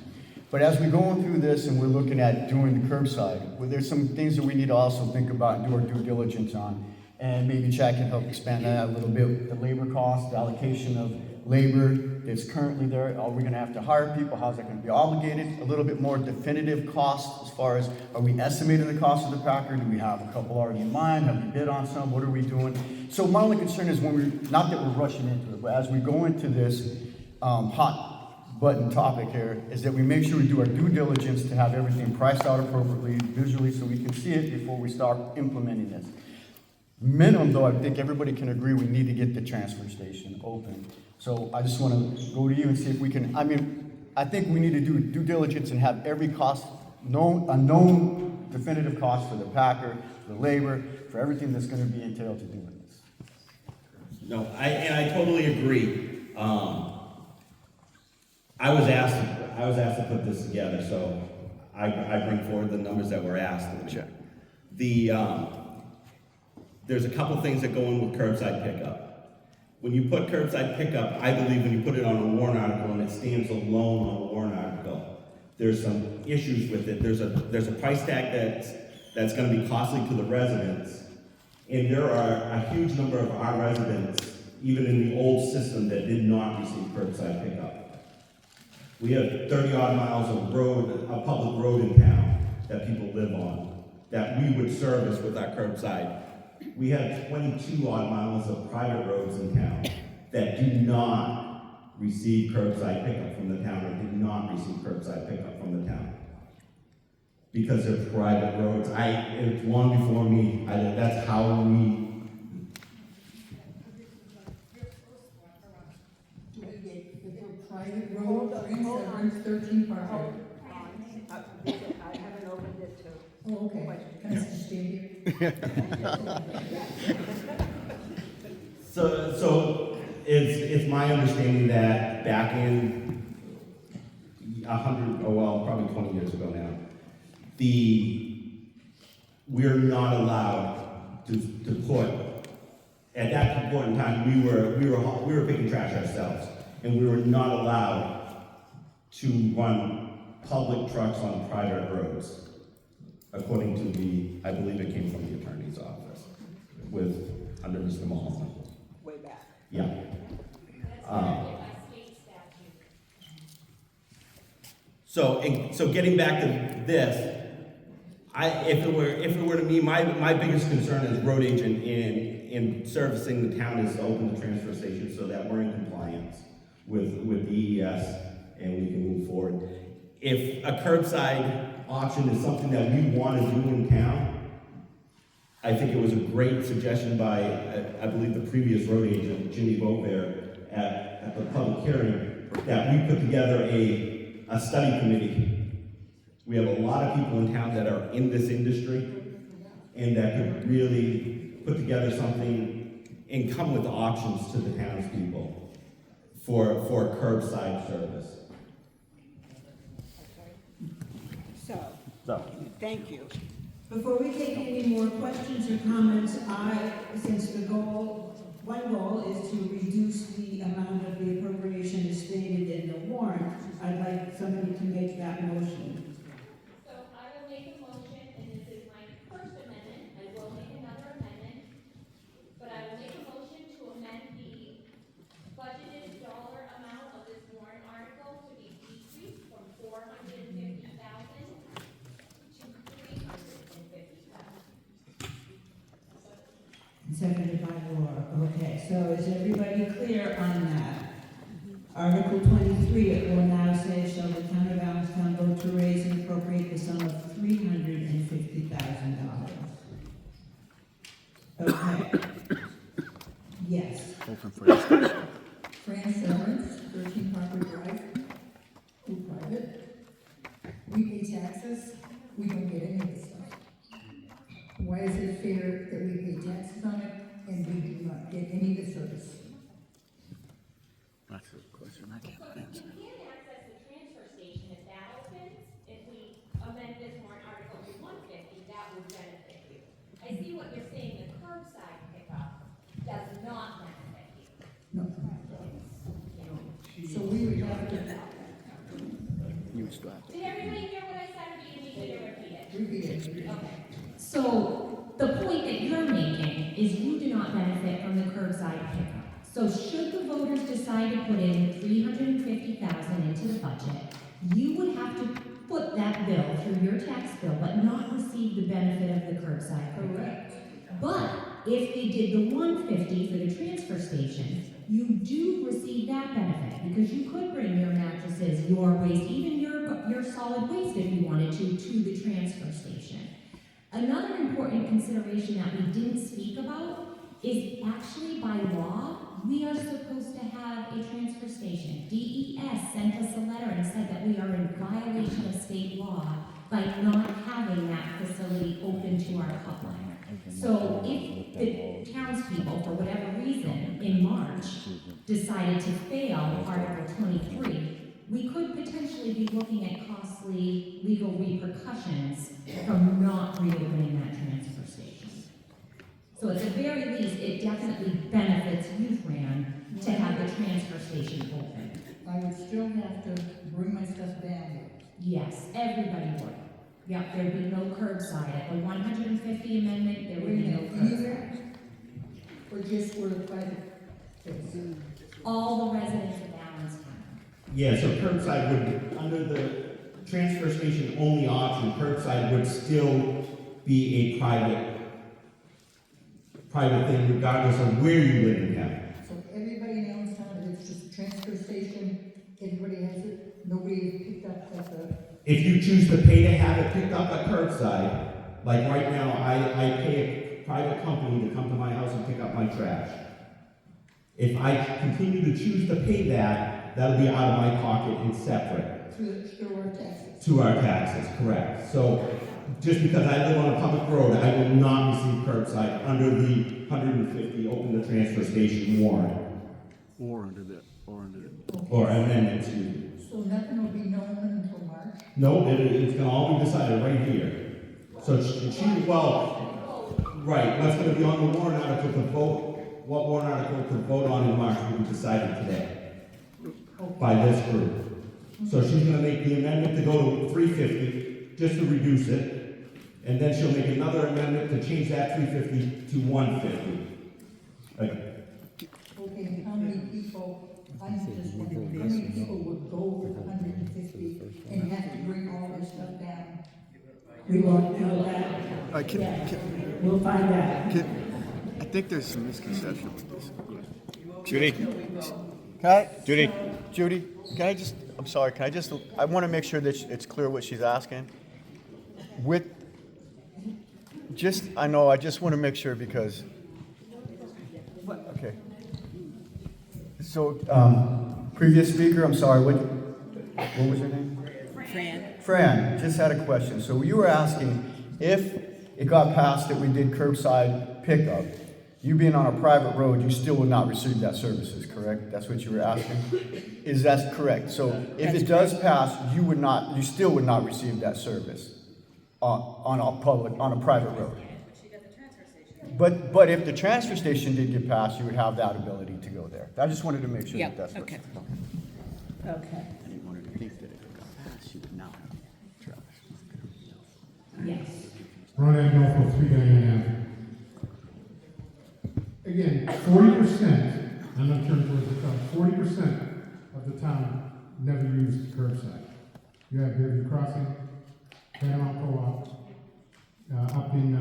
S16: But as we're going through this and we're looking at doing the curbside, well, there's some things that we need to also think about and do our due diligence on. And maybe Chad can help expand that a little bit. The labor cost, the allocation of labor that's currently there. Are we gonna have to hire people? How's that gonna be obligated? A little bit more definitive cost as far as, are we estimating the cost of the Packer? Do we have a couple already in mind? Have we bid on some? What are we doing? So my only concern is not that we're rushing into it, but as we go into this hot button topic here, is that we make sure we do our due diligence to have everything priced out appropriately, visually, so we can see it before we start implementing this. Minimum, though, I think everybody can agree we need to get the transfer station open. So I just want to go to you and see if we can, I think we need to do due diligence and have every cost, a known definitive cost for the Packer, for the labor, for everything that's going to be entailed to doing this.
S15: No, I totally agree. I was asked to put this together, so I bring forward the numbers that were asked.
S16: Sure.
S15: There's a couple things that go in with curbside pickup. When you put curbside pickup, I believe when you put it on a warrant article and it stands alone on a warrant article, there's some issues with it. There's a price tag that's going to be costly to the residents, and there are a huge number of our residents, even in the old system, that did not receive curbside pickup. We have 30-odd miles of road, a public road in town that people live on, that we would service with our curbside. We have 22-odd miles of private roads in town that do not receive curbside pickup from the town, or do not receive curbside pickup from the town. Because they're private roads. It's long before me, that's how we...
S8: Private road, 313 Parker.
S14: I haven't opened it to.
S8: Oh, okay. Can I stand here?
S15: So it's my understanding that back in 20 years ago now, we're not allowed to put, at that point in time, we were picking trash ourselves, and we were not allowed to run public trucks on private roads, according to I believe it came from the attorney's office, under Mr. Mulholland.
S14: Way back.
S15: Yeah. So getting back to this, if it were to me, my biggest concern as road agent in servicing the town is to open the transfer station so that we're in compliance with DES and we can move forward. If a curbside option is something that we want to do in town, I think it was a great suggestion by, I believe, the previous road agent, Jimmy Beauvais, at the public hearing, that we put together a study committee. We have a lot of people in town that are in this industry and that could really put together something and come with options to the townspeople for curbside service.
S1: So, thank you. Before we take any more questions or comments, since one goal is to reduce the amount of the appropriation stated in the warrant, I'd like somebody to make that motion.
S4: So I will make a motion, and this is my first amendment. I will make another amendment, but I will make a motion to amend the budgeted dollar amount of this warrant article
S1: Okay, so is everybody clear on that? Article 23, it will now say, shall the town of Allenstown vote to raise and appropriate the sum of $350,000? Okay. Yes.
S2: Open for discussion.
S20: Fran Severance, 13 Parker Drive, who private. We pay taxes, we don't get any of this stuff. Why is it fair that we pay taxes on it and we do not get any of the service?
S2: That's a question I can't answer.
S4: You can access the transfer station if that opens. If we amend this warrant article to 150, that would benefit you. I see what you're saying, the curbside pickup does not benefit you.
S20: No. So we would have to.
S2: You would still have to.
S4: Did everybody hear what I said, or do you need me to repeat it?
S20: Repeat it.
S4: Okay.
S7: So the point that you're making is you do not benefit from the curbside pickup. So should the voters decide to put in $350,000 into the budget, you would have to put that bill through your tax bill, but not receive the benefit of the curbside pickup.
S20: Correct.
S7: But if they did the $150 for the transfer station, you do receive that benefit because you could bring your mattresses, your waste, even your solid waste if you wanted to the transfer station. Another important consideration that we didn't speak about is actually by law, we are supposed to have a transfer station. DES sent us a letter and said that we are in violation of state law by not having that facility open to our public. So if the townspeople, for whatever reason, in March, decided to fail Article 23, we could potentially be looking at costly legal repercussions from not reopening that transfer station. So at the very least, it definitely benefits you, Fran, to have the transfer station open.
S20: I would still have to bring my stuff down here.
S7: Yes, everybody would. Yep, there'd be no curbside. At the 150 amendment, there would be no curbside.
S20: Or just for the private place?
S7: All the residents of Allenstown.
S15: Yeah, so curbside would, under the transfer station only option, curbside would still be a private thing regardless of where you live in town.
S20: So everybody in Allenstown, if it's just a transfer station, everybody has it, nobody has picked up at the.
S15: If you choose to pay to have it picked up at curbside, like right now, I pay a private company to come to my house and pick up my trash. If I continue to choose to pay that, that'll be out of my pocket and separate.
S20: To our taxes.
S15: To our taxes, correct. So just because I live on a public road, I will not receive curbside under the 150 open the transfer station warrant.
S2: Or under the.
S15: Or amendment to.
S20: So nothing will be known until March?
S15: No, it's gonna all be decided right here. So right, what's gonna be on the warrant article to vote, what warrant article to vote on in March will be decided today by this group. So she's gonna make the amendment to go to 350, just to reduce it, and then she'll make another amendment to change that 350 to 150.
S20: Okay, how many people, I'm just wondering, how many people would go for the 150 and have to bring all their stuff down?
S1: We won't know that. We'll find out.
S2: I think there's some misconception with this.
S16: Judy, I want to make sure that it's clear what she's asking. I just want to make sure because, okay. So, previous speaker, I'm sorry, what was your name? Fran, just had a question. So you were asking if it got passed that we did curbside pickup, you being on a private road, you still would not receive that services, correct? That's what you were asking? Is that correct? So if it does pass, you still would not receive that service on a private road. But if the transfer station did get passed, you would have that ability to go there. I just wanted to make sure that's what.
S1: Okay.
S2: I didn't want her to think that if it got passed, she would now have trash.
S7: Yes.
S11: Ron Adolfo, 3 Diane Ave. Again, 40%, I'm not sure towards the town, 40% of the town never used curbside. You have Bearview Crossing, Paramount Co-op, up in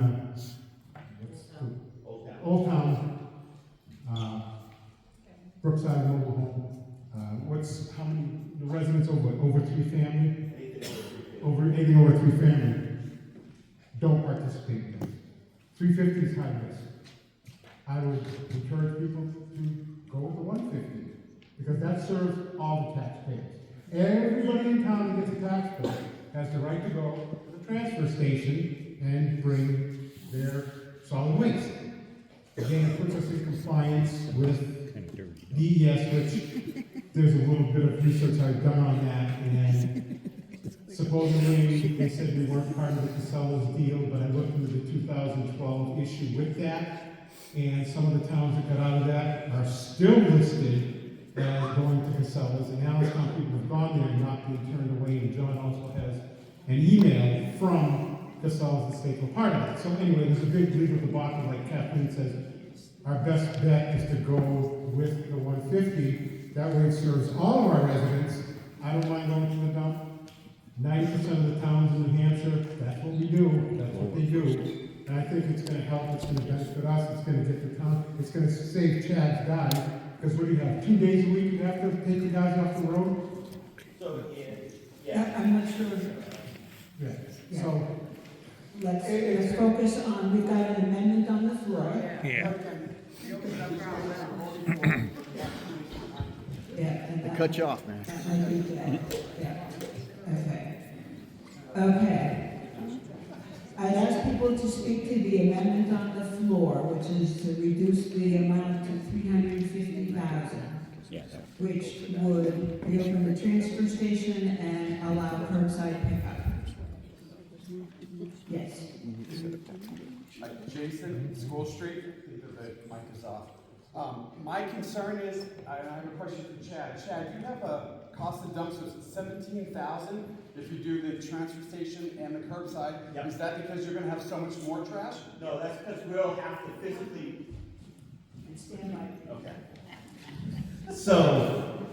S11: Old Town, Brookside Mobile Home. How many, the residents over 3 family? Anything over 3 family don't participate in this. 350 is high risk. I would encourage people to go with the 150 because that serves all the taxpayers. Everybody in town that gets a tax bill has the right to go to the transfer station and bring their solid waste. Again, it puts us in compliance with DES, which there's a little bit of research I've done on that, and supposedly they said we weren't part of the Casella's deal, but I looked into the 2012 issue with that, and some of the towns that got out of that are still listed as going to Casella's, and Allenstown people have gone there and not being turned away, and John also has an email from Casella's that states we're part of it. So anyway, there's a big legal debacle, like Kathleen says. Our best bet is to go with the 150. That way it serves all of our residents. I don't mind going to the dump. 90% of the towns in New Hampshire, that's what we do. That's what they do. And I think it's going to help. It's going to benefit us. It's going to get the town. It's going to save Chad's guys. Because what do you have? 2 days a week you have to take the guys off the road?
S15: So, yeah.
S8: I'm not sure.
S11: Yeah.
S8: Yeah.
S11: So,
S1: Let's focus on, we've got an amendment on the floor.
S9: Yeah.
S2: They cut you off, man.
S1: Okay. I'd ask people to speak to the amendment on the floor, which is to reduce the amount to $350,000, which would reopen the transfer station and allow curbside pickup. Yes.
S13: Jason, School Street, I think that the mic is off. My concern is, I have a question for Chad. Chad, you have a cost of dumpsters of $17,000 if you do the transfer station and the curbside.
S15: Yep.
S13: Is that because you're going to have so much more trash?
S15: No, that's because we'll have to physically.
S1: Stand by.
S15: Okay. So,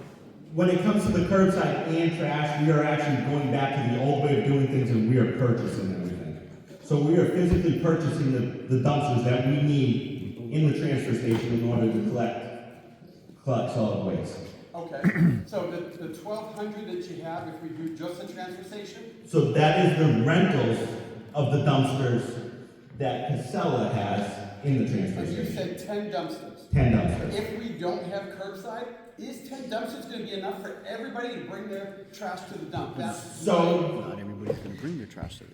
S15: when it comes to the curbside and trash, we are actually going back to the old way of doing things, and we are purchasing everything. So we are physically purchasing the dumpsters that we need in the transfer station in order to collect solid waste.
S13: Okay, so the 1,200 that you have, if we do just the transfer station?
S15: So that is the rentals of the dumpsters that Casella has in the transfer
S13: And you
S15: station.
S13: said 10 dumpsters.
S15: 10 dumpsters.
S13: If we don't have curbside, is 10 dumpsters going to be enough for everybody to bring their trash to the dump?
S15: So
S2: Not everybody's going to bring their trash to the dump.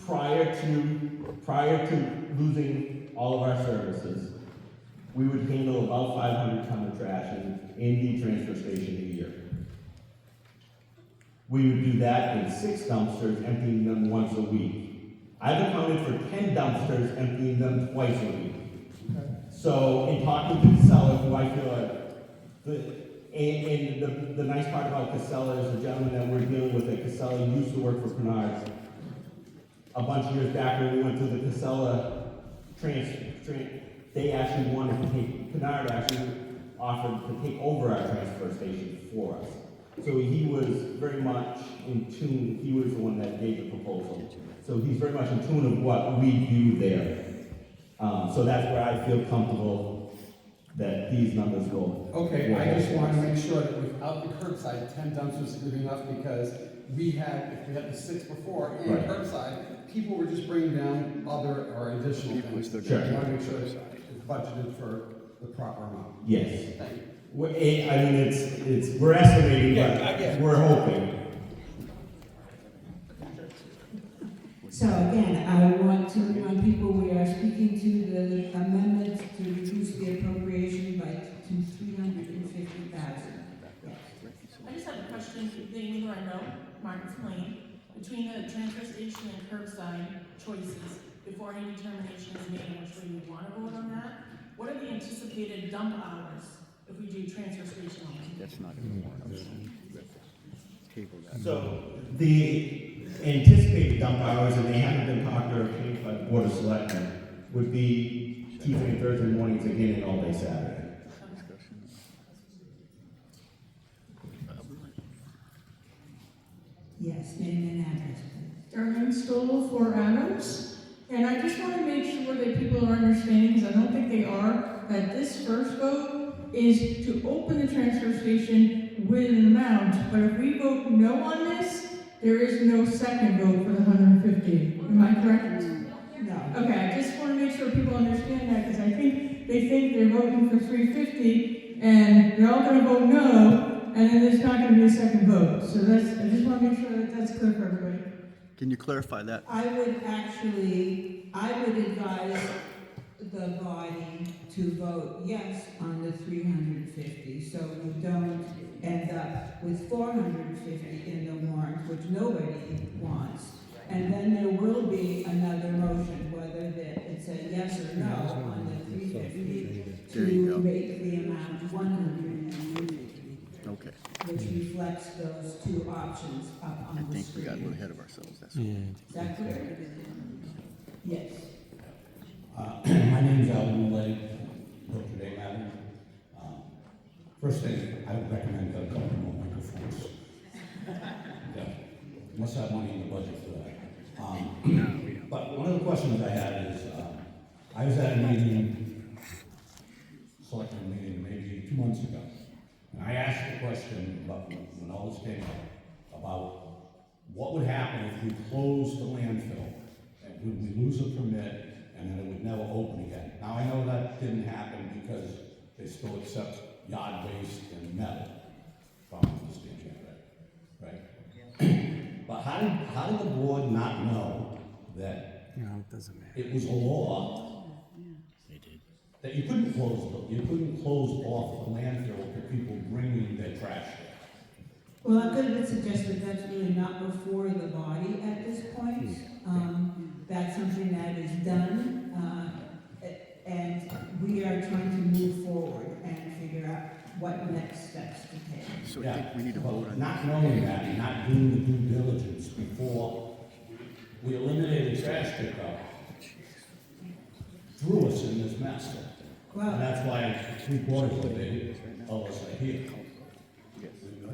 S15: prior to losing all of our services, we would handle about 500 tons of trash in the transfer station a year. We would do that in 6 dumpsters, emptying them once a week. I've accounted for 10 dumpsters, emptying them twice a week.
S11: okay.
S15: So in talking to Casella, who I feel like, the nice part about Casella is the gentleman that we're dealing with at Casella used to work for Penard's. A bunch of years back when we went to the Casella they actually wanted to Penard actually offered to take over our transfer station for us. So he was very much in tune, he was the one that gave the proposal. So he's very much in tune of what we do there. So that's where I feel comfortable that these numbers will.
S13: Okay, I just want to make sure that without the curbside, 10 dumpsters is going to be enough because if we had the 6 before and
S15: Right.
S13: curbside, people were just bringing down other or additional things.
S15: Sure.
S13: I want to make sure it's budgeted for the proper amount.
S15: Yes.
S13: Thank you.
S15: I mean, we're estimating, but we're hoping.
S1: So again, I want to remind people we are speaking to the amendment to reduce the appropriation to $350,000.
S21: I just have a question, Amy Lorenzo, Martin's Lane. Between the transfer station and curbside choices, before any determination is made which way you want to vote on that, what are the anticipated dump hours if we do transfer station only?
S2: That's not table that.
S15: So the anticipated dump hours, and they haven't been talked or changed by the Board of Selectmen, would be Tuesday and Thursday mornings again and all day Saturday.
S1: Yes, name and address.
S22: Darlene Stoll for Adams. And I just want to make sure that people are understanding, because I don't think they are, that this first vote is to open the transfer station with an amount, but if we vote no on this, there is no second vote for the 150. Am I correct?
S1: No.
S22: Okay, I just want to make sure people understand that, because I think they think they're voting for 350, and they're all going to vote no, and then there's not going to be a second vote. So I just want to make sure that that's clear for everybody.
S16: Can you clarify that?
S1: I would advise the body to vote yes on the 350, so we don't end up with 450 in the warrant, which nobody wants. And then there will be another motion, whether it's a yes or no on the 350 to make the amount 150.
S16: Okay.
S1: Which reflects those two options up on the screen.
S16: I think we got a little ahead of ourselves, that's all.
S1: Is that clear? Yes.
S5: My name is Alvin Millay, Notre Dame Avenue. First thing, I would recommend a couple more microphones. Yeah, must have money in the budget for that. But one of the questions I had is, I was at a meeting, selecting meeting maybe 2 months ago, and I asked the question about when all this came up about what would happen if we closed the landfill, and would we lose a permit, and then it would never open again. Now, I know that didn't happen because they still accept yard waste and metal, if I'm understanding that right? But how did the board not know that
S9: it doesn't matter.
S5: it was a law that you couldn't close off the landfill for people bringing their trash there?
S1: Well, I'm going to suggest that that's really not before the body at this point. That's something that is done, and we are trying to move forward and figure out what next steps to take.
S16: So I think we need to vote on
S5: Not knowing that and not doing the due diligence before we eliminated trash pickup threw us in this mess. And that's why 3/4 of us are here.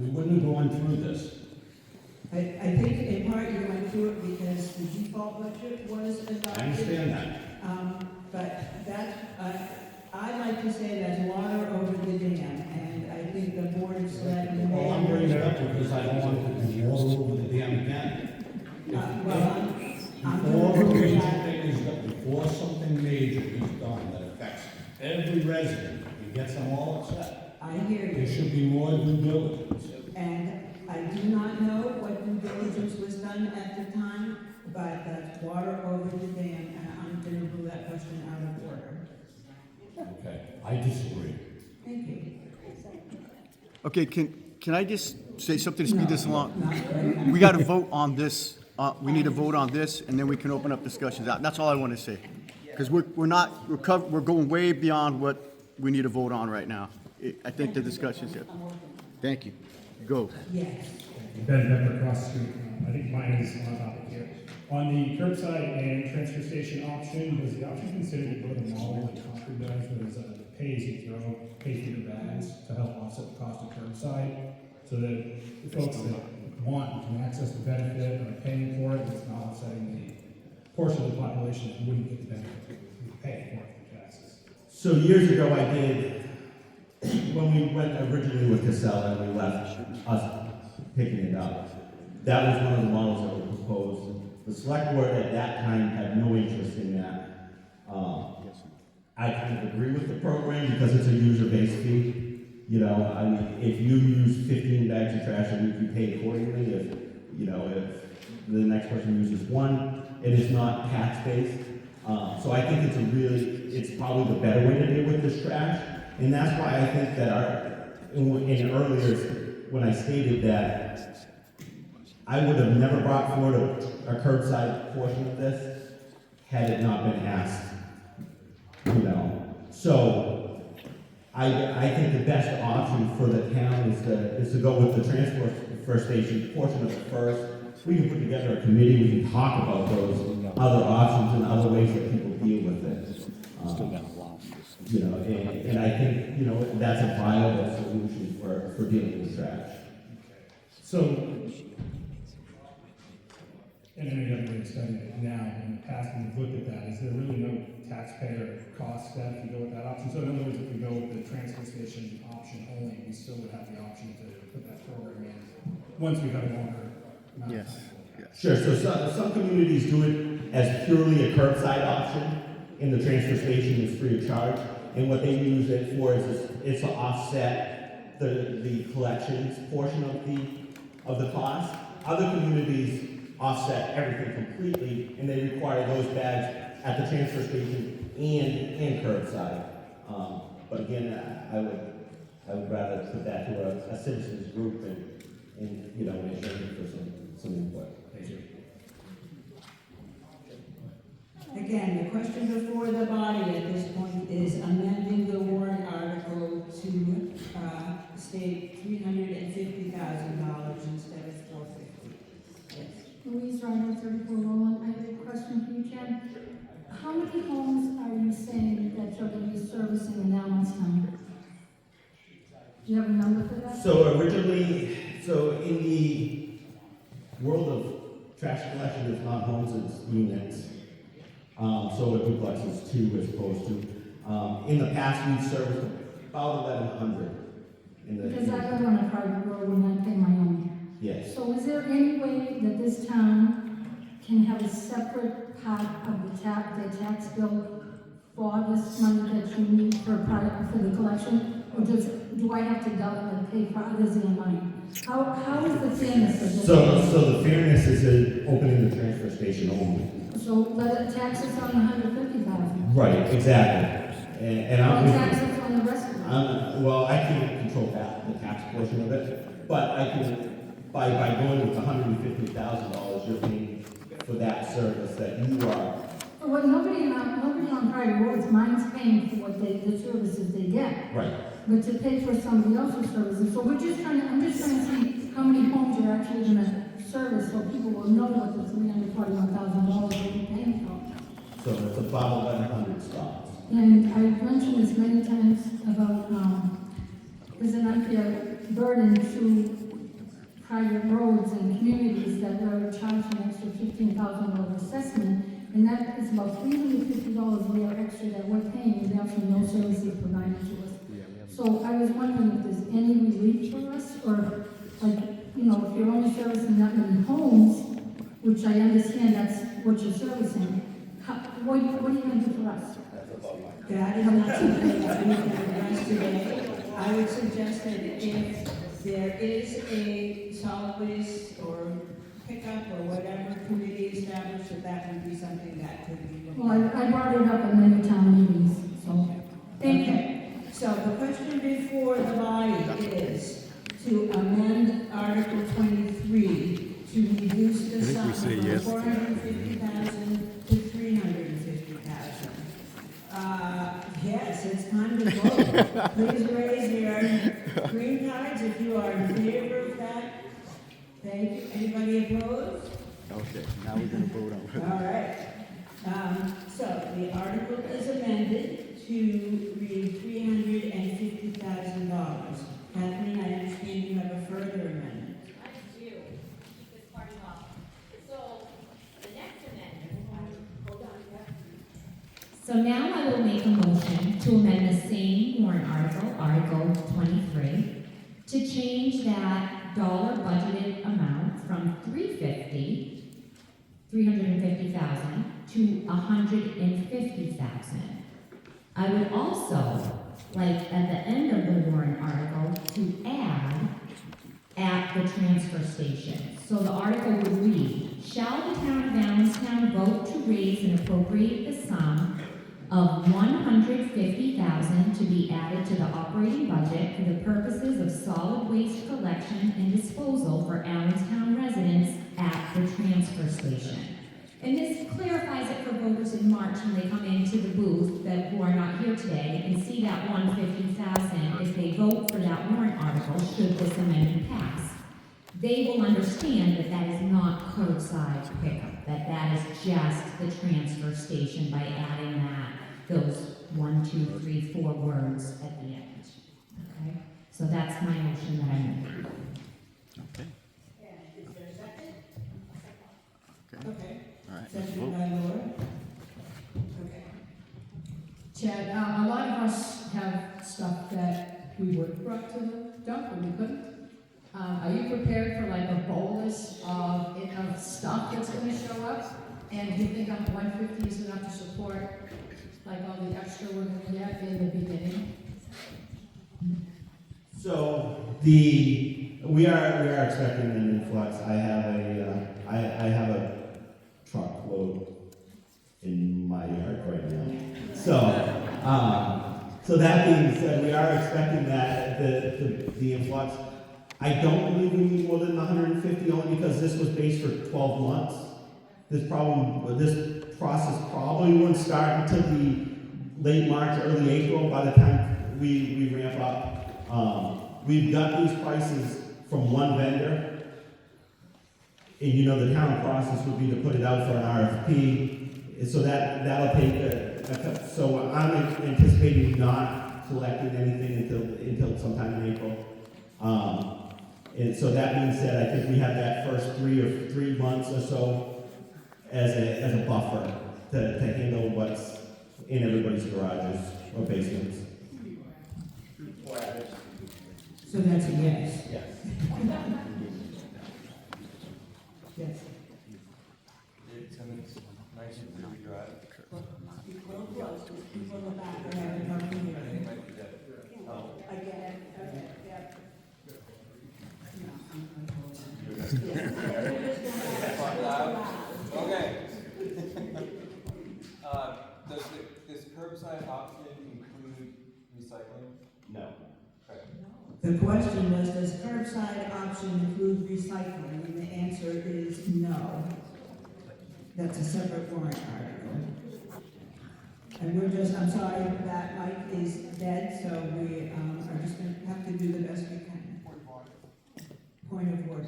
S5: We wouldn't have gone through this.
S1: I think in part you went through it because the default budget was adopted.
S5: I understand that.
S1: But I like to say that's water over the dam, and I think the board of selectmen.
S5: Well, I'm bringing it up because I don't want it to be water over the dam again. Before something major is done that affects every resident and gets them all upset.
S1: I hear you.
S5: There should be more due diligence.
S1: And I do not know what due diligence was done at the time, but that's water over the dam, and I'm going to rule that question out of order.
S5: Okay, I disagree.
S1: Thank you.
S16: Okay, can I just say something to speed this along? We got to vote on this, we need to vote on this, and then we can open up discussions out. That's all I want to say. Because we're going way beyond what we need to vote on right now. I think the discussion's here. Thank you. Go.
S1: Yes.
S3: Ben Becker across the street. I think mine is on topic here. On the curbside and transfer station option, was the option considered to go to the mall like Concord does, where there's a pay as you throw, pay for your bags to help offset the cost of curbside, so that the folks that want and can access the benefit are paying for it, and it's not offsetting the portion of the population that wouldn't get the benefit, who pay for it through taxes.
S15: So years ago I did, when we went originally with Casella and we left us picking it up, that was one of the models that was proposed. The select board at that time had no interest in that. I kind of agree with the program because it's a user-based fee. You know, I mean, if you use 15 bags of trash a week, you pay accordingly. If the next person uses one, it is not tax-based. So I think it's probably the better way to deal with this trash. And that's why I think that in earlier, when I stated that I would have never brought forward a curbside portion of this had it not been asked, So I think the best option for the town is to go with the transfer station portion of it first. We can put together a committee, we can talk about those other options and other ways that people deal with it. And I think, that's a viable solution for dealing with trash.
S3: So, and I know you haven't really studied it now, in the past when we've looked at that, is there really no
S6: taxpayer cost that if we go with that option. So in other words, if we go with the transfer station option only, we still would have the option to put that program in once we've had a longer amount of time.
S15: Sure, so some communities do it as purely a curbside option, and the transfer station is free of charge. And what they use it for is to offset the collections portion of the cost. Other communities offset everything completely, and they require those bags at the transfer station and curbside. But again, I would rather put that to a citizens group and you know, make sure for some input. Thank you.
S1: Again, the question before the body at this point is amending the warrant article to state $350,000 instead of $450. Yes.
S8: Louise Rhino, 34 Roland. I have a question for you, Jen. How many homes are you saying that you're going to be servicing in Allenstown? Do you have a number for that?
S15: So originally, in the world of trash collection, it's not homes, it's units. So a duplex is 2 as opposed to. In the past, we've serviced about 1,100.
S8: Because I live on a private road and I pay my own.
S15: Yes.
S8: So is there any way that this town can have a separate part of the tax bill for this money that you need for the collection? Or do I have to pay for others in money? How is the fairness of this?
S15: So the fairness is in opening the transfer station only.
S8: So let it taxes on the 150,000.
S15: Right, exactly. And I'm
S8: taxes on the rest of it.
S15: Well, I can't control the tax portion of it, but I can, by going with $150,000, you're paying for that service that you are.
S8: Well, nobody on private roads minds paying for the services they get.
S15: Right.
S8: But to pay for somebody else's services. So I'm just trying to see how many homes you're actually going to service so people will know what the $341,000 that you're paying for.
S15: So it's about 1,100 spots.
S8: And I've mentioned this many times about, there's an unfair burden to private roads and communities that are charged an extra $15,000 assessment, and that is about $350 a year extra that we're paying without no services provided to us. So I was wondering if there's any relief for us, or if you're only servicing that many homes, which I understand that's what you're servicing, what are you going to do for us?
S1: That is not something that we can address today. I would suggest that if there is a solid waste or pickup or whatever committee established, that would be something that could be.
S8: Well, I brought it up at many town meetings, so thank you.
S1: So the question before the body is to amend Article 23 to reduce the sum from $450,000 to $350,000. Yes, it's time to vote. Please raise your green cards if you are in favor of that. Thank you. Anybody opposed?
S2: Okay, now we're going to vote on it.
S1: All right. So the article is amended to read $350,000. Kathleen, I understand you have a further amendment.
S7: I do. Keep this party off. So the next amendment, hold on. So now I will make a motion to amend the same warrant article, Article 23, to change that dollar budgeted amount from $350,000 to $150,000. I would also like at the end of the warrant article to add at the transfer station. So the article would read, shall the town of Allenstown vote to raise and appropriate the sum of $150,000 to be added to the operating budget for the purposes of solid waste collection and disposal for Allenstown residents at the transfer station. And this clarifies it for voters in March when they come into the booth who are not here today and see that $150,000 if they vote for that warrant article should this amendment pass. They will understand that that is not curbside pickup, that is just the transfer station by adding those 1, 2, 3, 4 words at the end. Okay? So that's my motion that I made.
S2: Okay.
S1: Is there a second?
S2: Okay.
S1: Okay.
S2: All right, let's
S1: Second
S2: vote.
S1: by Laura. Okay.
S20: Chad, a lot of us have stuff that we would have brought to the dump and we couldn't. Are you prepared for like a bolus of stuff that's gonna show up? And do you think 150 is enough to support like all the extra we're gonna get in the beginning?
S15: So we are expecting an influx. I have a truckload in my yard right now. So that being said, we are expecting that the influx. I don't believe we need more than 150 only because this was based for 12 months. This process probably wouldn't start until the late March, early April by the time we ramp up. We've got these prices from one vendor, and you know the town process would be to put it out for an RFP, so that'll take so I'm anticipating not collecting anything until sometime in April. And so that being said, I think we have that first 3 months or so as a buffer to handle what's in everybody's garages or basements.
S1: So that's a yes.
S15: Yes.
S1: Yes.
S10: People in the back are having a meeting. Again, yeah.
S18: Okay. Does this curbside option include recycling?
S15: No.
S18: Okay.
S1: The question was, does curbside option include recycling? And the answer is no. That's a separate warrant article. And I'm sorry that Mike is dead, so we are just going to have to do the best we can. Point of order.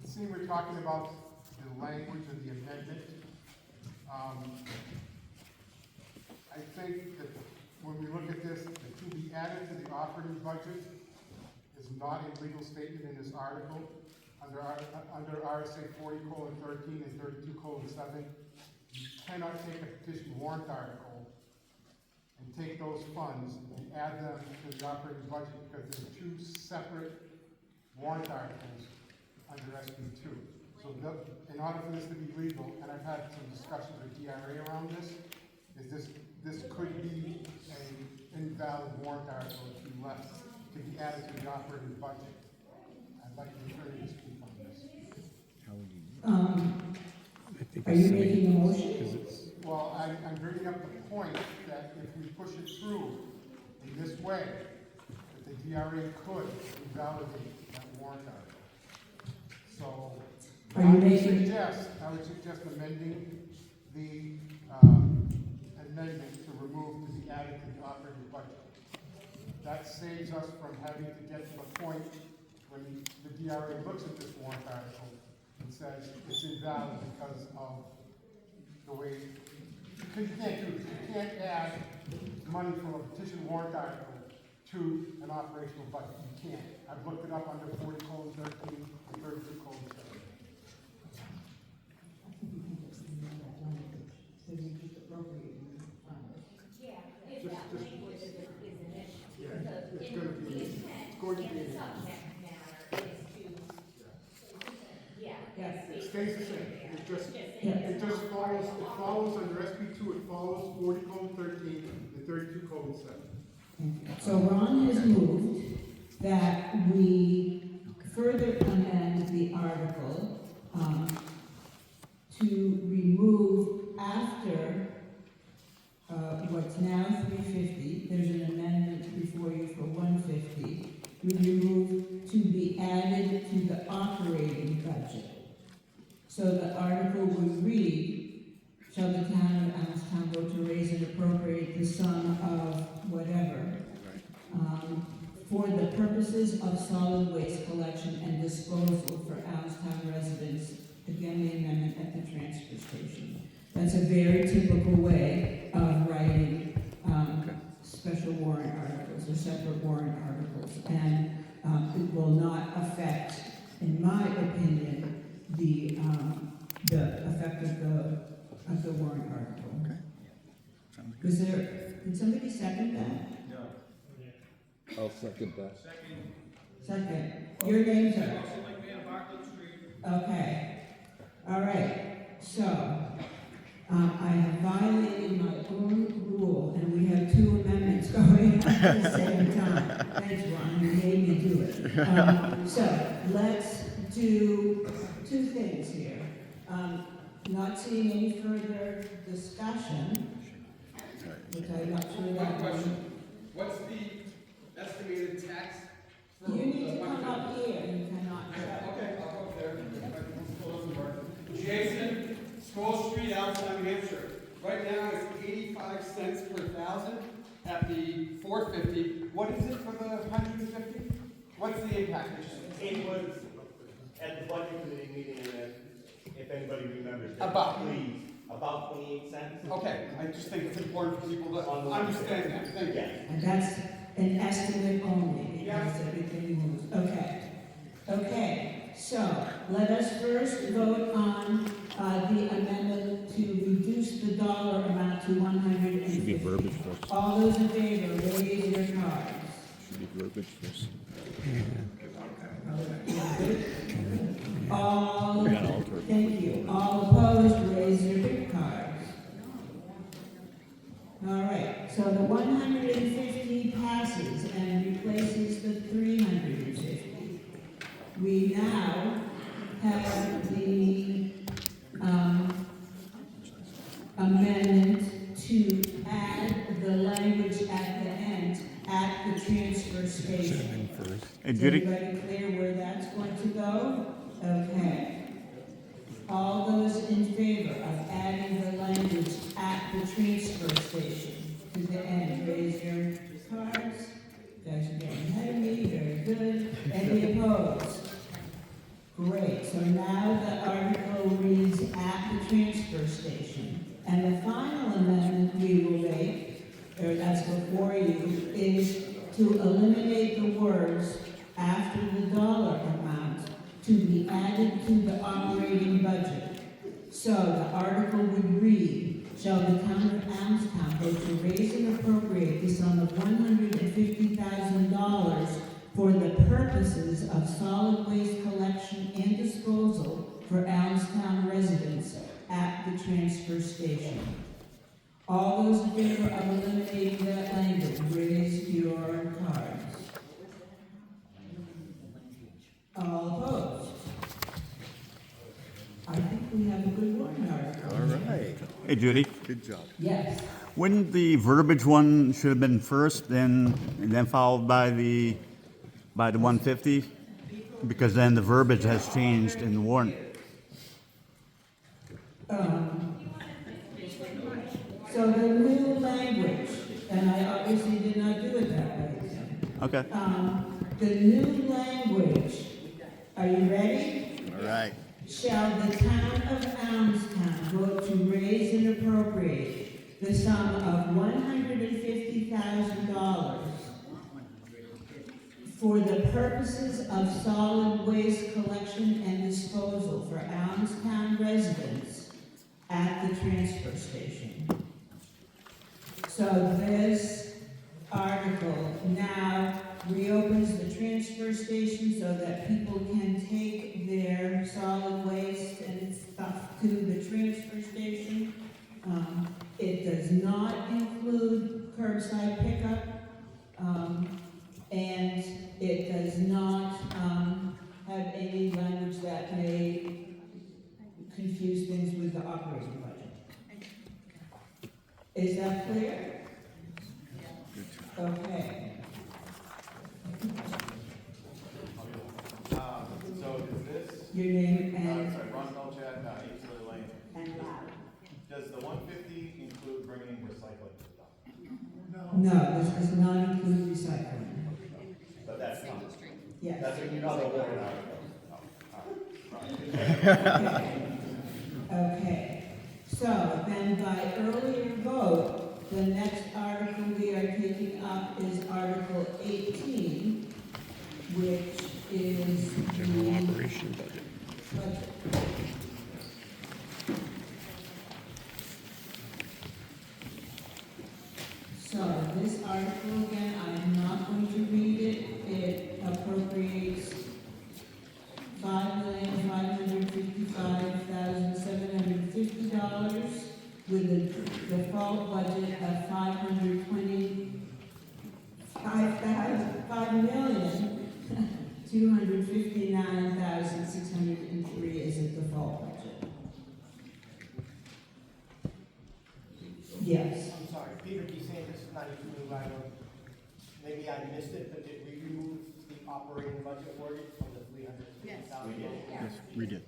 S11: Seeing we're talking about the language of the amendment, I think that when we look at this, the to be added to the operating budget is not a legal statement in this article. Under RSA 40:13 and 32:7, you cannot take a petition warrant article and take those funds and add them to the operating budget because they're two separate warrant articles under SB2. So in order for this to be legal, and I've had some discussions with DRA around this, this could be an invalid warrant article if you left, to be added to the operating budget. I'd like the attorney to speak on this.
S1: Are you making a motion?
S11: Well, I'm bringing up the point that if we push it through in this way, that the DRA could invalidate that warrant article. So I would suggest amending the amendment to remove to be added to the operating budget. That saves us from having to get to the point when the DRA looks at this warrant article and says it's invalid because of the way, because you can't do this. You can't add money from a petition warrant article to an operational budget. You can't. I've looked it up under 40:13 and 32:7. It stays the same. It just follows. It follows under SB2. It follows 40:13 and 32:7.
S1: So Ron has moved that we further amend the article to remove after what's now 350, there's an amendment before you for 150. We remove to be added to the operating budget. So the article would read, shall the town of Allenstown vote to raise and appropriate the sum of whatever for the purposes of solid waste collection and disposal for Allenstown residents. Again, the amendment at the transfer station. That's a very typical way of writing special warrant articles or separate warrant articles. And it will not affect, in my opinion, the effect of the warrant article. Did somebody second that?
S9: I'll second that.
S1: Second. Your name's are. Okay. All right. So, I have violated my own rule, and we have two amendments going on at the same time. Thanks, Ron, you made me do it. So, let's do two things here. Not seeing any further discussion, which I'm not sure that
S13: question. What's the estimated tax?
S1: You need to come up here, you cannot.
S13: Okay, I'll go up there. Jason, School Street, Allenstown, New Hampshire. Right now it's 85 cents per thousand at the 450. What is it for the 150? What's the impact?
S15: It was at the budget committee meeting, and if anybody remembers.
S13: About?
S15: About 28 cents.
S13: Okay, I just think it's important for people to understand that. Thank you.
S1: And that's an estimate only, because everything moves. Okay. Okay, so let us first vote on the amendment to reduce the dollar amount to 150.
S2: Should be verbiage first.
S1: All those in favor, raise your cards.
S2: Should be verbiage first.
S1: All,
S2: We gotta alter it.
S1: thank you. All opposed, raise your big cards. All right, so the 150 passes and replaces the 350. We now have the amendment to add the language at the end, at the transfer station.
S2: Hey,
S1: Is
S2: Judy?
S1: everybody clear where that's going to go? Okay. All those in favor of adding the language at the transfer station to the end, raise your cards. You guys are getting ahead of me, very good. Any opposed? Great, so now the article reads at the transfer station. And the final amendment we will make, or that's before you, is to eliminate the words after the dollar amount to be added to the operating budget. So the article would read, shall the town of Allenstown vote to raise and appropriate the sum of $150,000 for the purposes of solid waste collection and disposal for Allenstown residents at the transfer station. All those in favor of eliminating that language, raise your cards. All opposed? I think we have a good warrant article.
S2: All right. Hey, Judy?
S9: Good job.
S1: Yes.
S2: Wouldn't the verbiage one should have been first, and then followed by the 150? Because then the verbiage has changed in the warrant.
S1: So the new language, and I obviously did not do it that way.
S2: Okay.
S1: The new language, are you ready?
S2: All right.
S1: Shall the town of Allenstown vote to raise and appropriate the sum of $150,000 for the purposes of solid waste collection and disposal for Allenstown residents at the transfer station. So this article now reopens the transfer station so that people can take their solid waste and stuff to the transfer station. It does not include curbside pickup, and it does not have any language that may confuse things with the operating budget. Is that clear? Okay.
S17: So is this?
S1: Your name and?
S17: Sorry, Ron Melchak, 8 Shirley Lane.
S1: And loud.
S17: Does the 150 include bringing recycling to the dump?
S1: No, this does not include recycling.
S17: But that's not.
S1: Yes.
S17: That's another warrant article.
S1: Okay, so then by earlier vote, the next article we are taking up is Article 18, which is
S9: General operation budget.
S1: budget. $555,750 with a default budget of $559,603 is a default budget. Yes.
S12: I'm sorry, Peter DeSantis, 92 New Rhino. Maybe I missed it, but did we remove the operating budget wording from the $350,000?
S2: Yes, we did.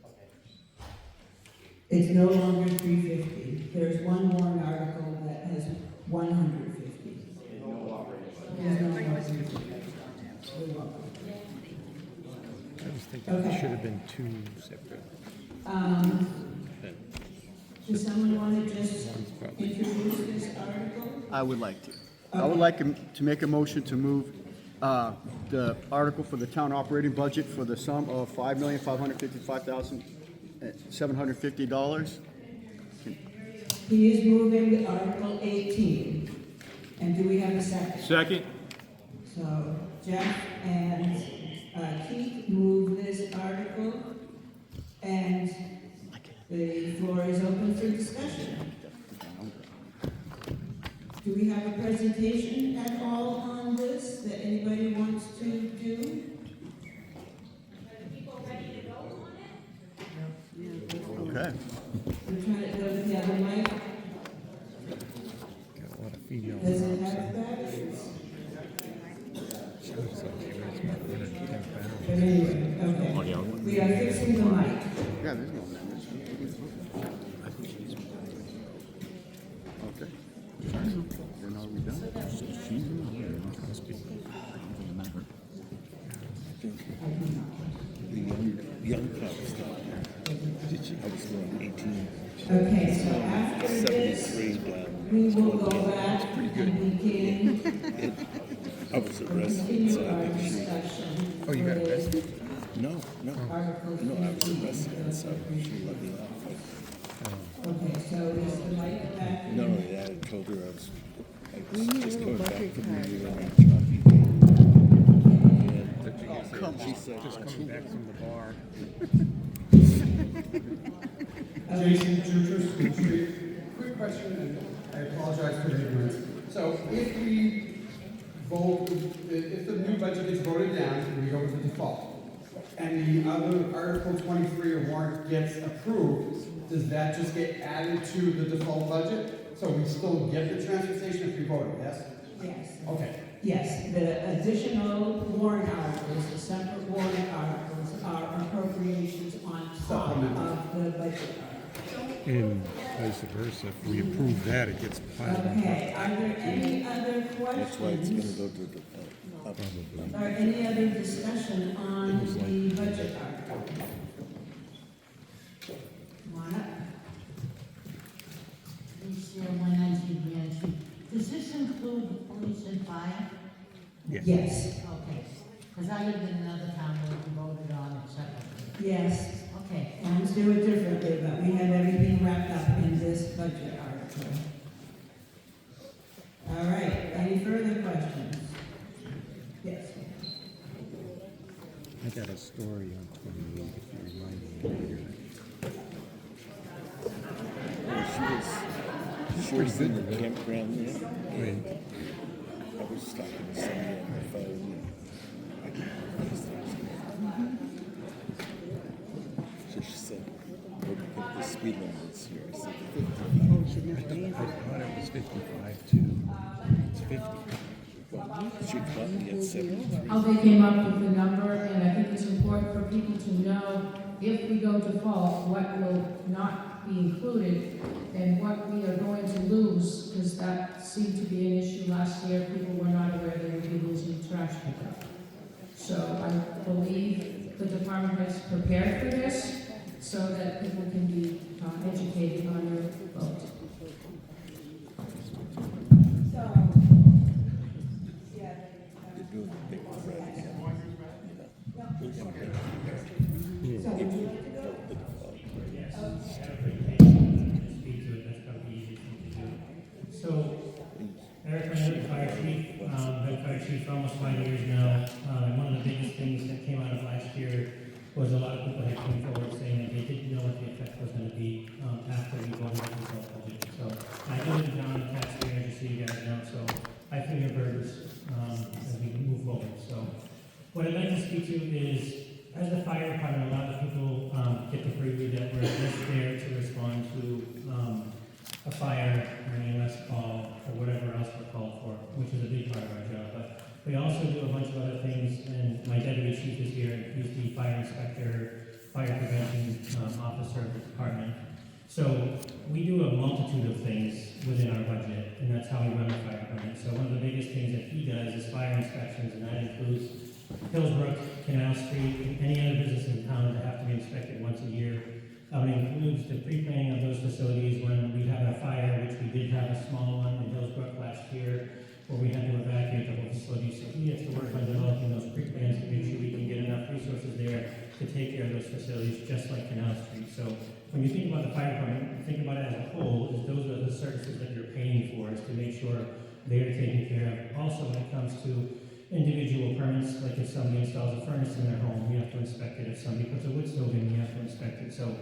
S1: It's no longer 350. There's one warrant article that has 150. There's no more 350. You're welcome.
S9: I was thinking it should have been two separate.
S1: Does someone want to just introduce this article?
S19: I would like to. I would like to make a motion to move the article for the town operating budget for the sum of $5,555,750.
S1: He is moving Article 18. And do we have a second?
S2: Second.
S1: So Jeff and Keith move this article, and the floor is open for discussion. Do we have a presentation at all on this that anybody wants to do?
S4: Are people ready to vote on it?
S19: Okay.
S1: We're trying to go to the other mic.
S9: Got a lot of females.
S1: Does it have batteries? But anyway, okay. We are fixing the mic.
S19: Yeah, there's no amendments. Okay. Then are we done?
S9: The young cops, I was going 18.
S1: Okay, so after this, we will go back and begin.
S9: I was arrested.
S1: Continue
S9: So
S1: our
S9: I think
S1: discussion.
S9: oh, you got
S1: with
S9: arrested? No.
S1: Article
S9: No, I was
S1: 15.
S9: arrested, so she let me off.
S1: Okay, so is the mic back?
S9: Not only that, I told her I was just going back from the around
S19: Come
S9: She said, just coming back from the bar.
S13: Jason Jutras, Street. Quick question, and I apologize for the ignorance. So if we vote, if the new budget gets voted down, and we go with the default, and the other Article 23 or warrant gets approved, does that just get added to the default budget? So we still get the transfer station if we vote, yes?
S1: Yes.
S13: Okay.
S1: Yes, the additional warrant articles, the separate warrant articles are appropriations on top of the budget article.
S9: And vice versa, if we approve that, it gets piled on.
S1: Okay, are there any other questions?
S9: That's why it's gonna go to the, probably.
S1: Or any other discussion on the budget article? Come on up.
S10: Lisa, 119 Grand Street. Does this include the police and fire?
S9: Yes.
S1: Yes.
S10: Okay, because I lived in another town where we voted on it separately.
S1: Yes.
S10: Okay.
S1: Towns do it differently, but we have everything wrapped up in this budget article. All right, any further questions? Yes.
S9: I got a story on 28 if you remind me later. She was in the campground there. And I was talking to somebody on the phone. So she said, what do you think the speed limit is here? I said, 50. Oh, she didn't I thought it was 55 too. It's 50. She caught me at 73.
S8: How they came up with the number, and I think it's important for people to know if we go default, what will not be included and what we are going to lose, because that seemed to be an issue last year. People were not aware they would be losing trash pickup. So I believe the department has prepared for this so that people can be educated on their vote.
S1: So, yeah.
S3: So, Eric, I know the fire chief, been fire chief for almost 5 years now. One of the biggest things that came out of last year was a lot of people had come forward saying that they didn't
S14: fire prevention officer of the department. So we do a multitude of things within our budget, and that's how we run the fire department. So one of the biggest things that he does is fire inspections, and that includes Hillsbrook, Canal Street, and any other business in town that have to be inspected once a year. It includes the pre-planning of those facilities when we have a fire, which we did have a small one in Hillsbrook last year, where we had to evacuate the whole facility. So he has to work on developing those pre-plans to make sure we can get enough resources there to take care of those facilities, just like Canal Street. So when you think about the fire department, think about it as a whole, is those are the services that you're paying for, is to make sure they're taken care of. Also, when it comes to individual permits, like if somebody installs a furnace in their home, we have to inspect it. If somebody puts a wood stove in, we have to inspect it. So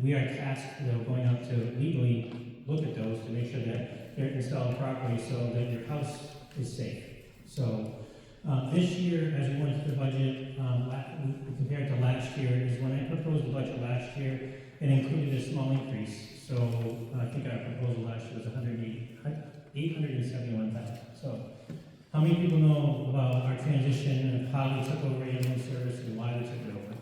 S14: we are tasked, going out to legally look at those to make sure that they're installed properly so that your house is safe. So this year, as we went through the budget, compared to last year, is when I proposed the budget last year, it included a small increase. So I think our proposal last year was $871,000. So how many people know about our transition and how we took over ambulance service and why we took it over?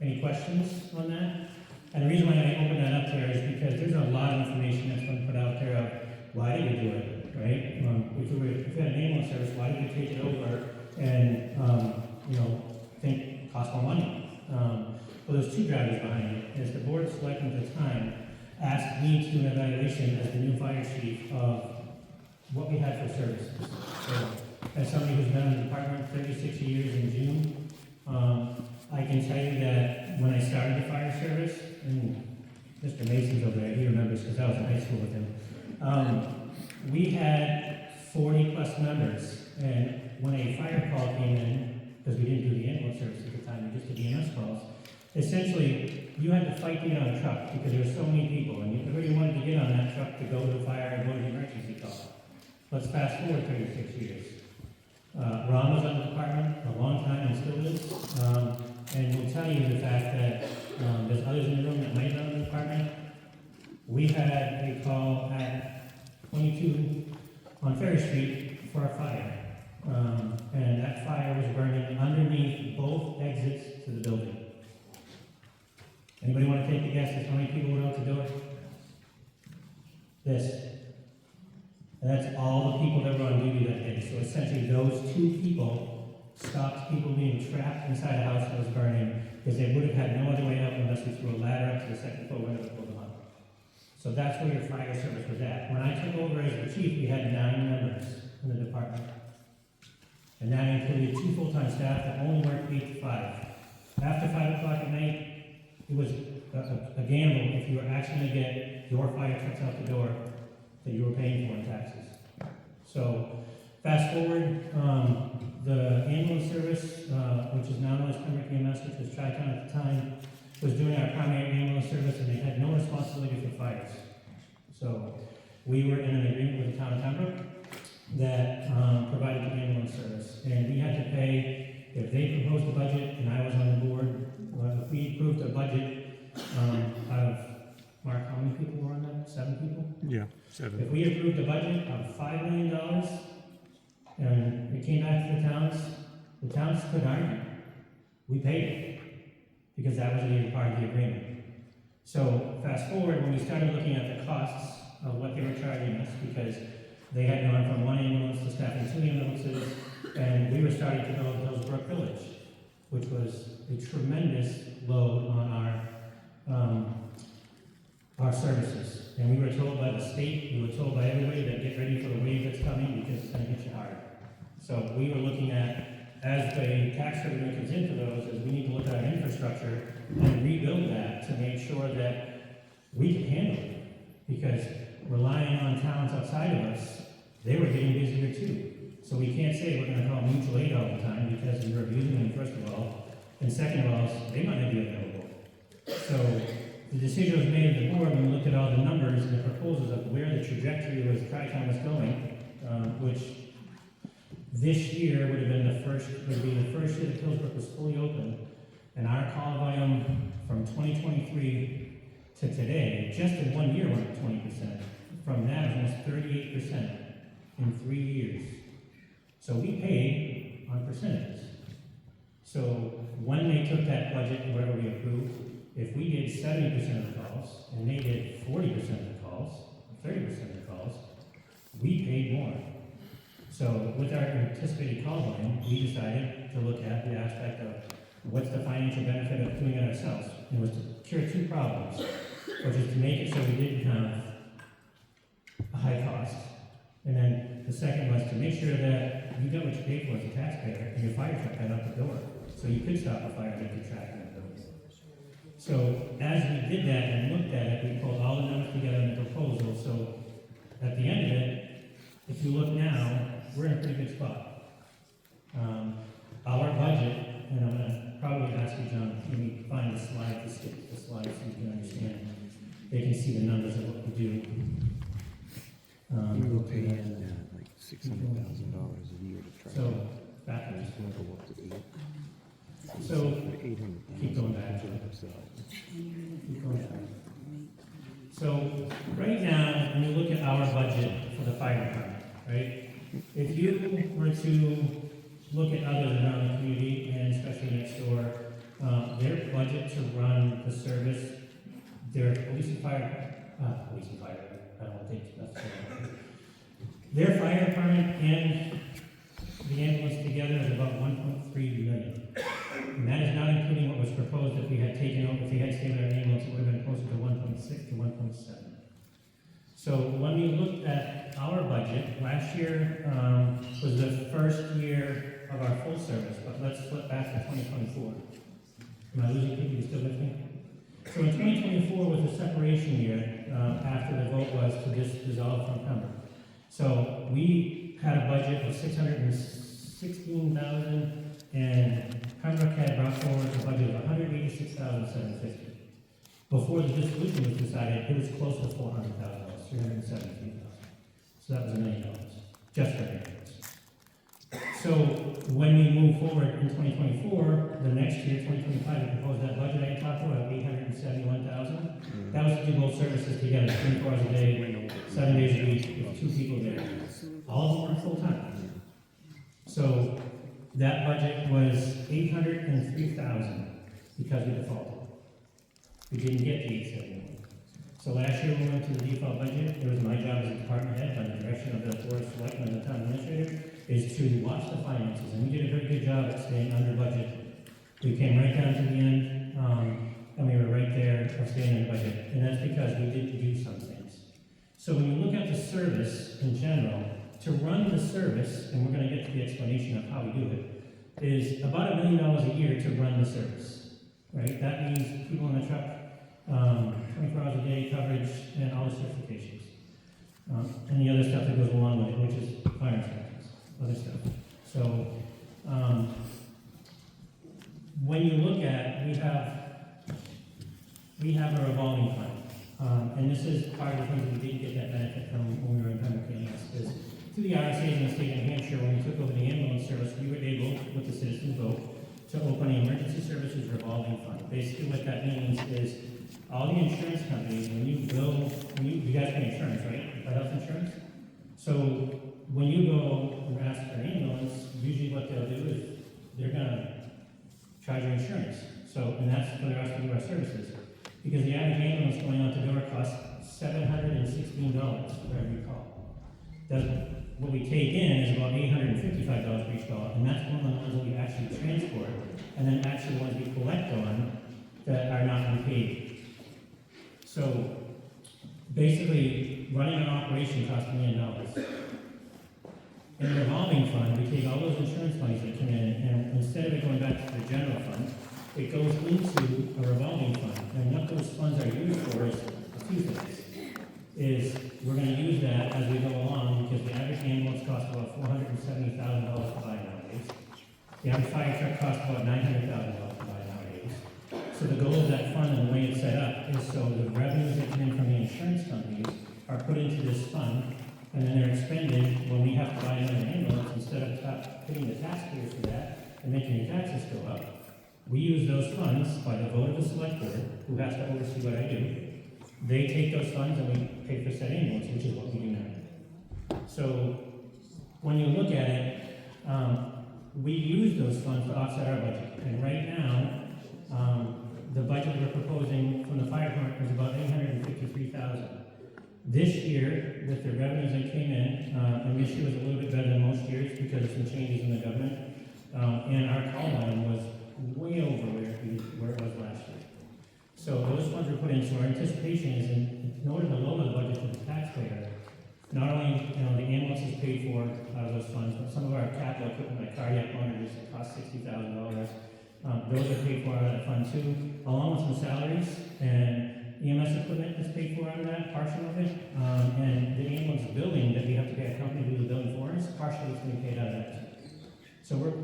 S14: Any questions on that? And the reason why I opened that up there is because there's a lot of information that's been put out there of why did we do it, right? If we had an ambulance service, why did we take it over and, think it cost more money? Well, there's two drivers behind it. As the board of selectmen at the time asked me to do an evaluation as the new fire chief of what we had for services. So, as somebody who's been in the department 36 years in June, I can tell you that when I started the fire service, and Mr. Mason's over there, he remembers because I was in high school with him, we had 40 plus members, and when a fire call came in, because we didn't do the ambulance service at the time, we just did EMS calls, essentially, you had to fight to get on a truck because there were so many people, and everybody wanted to get on that truck to go to the fire and go to the emergency call. Let's fast forward 36 years. Ron was on the department a long time and still is, and we'll tell you the fact that there's others in the room that might know the department. We had a call at 22 on Ferry Street for a fire, and that fire was burning underneath both exits to the building. Anybody want to take a guess at how many people were out to do it? This. And that's all the people that were on duty that day. So essentially those two people stopped people being trapped inside a house that was burning because they would have had no other way out unless we threw a ladder up to the second floor window to pull them up. So that's where your fire service was at. When I took over as the chief, we had 9 members in the department. And that included 2 full-time staff that only worked 8 to 5. After 5 o'clock at night, it was a gamble if you were actually going to get your fire trucks out the door that you were paying for in taxes. So, fast forward, the ambulance service, which is now known as Pembroke EMS, which was Tri-Town at the time, was doing our primary ambulance service, and they had no responsibility for fires. So, we were in an agreement with the town of Pembroke that provided the ambulance service, and we had to pay, if they proposed a budget and I was on the board, if we approved a budget out of, Mark, how many people were on that? 7 people?
S6: Yeah, 7.
S14: If we approved a budget of $5 million and it came back to the towns couldn't argue. We paid it because that was part of the agreement. So fast forward, when we started looking at the costs of what they were charging us, because they had gone from 1 ambulance to staffing 2 ambulances, and we were starting to build Hillsbrook Village, which was a tremendous load on our services. And we were told by the state, we were told by everybody that get ready for the wave that's coming because it's going to hit you hard. So we were looking at, as the tax revenue comes into those, is we need to look at our infrastructure and rebuild that to make sure that we can handle it. Because relying on towns outside of us, they were getting busier too. So we can't say we're going to call mutual aid all the time because we were abusing them, first of all. And second of all, they might not be available. So the decision was made at the board when we looked at all the numbers and the proposals of where the trajectory was Tri-Town was going, which this year would be the first year that Hillsbrook was fully open. And our call volume from 2023 to today, just in 1 year, went up 20%. From that, almost 38% in 3 years. So we pay on percentages. So when they took that budget, whatever we approved, if we did 70% of the calls, and they did 40% of the calls, 30% of the calls, we paid more. So with our anticipated call volume, we decided to look at the aspect of what's the financial benefit of doing it ourselves. And it was to cure two problems, which is to make it so we didn't have a high cost. And then the second was to make sure that you got what you paid for as a taxpayer and your fire truck got out the door. So you could stop a fire and get the track in the building. So as we did that and looked at it, we pulled all the numbers together in the proposal. So at the end of it, if you look now, we're in a pretty good spot. Our budget, and I'm going to probably ask you, John, let me find the slide to skip the slide so you can understand. They can see the numbers of what we do.
S9: We're paying like $600,000 a year to try.
S14: So backwards.
S9: It's going to go up to 8.
S14: So
S9: $800,000
S14: keep going back. Keep going back. So right now, when you look at our budget for the fire department, right? If you were to look at others around the community, and especially next door, their budget to run the service, their police and fire, I don't think that's their fire department and the ambulance together is about 1.3 million. And that is not including what was proposed if we had taken over, if we had stayed with our ambulance, it would have been closer to 1.6 to 1.7. So when we looked at our budget, last year was the first year of our full service, but let's flip back to 2024. Am I losing people? You still with me? So in 2024 was the separation year after the vote was to dissolve from Pembroke. So we had a budget of $616,000 and Pembroke had brought forward a budget of $186,750. Before the dissolution was decided, it was close to $400,000, $373,000. So that was $1 million, just for ambulance. So when we move forward in 2024, the next year, 2025, we proposed that budget I talked about, $871,000. That was to do both services together, 24 hours a day, 7 days a week, with 2 people there. All of them are full-time. So that budget was $803,000 because we defaulted. We didn't get the 871. So last year when we went to the default budget, it was my job as a department head, by the direction of the board of selectmen and the town administrator, is to watch the finances, and we did a very good job at staying under budget. We came right down to the end, and we were right there of staying under budget, and that's because we didn't do some things. So when you look at the service in general, to run the service, and we're going to get to the explanation of how we do it, is about $1 million a year to run the service, right? That means people in the truck, 24 hours a day coverage, and all the certifications. And the other stuff that goes along with it, which is fire inspections, other stuff. So, when you look at, we have a revolving fund. And this is part of the things we didn't get that benefit from when we were in Pembroke, is through the RSAs in the state of New Hampshire, when we took over the ambulance service, we were able, with the citizen vote, to open an emergency services revolving fund. Basically what that means is all the insurance companies, when you bill, you guys pay insurance, right? Health insurance? So when you go and ask for an ambulance, usually what they'll do is they're gonna charge you insurance. So, and that's for us to do our services. Because the average ambulance going out the door costs $716 for every call. What we take in is about $855 for each call, and that's one of the ones that we actually transport, and then actually the ones we collect on that are not unpaid. So basically, running an operation costs $1 million. In the revolving fund, we take all those insurance monies that come in, and instead of it going back to the general fund, it goes into a revolving fund. And what those funds are used for is a few things. We're going to use that as we go along, because the average ambulance costs about $470,000 to buy nowadays. The average fire truck costs about $900,000 to buy nowadays. So the goal of that fund and the way it's set up is so the revenues that come in from the insurance companies are put into this fund, and then they're expended when we have to buy another ambulance. Instead of putting the taxpayers for that and making the taxes go up, we use those funds by the vote of the select board, who has to oversee what I do. They take those funds and we pay for said ambulance, which is what we do now. So when you look at it, we use those funds to offset our budget. And right now, the budget we're proposing from the fire department is about $853,000. This year, with the revenues that came in, and this year was a little bit better than most years because of some changes in the government, and our call volume was way over where it was last year. So those funds were put in, so our anticipation is in order to lower the budget for the taxpayer, not only, the ambulance is paid for out of those funds, but some of our capital equipment, like cardiac monitors, that cost $60,000, those are paid for out of that fund too, along with some salaries, and EMS equipment is paid for out of that, partial of it, and the ambulance building that we have to pay a company to do the building for us, partially is being paid out of that too. So we're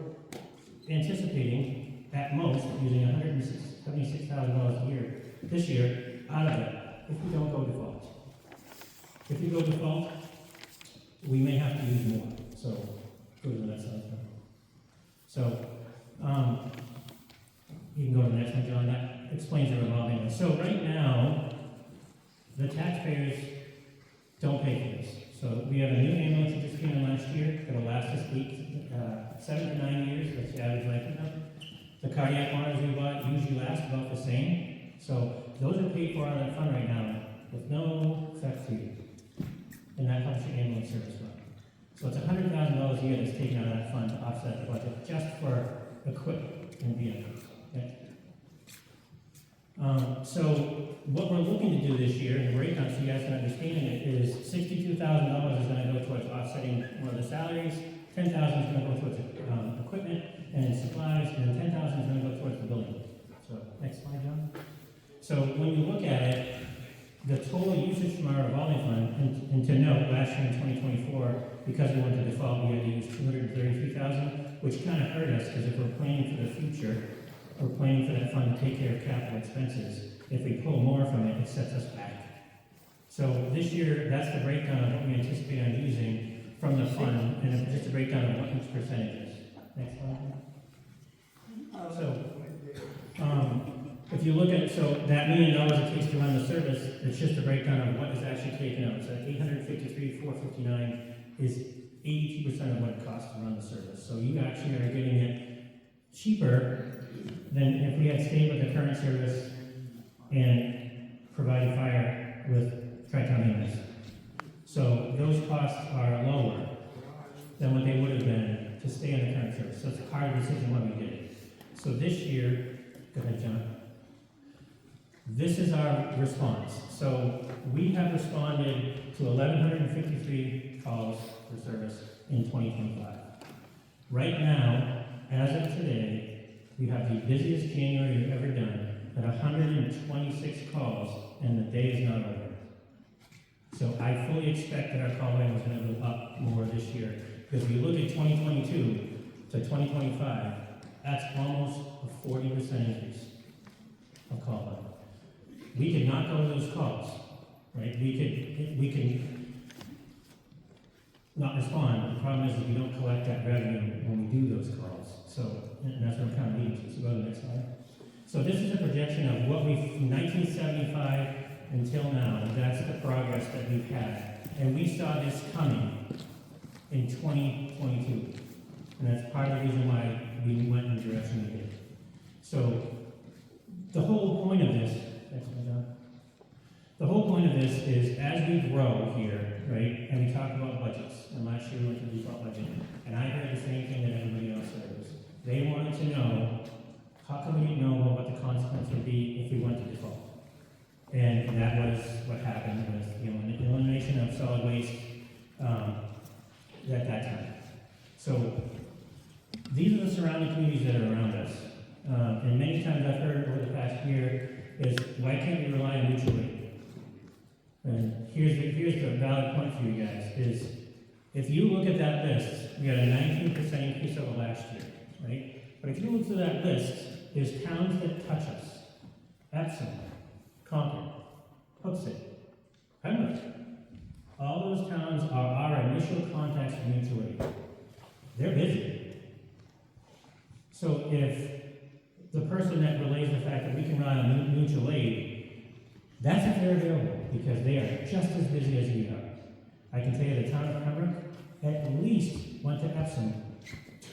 S14: anticipating, at most, using $176,000 a year, this year, out of it, if we don't go default. If we go default, we may have to use more, so, go to the next slide. So, you can go to the next one, John, that explains the revolving one. So right now, the taxpayers don't pay for this. So we have a new ambulance that just came in last year, that'll last us 7 to 9 years, that's the average life of them. The cardiac monitors we bought usually last about the same. So those are paid for out of that fund right now, with no effect to you. And that helps your ambulance service fund. So it's $100,000 a year that's taken out of that fund to offset the budget, just for equipment and vehicles. Okay? So what we're looking to do this year, and the breakdown so you guys can understand it, is $62,000 is going to go towards offsetting one of the salaries, $10,000 is going to go towards equipment and supplies, and $10,000 is going to go towards the building. So next slide, John. So when you look at it, the total usage from our revolving fund, and to note, last year in 2024, because we went to default, we had to use $233,000, which kind of hurt us, because if we're planning for the future, we're planning for that fund to take care of capital expenses. If we pull more from it, it sets us back. So this year, that's the breakdown of what we anticipate on using from the fund, and it's just a breakdown of what each percentage is. Next slide. So, if you look at, so that $1 million it takes to run the service, it's just a breakdown of what is actually taken out. So $853,459 is 82% of what it costs to run the service. So you actually are getting it cheaper than if we had stayed with the current service and provided fire with Tri-Town EMS. So those costs are lower than what they would have been to stay in the current service. So it's a hard decision why we did it. So this year, go ahead, John. This is our response. So we have responded to 1,153 calls for service in 2025. Right now, as of today, we have the busiest January we've ever done at 126 calls, and the day is not over. So I fully expect that our call volume is going to go up more this year. Because if you look at 2022 to 2025, that's almost a 40% increase of call volume. We could not go to those calls, right? We can not respond, but the problem is that we don't collect that revenue when we do those calls. So, and that's what I'm kind of leading to. So go to the next slide. So this is a projection of what we've, from 1975 until now, that's the progress that we've had. And we saw this coming in 2022. And that's part of the reason why we went in the direction we did. So the whole point of this, is as we grow here, right, and we talk about budgets, and last year we went to the default budget, and I heard the same thing that everybody else heard. They wanted to know, how come we didn't know what the consequence would be if we went to default? And that was what happened with the elimination of solid waste at that time. So these are the surrounding communities that are around us. And many times I've heard over the past year is, why can't we rely on mutual aid? And here's the valid point for you guys, is if you look at that list, we had a 19% increase over last year, right? But if you look through that list, there's towns that touch us. Epsom, Concord, Hooksett, Pembroke. All those towns are our initial contacts for mutual aid. They're busy. So if the person that relays the fact that we can rely on mutual aid, that's if they're available, because they are just as busy as we are. I can tell you the town of Pembroke at least went to Epsom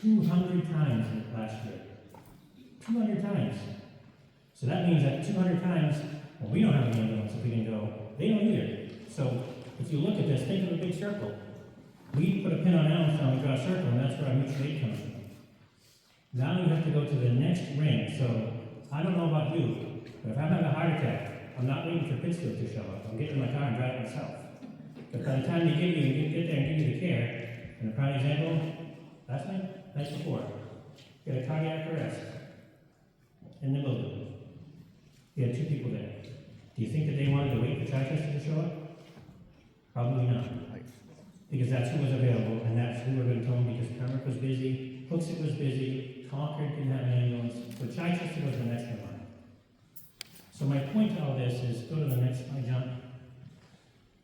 S14: 200 times in the last year. 200 times. So that means that 200 times, well, we don't have an ambulance if we can go, they don't either. So if you look at this, think of a big circle. We put a pin on Allenstown, we draw a circle, and that's where our mutual aid comes from. Now you have to go to the next ring. So I don't know about you, but if I'm having a heart attack, I'm not waiting for Pittsfield to show up. I'm getting in my car and driving myself. But by the time they get there and give you the care, and a prime example, last night before, you had a cardiac arrest in the building. You had 2 people there. Do you think that they wanted to wait for Chichester to show up? Probably not. Because that's who was available, and that's who we're going to tell them, because Pembroke was busy, Hooksett was busy, Concord didn't have an ambulance, so Chichester was the next in line. So my point to all this is, go to the next slide, John.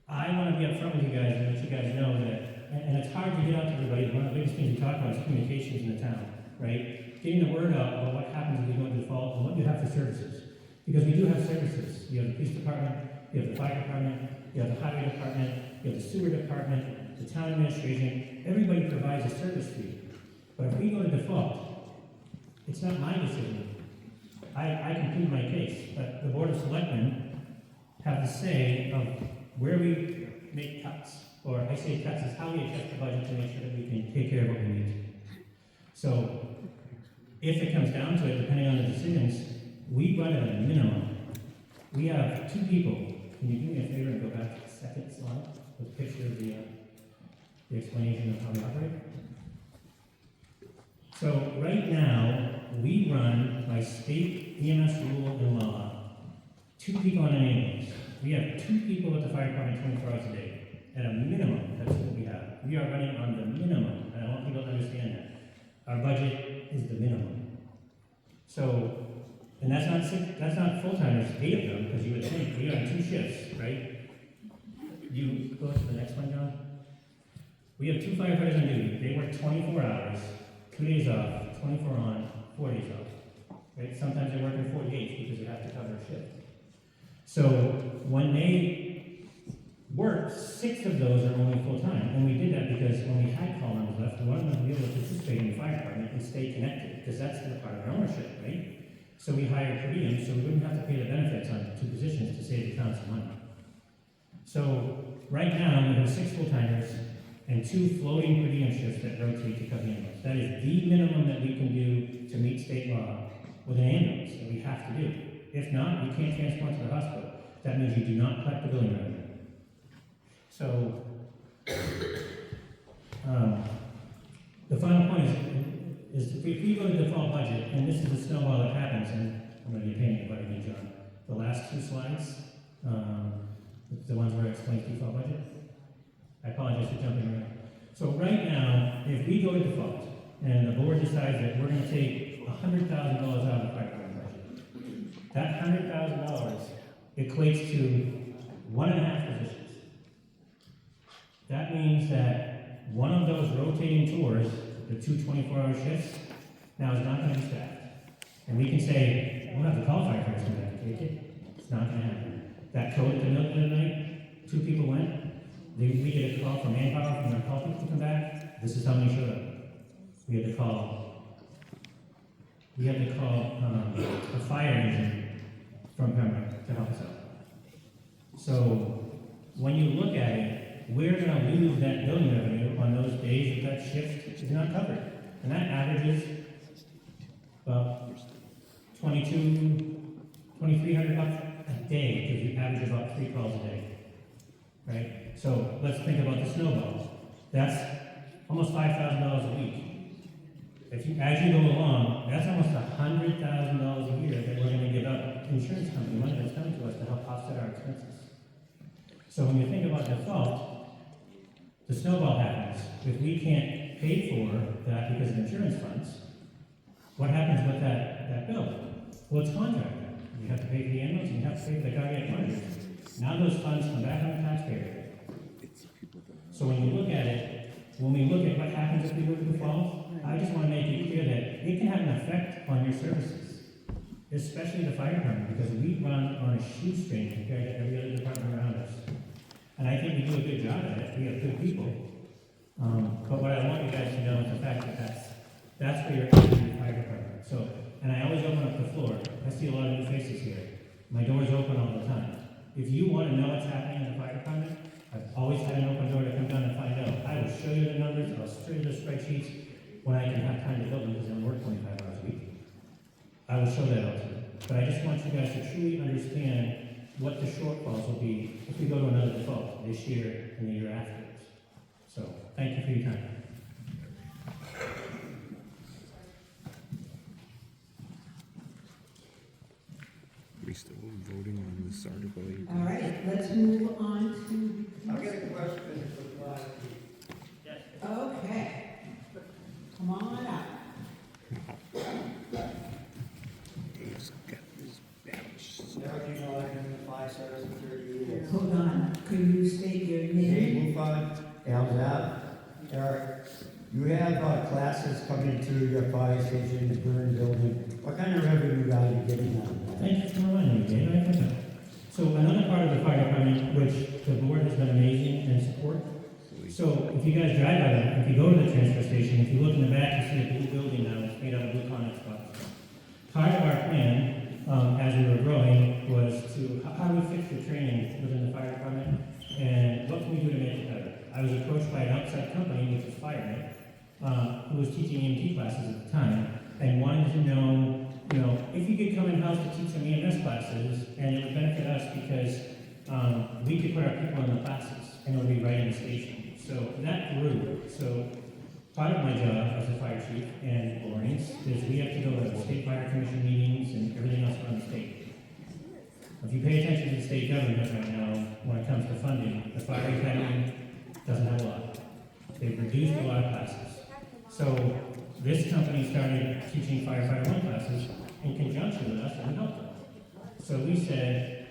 S14: I want to be upfront with you guys and let you guys know that, and it's hard to get out to everybody, one of the biggest things we talk about is communications in the town, right? Getting the word out about what happens if we go into default and what you have for services. Because we do have services. You have the police department, you have the fire department, you have the highway department, you have the sewer department, the town administration. Everybody provides a service fee. But if we go to default, it's not my decision. I can plead my case, but the Board of Selectmen have the say of where we make cuts. Or I say cuts is how we adjust the budget to make sure that we can take care of what we need. So if it comes down to it, depending on the decisions, we run at a minimum. We have 2 people. Can you do me a favor and go back to the second slide with a picture of the explanation of how we operate? So right now, we run by state EMS rule and law, 2 people on an ambulance. We have 2 people at the fire department 24 hours a day. At a minimum, that's what we have. We are running on the minimum, and I want people to understand that. Our budget is the minimum. So, and that's not full-timers, 8 of them, because you would think we are on 2 shifts, right? You go to the next one, John. We have 2 firefighters on duty. They work 24 hours, 2 days off, 24 on, 4 days off. Right? Sometimes they're working 48 because they have to cover a shift. So when they work, 6 of those are only full-time. And we did that because when we had call numbers left, we wanted them to be able to participate in the fire department and stay connected, because that's the part of our ownership, right? So we hired per diem, so we wouldn't have to pay the benefits on 2 positions to save the town some money. So right now, we have 6 full-timers and 2 floating per diem shifts that rotate to cover the ambulance. That is the minimum that we can do to meet state law with an ambulance that we have to do. If not, we can't transport to the hospital. That means you do not collect the billing revenue. So, the final point is if we go to default budget, and this is the snowball that happens, and I'm going to be a pain in the butt again, John. The last 2 slides, the ones where I explain default budget. I apologize for jumping around. So right now, if we go to default, and the board decides that we're going to take $100,000 out of the fire department budget, that $100,000 equates to 1.5 positions. That means that one of those rotating tours, the 2 24-hour shifts, now is not going to be staffed. And we can say, we'll have to call firefighters to come back and take it. It's not going to happen. That code at the middle of the night, 2 people went. We get a call from manpower from our call people to come back. This is how many showed up. We had to call a fire engine from Pembroke to help us out. So when you look at it, we're going to lose that billing revenue on those days that shift is not covered. And that averages about $2,300 a day, because we average about 3 calls a day. Right? So let's think about the snowball. That's almost $5,000 a week. As you go along, that's almost $100,000 a year that we're going to give up insurance company money that's coming to us to help offset our expenses. So when you think about default, the snowball happens. If we can't pay for that because of insurance funds, what happens with that bill? Well, it's contracted. You have to pay for the ambulance, and you have to pay for the cardiac monitors. Now those funds come back on the taxpayer. So when you look at it, when we look at what happens if we go to default, I just want to make it clear that it can have an effect on your services, especially the fire department, because we run on a shoestring compared to every other department around us. And I think we do a good job at it. We have good people. But what I want you guys to know is the fact that That's where you're at in the fire department. So, and I always open up the floor. I see a lot of new faces here. My door's open all the time. If you want to know what's happening in the fire department, I've always had an open door to come down and find out. I will show you the numbers, I'll show you the spreadsheets when I can have time to build them because I work 25 hours a week. I will show that out to you. But I just want you guys to truly understand what the shortfalls will be if we go to another default this year and the year afterwards. So, thank you for your time.
S9: Are we still voting on this article?
S1: All right, let's move on to.
S12: I'll get a question for the last.
S1: Okay. Come on up.
S9: Dave's got his badge.
S12: Now, do you know I've been in the fire service for 30 years?
S1: Hold on, could you state your name?
S21: Dave Mufon, Allenstown. Eric, you have classes coming to your fire station, the burn building. What kind of revenue are you getting out of that?
S14: Thank you for reminding me, Dave. I forgot. So another part of the fire department, which the board has been amazing in support. So if you guys drive by that, if you go to the transfer station, if you look in the back, you see a blue building now. It's made out of blue Conex box. Part of our plan, as we were growing, was to how do we fix the training within the fire department, and what can we do to make it better? I was approached by an outside company, which is FireNet, who was teaching EMT classes at the time, and wanted to know, if you could come in-house to teach some EMS classes, and it would benefit us because we could put our people in the classes, and it would be right in the station. So that grew. So part of my job as a fire chief and Lawrence is we have to go to state fire commission meetings and everything else around the state. If you pay attention to the state government right now, when it comes to funding, the fire academy doesn't have a lot. They've reduced a lot of classes. So this company started teaching firefighter 1 classes in conjunction with us, and we helped them. So we said,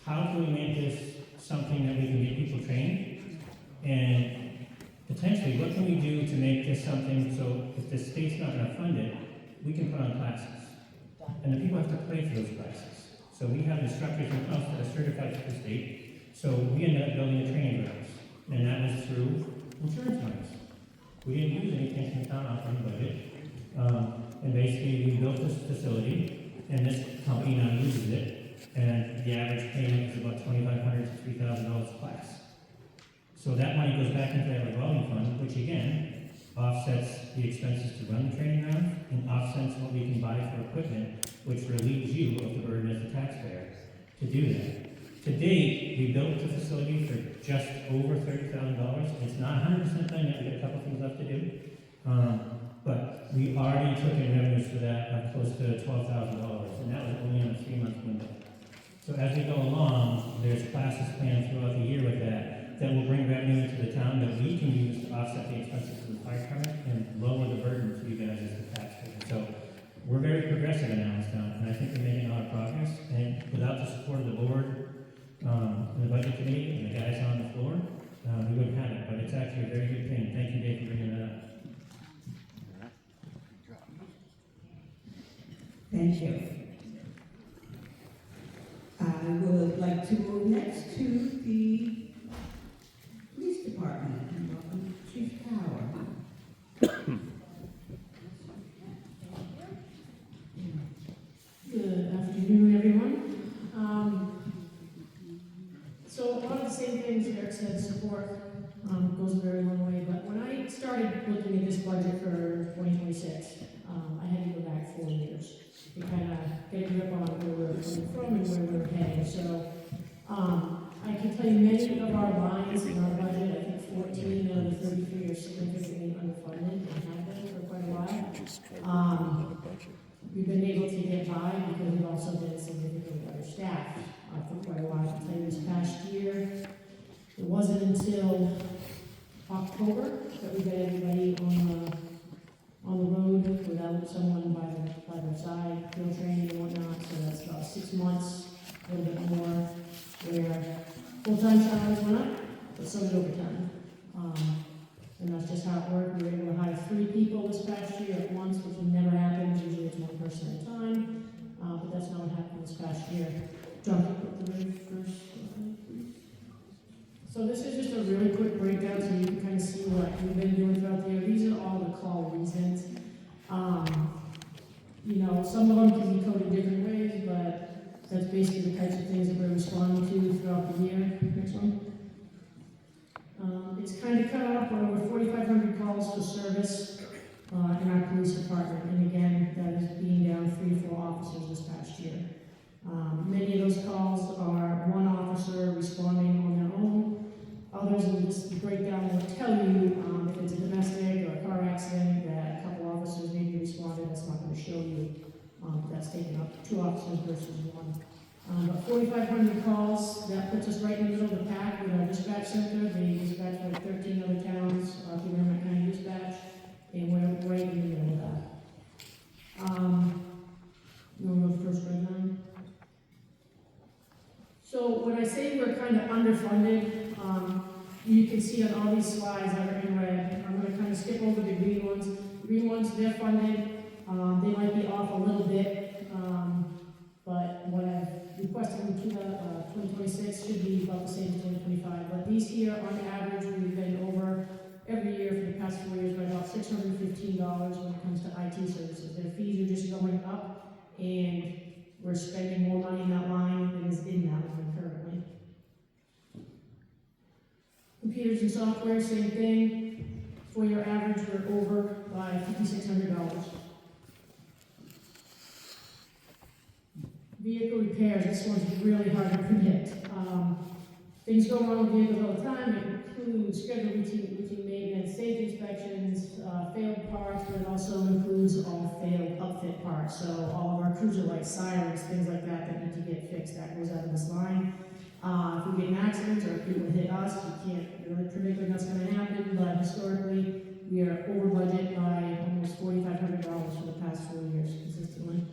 S14: how can we make this something that we can get people trained? And potentially, what can we do to make this something so if the state's not going to fund it, we can put on classes. And the people have to pay for those classes. So we have instructors in house that are certified to the state. So we ended up building a training grounds. And that was through insurance monies. We didn't use anything from the town operating budget. And basically, we built this facility, and this company now uses it. And the average payment is about $2,500 to $3,000 a class. So that money goes back into that revolving fund, which again offsets the expenses to run the training ground and offsets what we can buy for equipment, which relieves you of the burden as a taxpayer to do that. To date, we built the facility for just over $30,000. It's not 100% done yet. We got a couple things left to do, but we already took in revenues for that of close to $12,000, and that was only in a 3-month window. So as we go along, there's classes planned throughout the year with that will bring revenue into the town that we can use to offset the expenses of the fire department and lower the burden for you guys as the taxpayer. So we're very progressive in Allenstown, and I think we're making a lot of progress. And without the support of the board and the budget committee and the guys on the floor, we wouldn't have it. But it's actually a very good thing. Thank you, Dave, for bringing that up.
S1: Thank you. I would like to move next to the police department, and welcome Chief Power.
S22: Good afternoon, everyone. So a lot of the same things Eric said, support goes a very long way, but when I started looking at this budget for 2026, I had to go back 4 years to kind of get a grip on where we were coming from and where we were heading. So I can tell you many of our lines in our budget, I think 14 of the 33 are significantly underfunded and have been for quite a while. We've been able to get by because we've also been significantly understaffed for quite a while. I can tell you this past year, it wasn't until October that we got everybody on the road without someone by their side, field training and whatnot. So that's about 6 months, a little bit more, where full-time salaries went up, but so did overtime. And that's just how it worked. We were able to hire 3 people this past year at once, which never happens. Usually it's 1 person at a time. But that's not what happened this past year. John, put the very first slide, please. So this is just a really quick breakdown so you can kind of see what we've been doing throughout the year. These are all the call reasons. You know, some of them can be coded different ways, but that's basically the types of things that we're responding to throughout the year. Next one. It's kind of cut off, we're over 4,500 calls for service in our police department, and again, that is being down 3 or 4 officers this past year. Many of those calls are one officer responding on their own. Others will just break down and tell you if it's a domestic or a car accident that a couple officers maybe responded. That's not going to show you that's taken up 2 officers versus 1. But 4,500 calls, that puts us right in the middle of the pack with our dispatch center. They dispatch like 13 other towns through Merrimack County Dispatch, and we're right in the middle of that. You want to go to the first red line? So when I say we're kind of underfunded, you can see on all these slides that are in red. I'm going to kind of skip over the green ones. The green ones, they're funded. They might be off a little bit, but what I've requested in 2026 should be about the same as 2025. But these here, on average, we've been over every year for the past 4 years by about $615 when it comes to IT services. Their fees are just going up, and we're spending more money in that line than is in that line currently. Computers and software, same thing. For your average, we're over by $5,600. Vehicle repairs, this one's really hard to predict. Things go wrong with vehicles all the time. It includes scheduled routine maintenance, safety inspections, failed parts, but it also includes all failed upfit parts. So all of our cruiser lights, sirens, things like that that need to get fixed, that goes out of this line. If we get in accidents or if people hit us, we can't really predict when that's going to happen, but historically, we are over budget by almost $4,500 for the past 4 years consistently.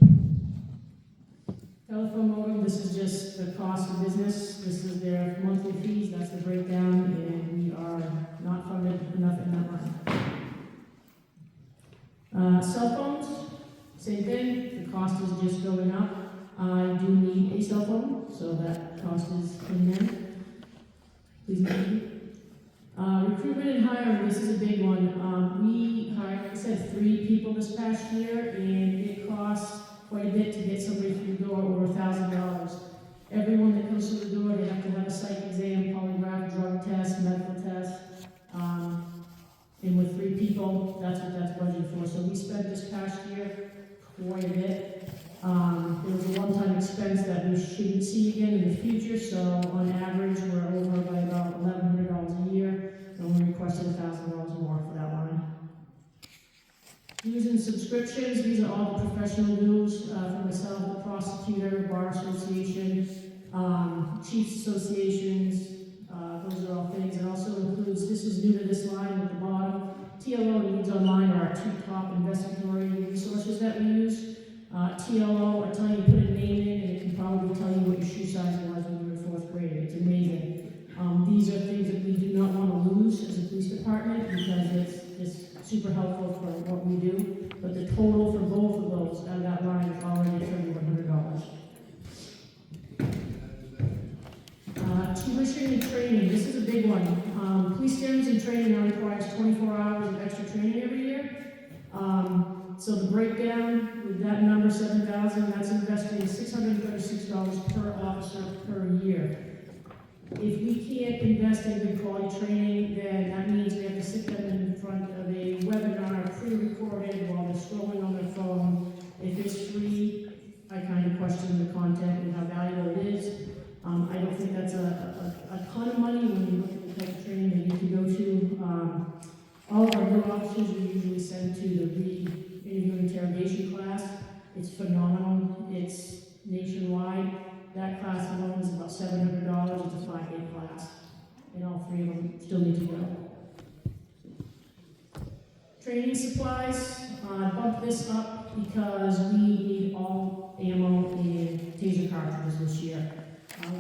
S22: Telephone modem, this is just the cost of business. This is their monthly fees, that's the breakdown, and we are not funded enough in that line. Cell phones, same thing, the cost is just going up. I do need a cell phone, so that cost is in there. Please note. Recruitment and hiring, this is a big one. We hired, like I said, 3 people this past year, and it costs quite a bit to get somebody through the door, over $1,000. Everyone that comes through the door, they have to have a psych exam, polygraph, drug test, medical test. And with 3 people, that's what that's budgeted for. So we spent this past year quite a bit. There was a one-time expense that we shouldn't see again in the future, so on average, we're over by about $1,100 a year, and we requested $1,000 more for that line. Dues and subscriptions, these are all the professional dues for myself, the prosecutor, bar association, chiefs associations, those are all things. It also includes, this is new to this line at the bottom, TLO and Leads Online are our 2 top investigatory resources that we use. TLO, I tell you, put a name in, and it can probably tell you what your shoe size was when you were in 4th grade. It's amazing. These are things that we do not want to lose as a police department because it's super helpful for what we do. But the total for both of those out of that line is already $3,100. Tuition and training, this is a big one. Police standards and training now requires 24 hours of extra training every year. So the breakdown with that number, 7,000, that's investing $636 per officer per year. If we can't invest in good quality training, then that means we have to sit them in front of a webinar pre-recorded while they're scrolling on their phone. If it's free, I kind of question the content and how valuable it is. I don't think that's a ton of money when you look at the type of training they need to go to. All of our new officers we usually send to the re-interview interrogation class. It's phenomenal. It's nationwide. That class alone is about $700. It's a 5-day class. And all 3 of them still need to go. Training supplies, bump this up because we need all ammo and taser cartridges this year.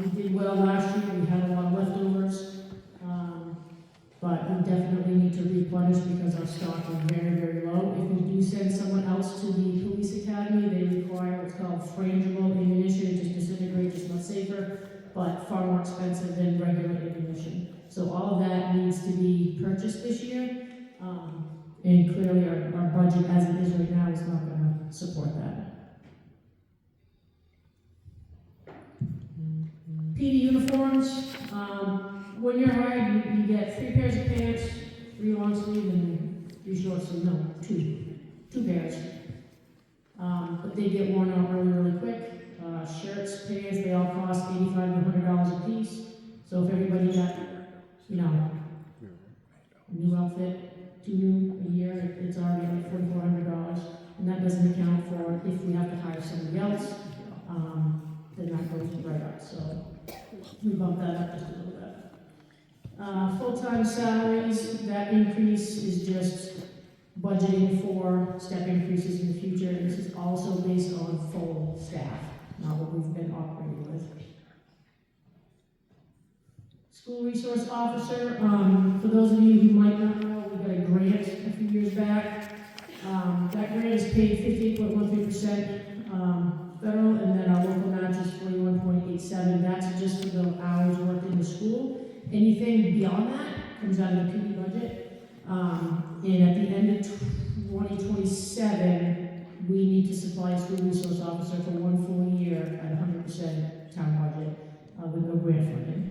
S22: We did well last year, we had a lot of leftovers, but we definitely need to replenish because our stock is very, very low. If we do send someone else to the police academy, they require what's called frangible ammunition, just disintegrate, just not safer, but far more expensive than regular ammunition. So all of that needs to be purchased this year. And clearly, our budget as it is right now is not gonna support that. PD uniforms, when you're hired, you get 3 pairs of pants, 3 long sleeve and 3 short sleeve, no, 2 pairs. But they get worn out really quick. Shirts, pants, they all cost $85 to $100 a piece. So if everybody got, you know, a new outfit, 2 new a year, it's already like $4,400. And that doesn't account for if we have to hire somebody else, then that goes right up. So we bump that up just a little bit. Full-time salaries, that increase is just budgeting for step increases in the future. And this is also based on full staff, not what we've been operating with. School resource officer, for those of you who might not know, we got a grant a few years back. That grant is paid 58.13% federal, and then our local match is 41.87. That's just for the hours worked in the school. Anything beyond that comes out of the PD budget. And at the end of 2027, we need to supply a school resource officer for 1 full year at 100% town budget with no grant funding.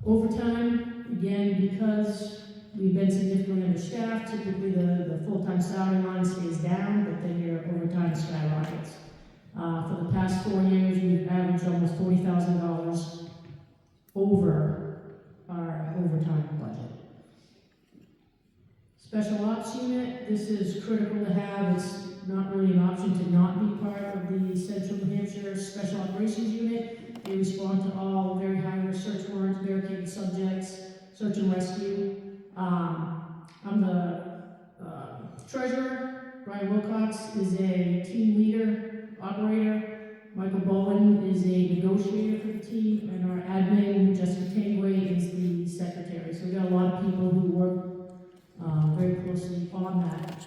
S22: Overtime, again, because we've been significantly understaffed, typically the full-time salary line stays down, but then your overtime skyrockets. For the past 4 years, we've averaged almost $40,000 over our overtime budget. Special ops unit, this is critical to have. It's not really an option to not be part of the Central New Hampshire Special Operations Unit. They respond to all very high-risk search warrants, barricaded subjects, search and rescue. I'm the treasurer. Brian Wilcox is a team leader, operator. Michael Bowen is a negotiator for the team, and our admin, Jessica Tangway, is the secretary. So we got a lot of people who work very closely on that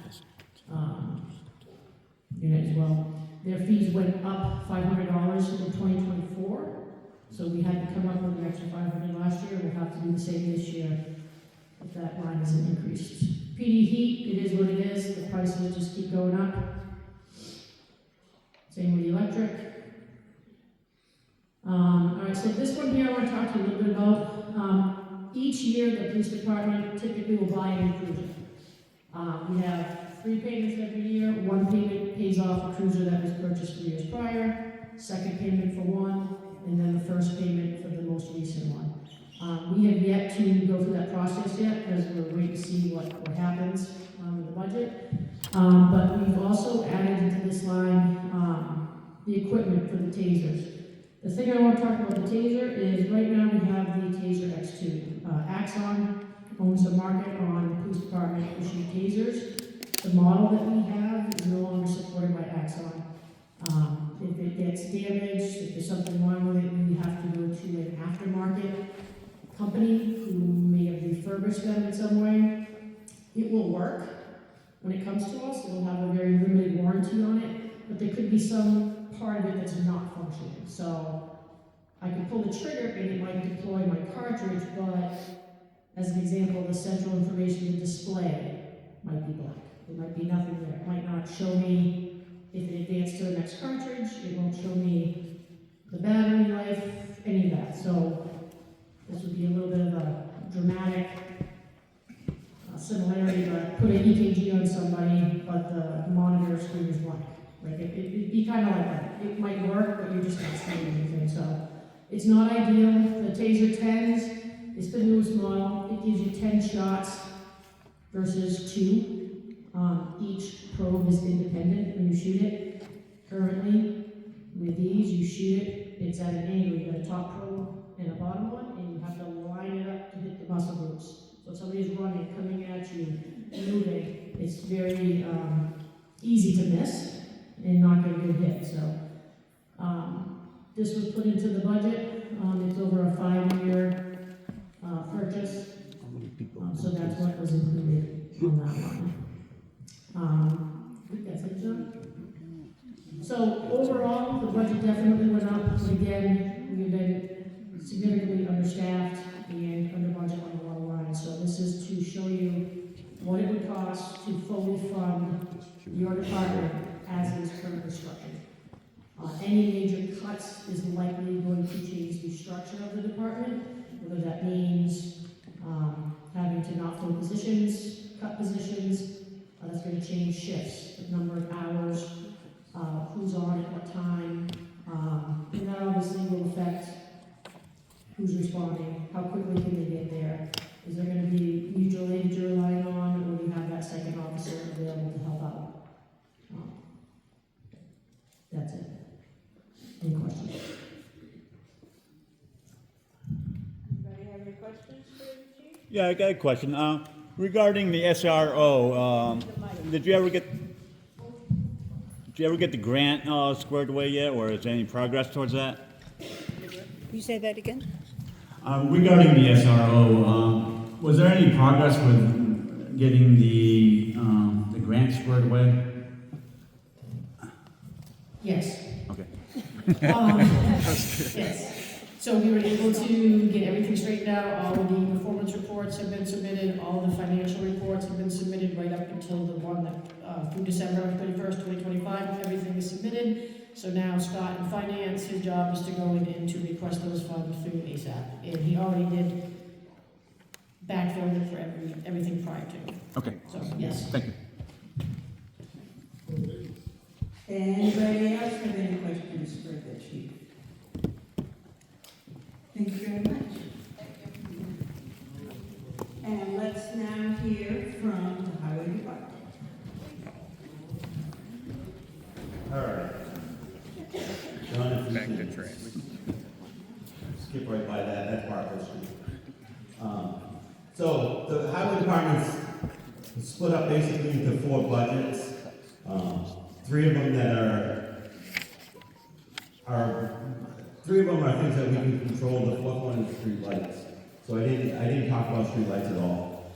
S22: unit as well. Their fees went up $500 in 2024, so we had to come up with an extra $500 last year. We'll have to do the same this year if that line isn't increased. PD heat, it is what it is. The prices just keep going up. Same with electric. All right, so this one here I want to talk to you a little bit about. Each year, the police department typically will buy a new cruiser. We have 3 payments every year. 1 payment pays off a cruiser that was purchased 3 years prior, 2nd payment for 1, and then the 1st payment for the most recent one. We have yet to go through that process yet because we're waiting to see what happens in the budget. But we've also added into this line the equipment for the tasers. The thing I want to talk about the taser is right now we have the Taser X2. Axon owns the market on police department issued tasers. The model that we have is no longer supported by Axon. If it gets damaged, if there's something wrong with it, we have to go to an aftermarket company who may have refurbished them in some way. It will work when it comes to us. It will have a very limited warranty on it, but there could be some part of it that's not functioning. So I could pull the trigger and it might deploy my cartridge, but as an example, the central information display might be blank. There might be nothing there. It might not show me if it advanced to the next cartridge. It won't show me the battery life, any of that. So this would be a little bit of a dramatic similarity, but put an EKG on somebody, but the monitor screen is blank. Like it'd be kind of like that. It might work, but you're just not seeing anything. So it's not ideal. The Taser 10s, it's the newest model. It gives you 10 shots versus 2. Each probe is independent when you shoot it. Currently, with these, you shoot it, it's at an angle. You got a top probe and a bottom one, and you have to line it up to hit the muscle groups. So if somebody's running, coming at you, moving, it's very easy to miss and not get a good hit. So this was put into the budget. It's over a 5-year purchase. So that's what was included on that one. I think that's it, John. So overall, the budget definitely went up, but again, we've been significantly understaffed and under budget on a lot of lines. So this is to show you your department as it is currently structured. Any major cuts is likely going to change the structure of the department, whether that means having to not fill positions, cut positions, that's going to change shifts, the number of hours, who's on at what time, and that obviously will affect who's responding, how quickly can they get there. Is there going to be mutual aid you're relying on, or do you have that second officer available to help out? That's it. Any questions?
S1: Anybody have any questions for the chief?
S2: Yeah, I got a question. Regarding the SRO, did you ever get the grant squared away yet, or is there any progress towards that?
S5: You say that again?
S16: Regarding the SRO, was there any progress with getting the grant squared away?
S22: Yes.
S2: Okay.
S22: Yes. So we were able to get everything straightened out, all of the performance reports have been submitted, all the financial reports have been submitted right up until the one that, through December 31st, 2025, everything is submitted. So now Scott in finance, his job is to go in and to request those funds through ASAP. And he already did backfill it for everything prior to.
S2: Okay.
S22: So, yes.
S2: Thank you.
S1: Anybody else have any questions for the chief? Thank you very much. And let's now hear from the highway department.
S15: All right. John, if you can skip right by that, that's Barclay Street. So the highway department's split up basically into 4 budgets. 3 of them that are 3 of them are things that we can control. The 4th one is street lights. So I didn't talk about street lights at all.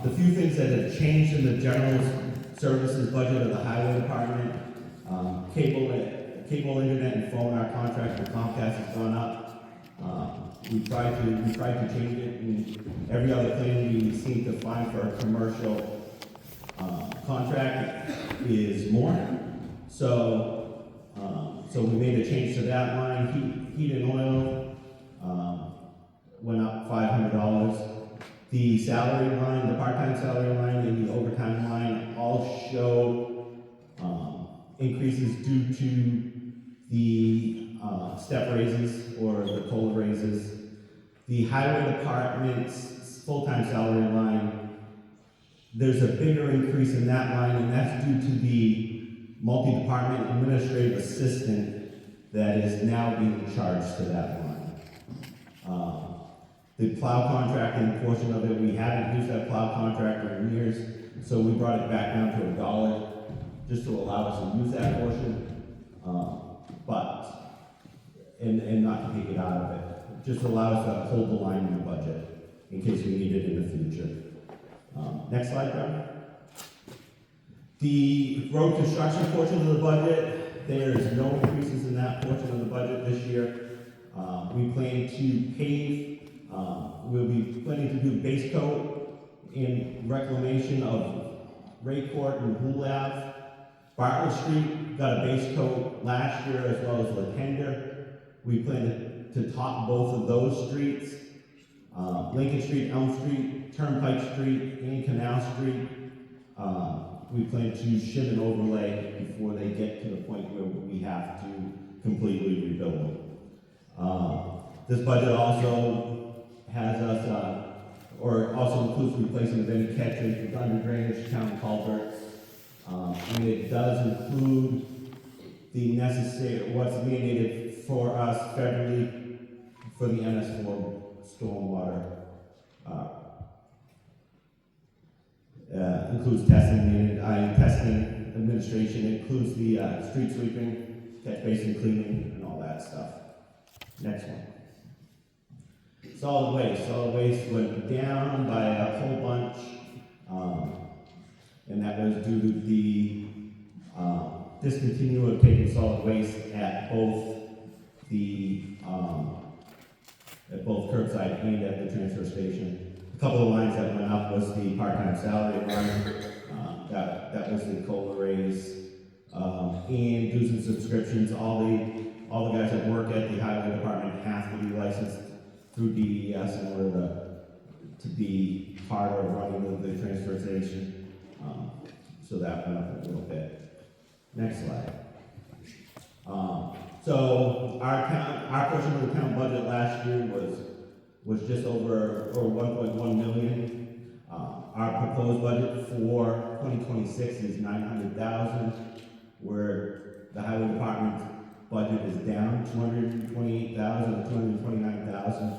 S15: The few things that have changed in the general services budget of the highway department, cable internet and phone, our contract with Comcast has gone up. We tried to change it, and every other thing we seem to find for a commercial contract is more. So we made a change to that line. Heat and oil went up $500. The salary line, the part-time salary line, and the overtime line all show increases due to the step raises or the COLA raises. The highway department's full-time salary line, there's a bigger increase in that line, and that's due to the multi-department administrative assistant that is now being charged to that line. The plow contracting portion of it, we haven't used that plow contractor in years, so we brought it back down to $1 just to allow us to use that portion, and not to take it out of it. Just allow us to hold the line in the budget in case we need it in the future. Next slide, John. The road construction portion of the budget, there's no increases in that portion of the budget this year. We plan to pave, we'll be planning to do base coat and reclamation of Ray Court and Hool Ave. Bartlett Street got a base coat last year as well as Latender. We plan to top both of those streets. Lincoln Street, Elm Street, Turnpike Street, and Canal Street. We plan to shim and overlay before they get to the point where we have to completely rebuild them. This budget also has us, or also includes replacing of any catches, under drainage, town culverts. And it does include the necessary, what's mandated for us federally for the NS4 stormwater. Includes testing administration, includes the street sweeping, catch basin cleaning, and all that stuff. Next one. Solid waste. Solid waste went down by a whole bunch, and that was due to the discontinuation of taking solid waste at both curbside and at the transfer station. A couple of lines that went up was the part-time salary line That was the COLA raise, and dues and subscriptions. All the guys that work at the highway department have to be licensed through DES in order to be part of running the transfer station. So that went up a little bit. Next slide. So our portion of the town budget last year was just over 1.1 million. Our proposed budget for 2026 is 900,000, where the highway department budget is down 228,000 to 229,000.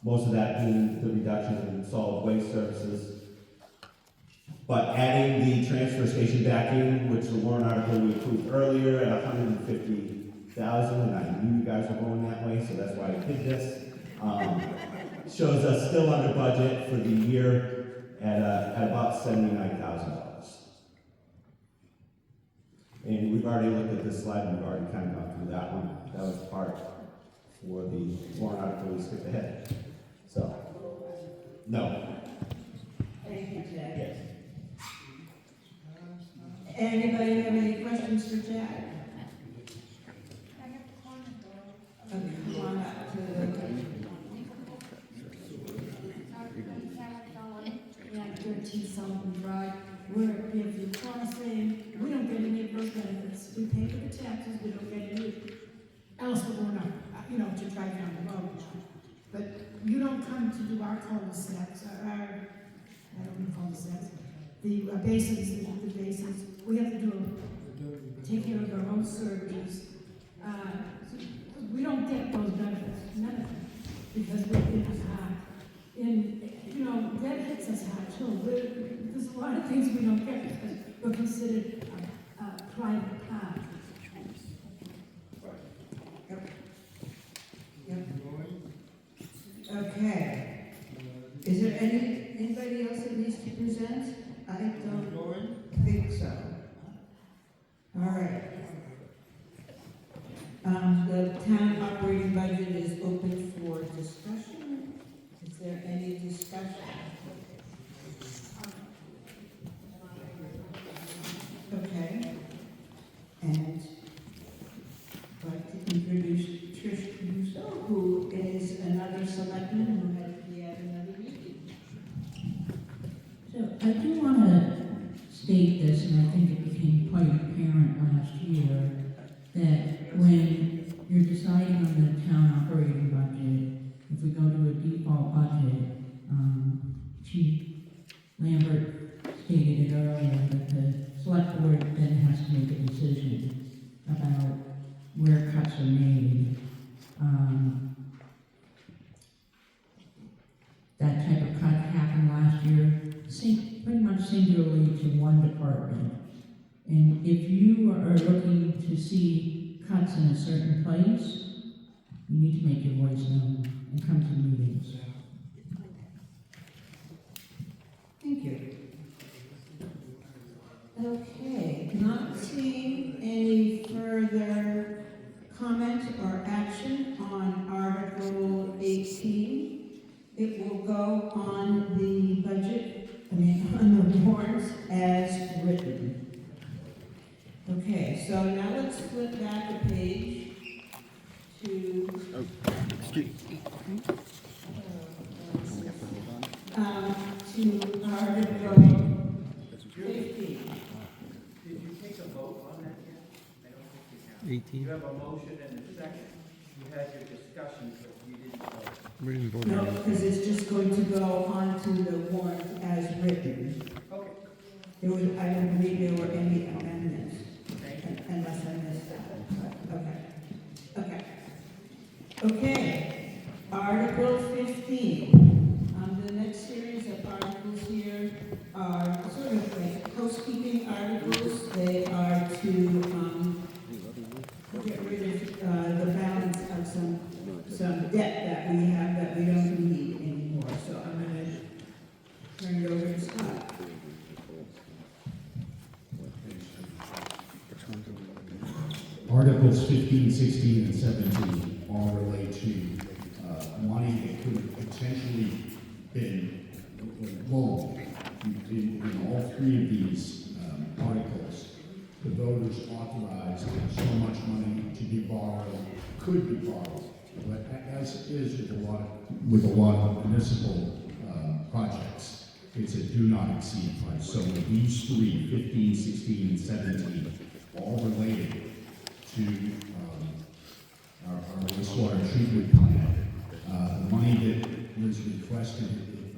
S15: Most of that being the reduction in solid waste services. But adding the transfer station back in, which the warrant article we approved earlier at 150,000, and I knew you guys were going that way, so that's why I did this. Shows us still under budget for the year at about $79,000. And we've already looked at this slide, and we've already kind of gone through that one. That was part for the warrant article we skipped ahead. So, no.
S1: Thank you, Jack.
S15: Yes.
S1: Anybody have any questions for Jack? Okay, come on up to the.
S8: Yeah, 13 Sullivan Drive, we're at Fairview Crossing, we don't get any of those benefits. We pay for the taxes, we don't get any else but we're not, to drive down the road. But you don't come to do our cul-de-sacs, I don't know cul-de-sacs, the basins, the basins, we have to take care of our own services. We don't get those benefits, none of them, because we're in that hits us hard too. There's a lot of things we don't get because we're considered a private park.
S1: Okay. Is there anybody else that needs to present? I don't think so. All right. The town operating budget is open for discussion. Is there any discussion? Okay. And I'd like to introduce Trish Russo, who is another selectman who had to be at another meeting.
S10: So I do want to state this, and I think it became quite apparent last year, that when you're deciding on the town operating budget, if we go to a default budget, Chief Lambert stated it earlier that the select board then has to make a decision about where cuts are made. That type of cut happened last year, pretty much singularly to one department. And if you are looking to see cuts in a certain place, you need to make your voice known and come to meetings.
S1: Thank you. Okay, not seeing any further comment or action on Article 18. It will go on the budget, on the warrants as written. Okay, so now let's flip back a page to Article 15.
S12: Did you take a vote on that yet? I don't think you have.
S9: 18.
S12: You have a motion and a second. You had your discussion, but you didn't vote.
S1: No, because it's just going to go onto the warrant as written.
S12: Okay.
S1: I don't believe there were any amendments, unless I missed that. Okay. Okay. Article 15. The next series of articles here are sort of like housekeeping articles. They are to get rid of the balance of some debt that we have that we don't need anymore. So I'm going to turn it over to Scott.
S3: Articles 15, 16, and 17 all relate to money that could have potentially been loaned in all three of these articles, the voters authorized so much money to be borrowed, could be borrowed. But as is with a lot of municipal projects, it's a do not exceed price. So with these three, 15, 16, and 17, all related to our wastewater treatment plant, the money that was requested,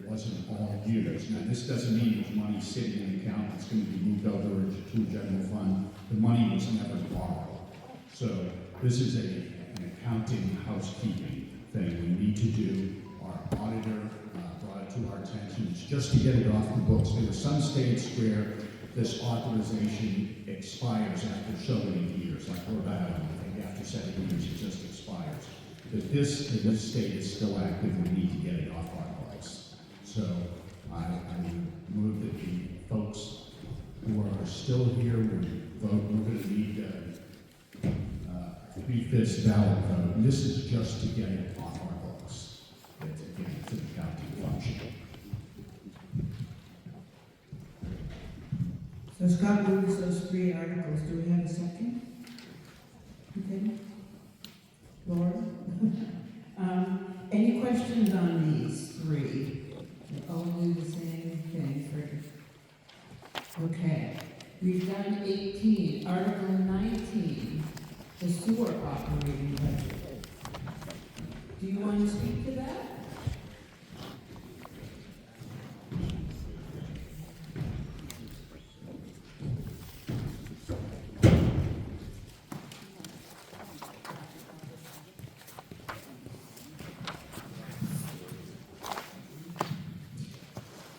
S3: it wasn't all used. Now, this doesn't mean the money's sitting in the account, it's going to be moved over to a general fund. The money was never borrowed. So this is an accounting housekeeping thing we need to do. Our auditor brought it to our attention. It's just to get it off the books. There are some states where this authorization expires after so many years, like Rhode Island, I think after 7 years it just expires. But this, in this state, is still active. We need to get it off our books. So I move that the folks who are still here will vote. We're going to need 3/5 ballot vote. And this is just to get it off our books. It's again, it's an accounting function.
S5: So Scott moves those 3 articles. Do we have a second? Okay. Laura? Any questions on these 3? They all do the same thing for, okay. We've done 18, Article 19, the sewer operating budget. Do you want to speak to that?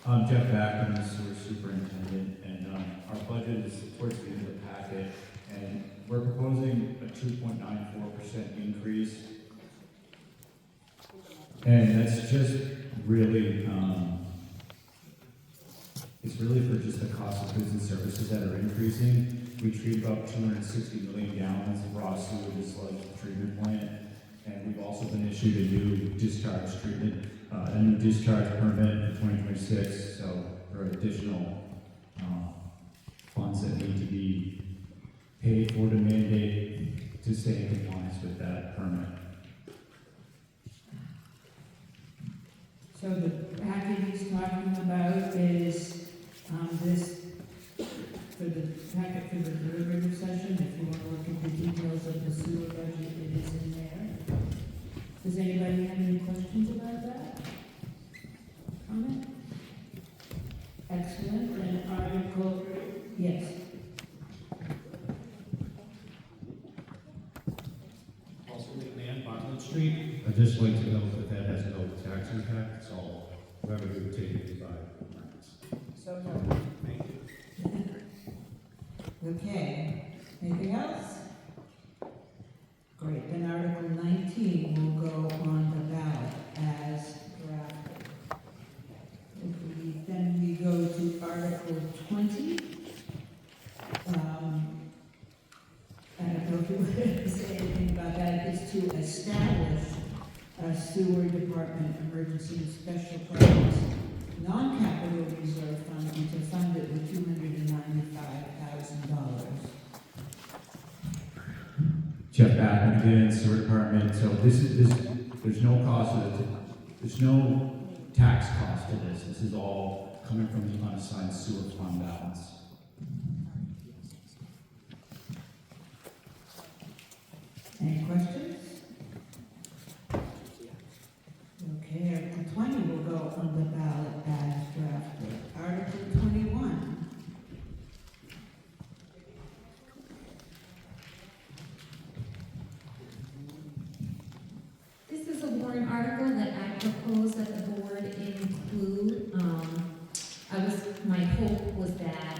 S7: I'm Jeff Back, I'm the sewer superintendent, and our budget is towards the end of the packet, and we're proposing a 2.94% increase. And that's just really, it's really for just the cost of goods and services that are increasing. We treat about 260 million gallons of raw sewage sludge treatment plant, and we've also been issued a new discharge treatment, a new discharge permit in 2026, so there are additional funds that need to be paid for to mandate to stay in compliance with that permit.
S5: So the packet he's talking about is this, for the packet for the deliberative session. If you want to look at the details of the sewer budget, it is in there. Does anybody have any questions about that? Comment? Excellent. Then Article, yes.
S3: Also, McMahon, Bartlett Street. I'd just like to note that that has no tax impact. It's all revenue taken by rents.
S5: So thank you. Okay. Anything else? Great. Then Article 19 will go on the ballot as drafted. Then we go to Article 20. I don't know if you want to say anything about that. It's to establish a sewer department emergency and special projects non-capital reserve fund and to fund it with $295,000.
S7: Jeff Backman again, sewer department. So there's no cost to it. There's no tax cost to this. This is all coming from the unassigned sewer fund balance.
S5: Any questions? Okay, Article 20 will go on the ballot as drafted. Article 21.
S4: This is a warrant article that I propose that the board include. My hope was that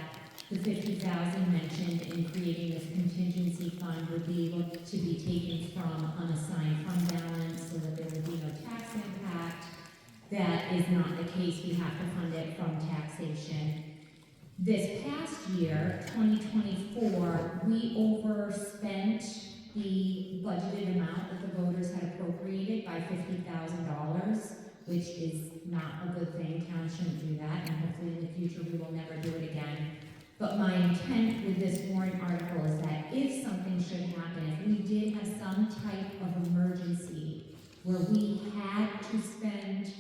S4: the 50,000 mentioned in creating this contingency fund would be able to be taken from unassigned fund balance so that there would be no tax impact. That is not the case. We have to fund it from taxation. This past year, 2024, we overspent the budgeted amount that the voters had appropriated by $50,000.
S18: which is not a good thing. Towns shouldn't do that, and hopefully in the future we will never do it again. But my intent with this warrant article is that if something should happen, if we did have some type of emergency where we had to spend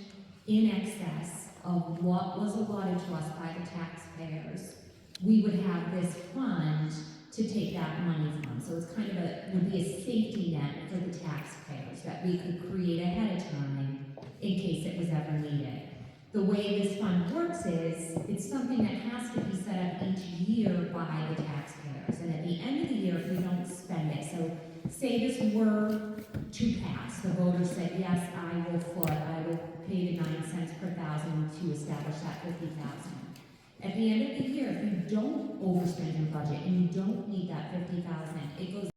S18: in excess of what was allotted to us by the taxpayers, we would have this fund to take that money from. So it's kind of would be a safety net for the taxpayers that we could create ahead of time in case it was ever needed. The way this fund works is, it's something that has to be set up each year by the taxpayers. And at the end of the year, if we don't spend it, so say this were to pass, the voters said, yes, I will flood, I will pay the 9 cents per thousand to establish that 50,000. At the end of the year, if you don't overspend your budget and you don't need that 50,000, it goes